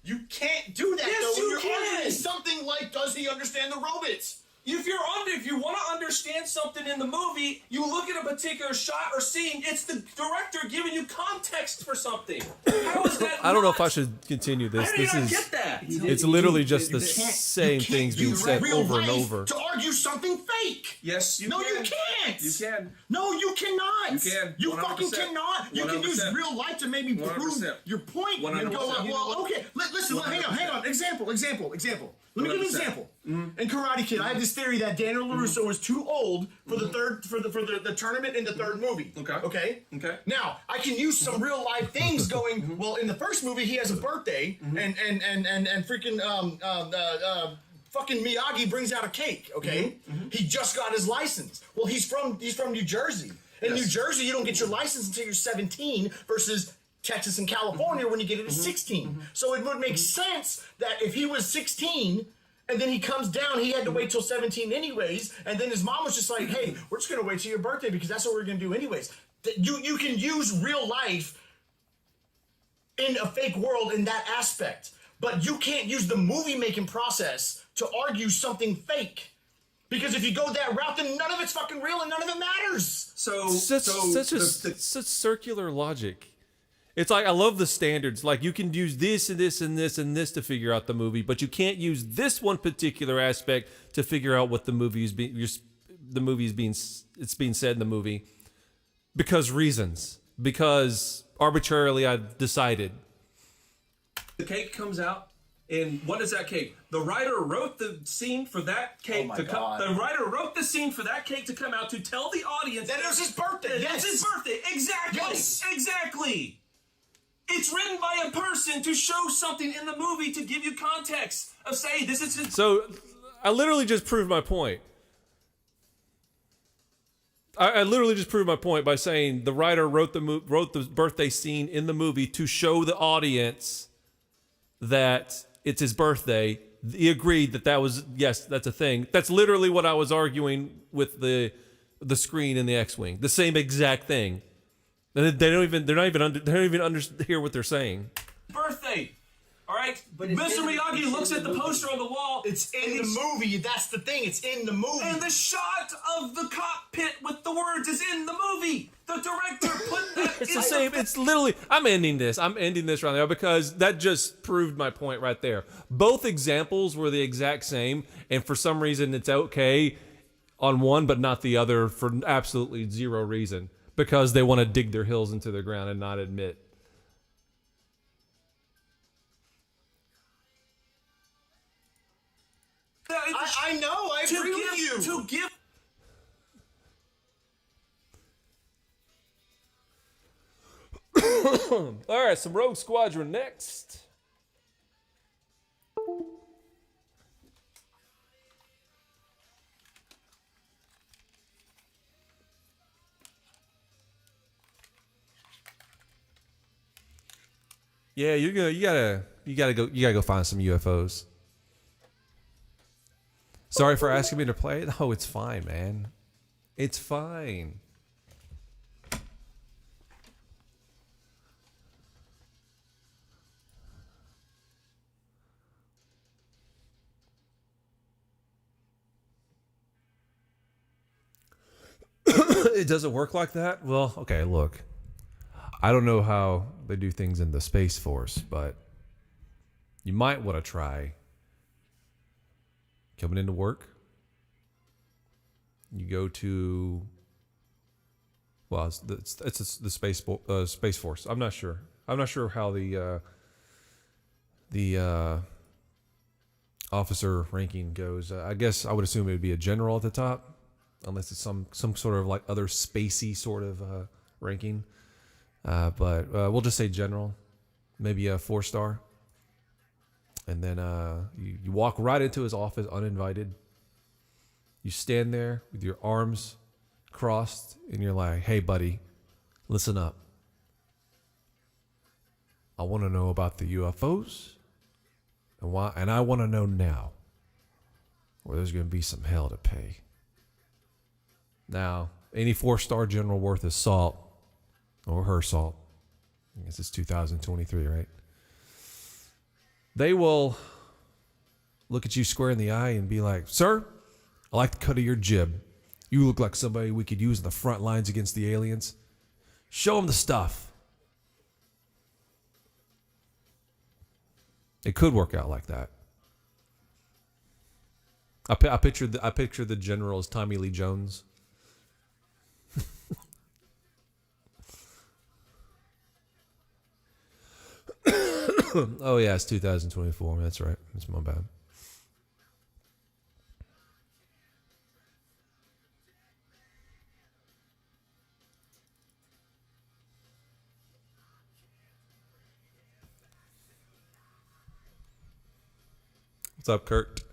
You can't do that, Yes, though. you When can. you're arguing something like, does he understand the robots? If you want to understand something in the movie, you look at a particular shot or scene. It's the director giving you context for something. How is that? I don't know if I should continue this. How did This you not is get that? it's literally just the You can't same things being use said real over and life over. to argue something fake. Yes, you no, can. you can't. You can. No, you cannot. You can. You 100%. fucking cannot. You can use 100%. real life to maybe prove 100%. your point. 100%. And go, well, okay. Listen, hang on. Example. Let me give you an 100%. example. In Karate Kid, I have this theory that Daniel LaRusso was too old for the the tournament in the third movie. Okay. Now I can use some real life things. Going well in the first movie, he has a birthday, and freaking fucking Miyagi brings out a cake. Okay, he just got his license. Well, he's from New Jersey. In New Jersey, you don't get your license until you're 17 versus Texas and California when you get it at 16. So it would make sense that if he was 16 and then he comes down, he had to wait till 17 anyways, and then his mom was just like, hey, we're just going to wait till your birthday because that's what we're going to do anyways. You can use real life in a fake world in that aspect, but you can't use the movie-making process to argue something fake. Because if you go that route, then none of it's fucking real and none of it matters. Such circular logic. It's like I love the standards. Like you can use this and this and this and this to figure out the movie, but you can't use this one particular aspect to figure out what the movie is being said in the movie because reasons. Because arbitrarily I've decided. The cake comes out, and what is that cake? The writer wrote the scene for that cake to come. The writer wrote the scene for that cake to come out to tell the audience that it was his birthday. Yes, it's his birthday. Exactly. Yes. Exactly. It's written by a person to show something in the movie to give you context of say this is. So, I literally just proved my point. I literally just proved my point by saying the writer wrote the birthday scene in the movie to show the audience that it's his birthday. He agreed that was yes, that's a thing. That's literally what I was arguing with the screen in the X-wing. The same exact thing. They don't even hear what they're saying. Birthday. All right, But it's Mr. in- Miyagi it's looks in at the the movie. poster on the wall. It's in the movie. That's the thing. It's in the movie. And the shot of the cockpit with the words is in the movie. The director put that It's in the same. It's literally. I'm ending this right now because that just proved my point right there. Both examples were the exact same, and for some reason it's okay on one but not the other for absolutely zero reason because they want to dig their heels into the ground and not admit. I know. I agree with you. To give. All right, some Rogue Squadron next. Yeah, you gotta go find some UFOs. Sorry for asking me to play it. Oh, it's fine, man. It's fine. It doesn't work like that? Well, okay, look. I don't know how they do things in the Space Force, but you might want to try coming into work. You go to, well, it's the Space Force. I'm not sure. I'm not sure how the officer ranking goes. I guess I would assume it would be a general at the top, unless it's some sort of like other spacey sort of ranking. But we'll just say general, maybe a 4-star. And then you walk right into his office uninvited. You stand there with your arms crossed and you're like, hey, buddy, listen up. I want to know about the UFOs and why, and I want to know now, or there's going to be some hell to pay. Now, any 4-star general worth his salt, or her salt, I guess it's 2023, right? They will look at you square in the eye and be like, sir, I like the cut of your jib. You look like somebody we could use in the front lines against the aliens. Show them the stuff. It could work out like that. I picture the general as Tommy Lee Jones. Oh yeah, it's 2024. That's right. That's my bad. What's up, Kurt?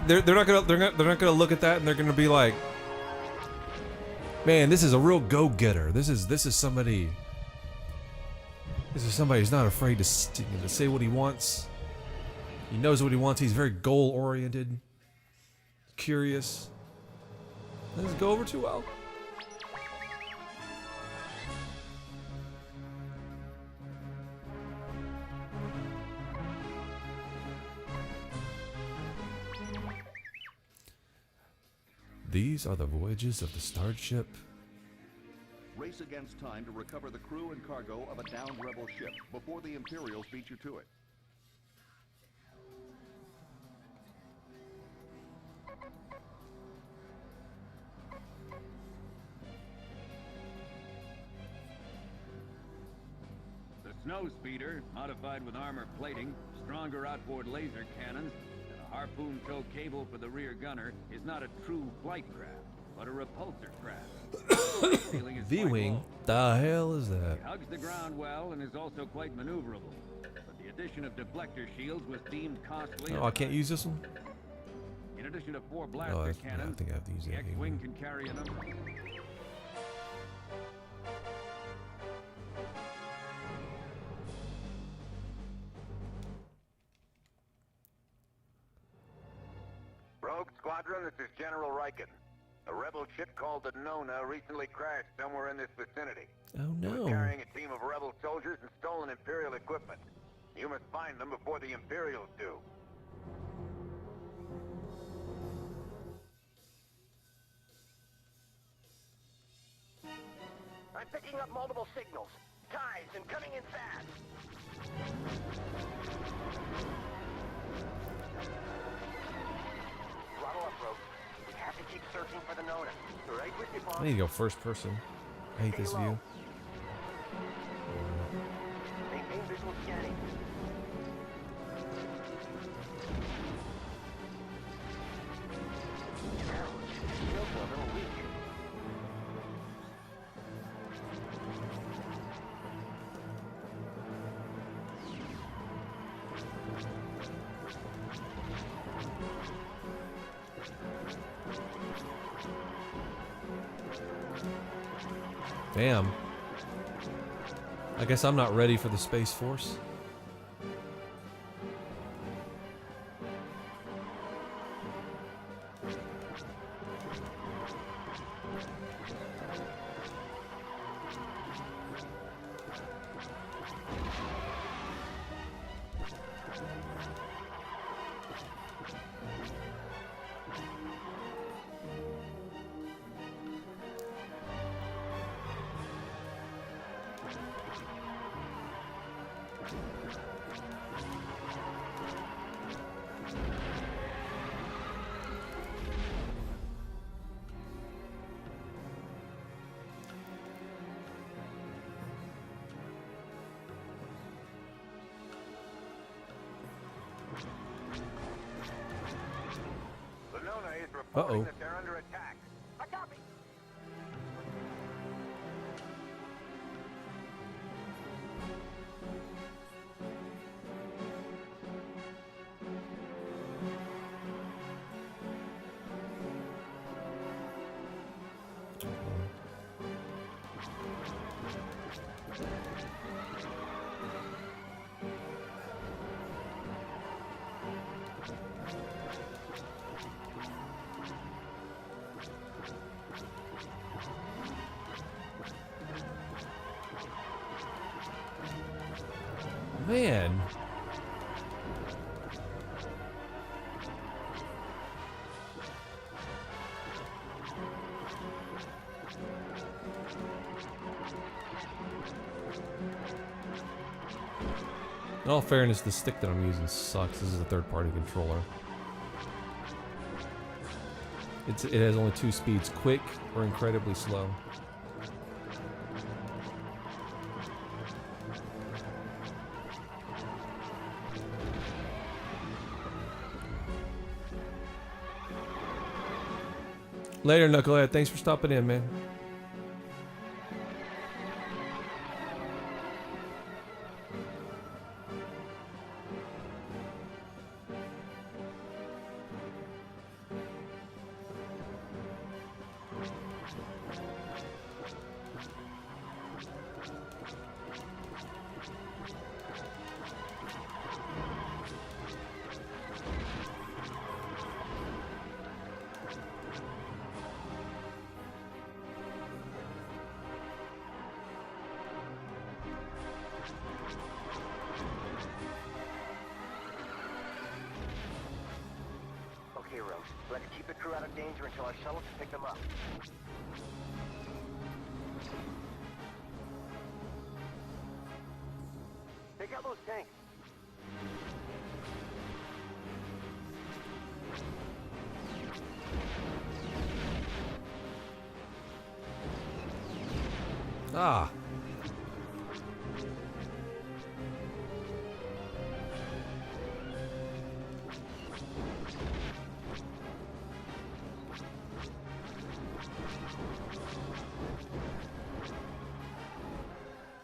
They're not gonna look at that and they're gonna be like, man, this is a real go-getter. This is somebody. This is somebody who's not afraid to say what he wants. He knows what he wants. He's very goal-oriented, curious. Doesn't go over too well. These are the voyages of the starship. Race against time to recover the crew and cargo of a downed rebel ship before the Imperials beat you to it. The snow speeder, modified with armor plating, stronger outboard laser cannons, and a harpoon tow cable for the rear gunner, is not a true flight craft, but a repulsor craft. V-wing? The hell is that? It hugs the ground well and is also quite maneuverable. But the addition of deflector shields was deemed costly. Oh, I can't use this one? In addition to 4 blaster cannons, I think I have to use the that. X-wing can carry a number. Rogue Squadron, this is General Rockin. A rebel ship called the Nona recently crashed somewhere in this vicinity. Oh It was no. carrying a team of rebel soldiers and stolen Imperial equipment. You must find them before the Imperials do. I'm picking up multiple signals. Ties and coming in fast. Throttle up, Rogue. We have to keep searching for the Nona. Right with you, boss. I need to go first person. I hate this view. Maintain visual scanning. Shields are a little weak. Damn. I guess I'm not ready for the Space Force. The Nona is reporting that they're under attack. I copy. Man. In all fairness, the stick that I'm using sucks. This is a third-party controller. It has only 2 speeds, quick or incredibly slow. Later, Knucklehead. Thanks for stopping in, man. Okay, Rose. Let's keep the crew out of danger until our shuttle can pick them up. Take out those tanks. Ah.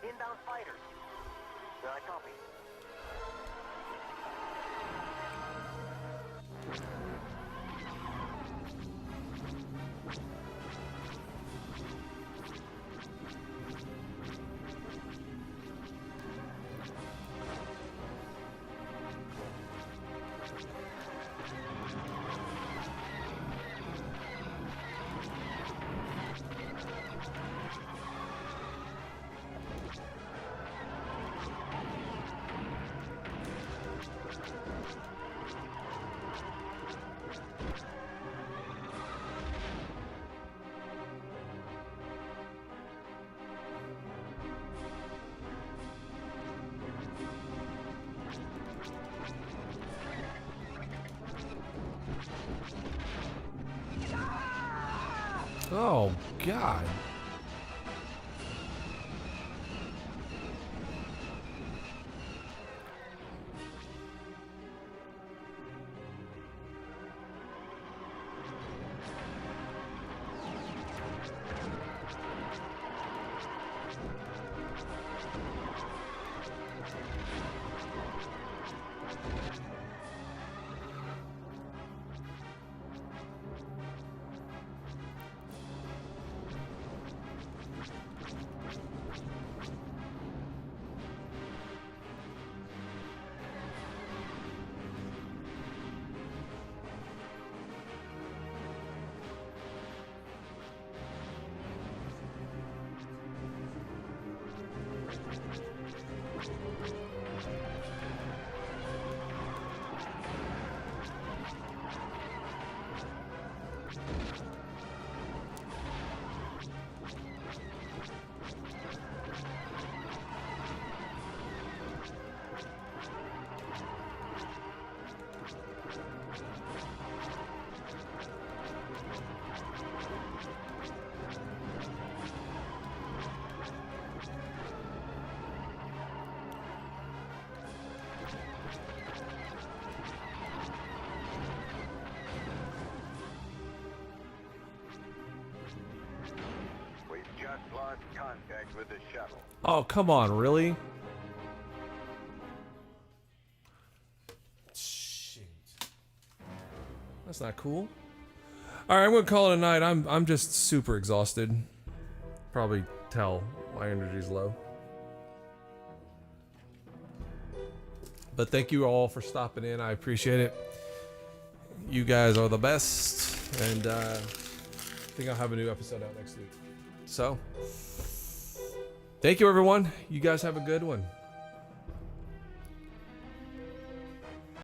Inbound fighters. I copy. Oh, God. We've just lost contact with the shuttle. Oh, come on, really? Shoot. That's not cool. All right, I'm gonna call it a night. I'm just super exhausted. Probably tell my energy's low. But thank you all for stopping in. I appreciate it. You guys are the best, and I think I'll have a new episode out next week. So, thank you, everyone. You guys have a good one.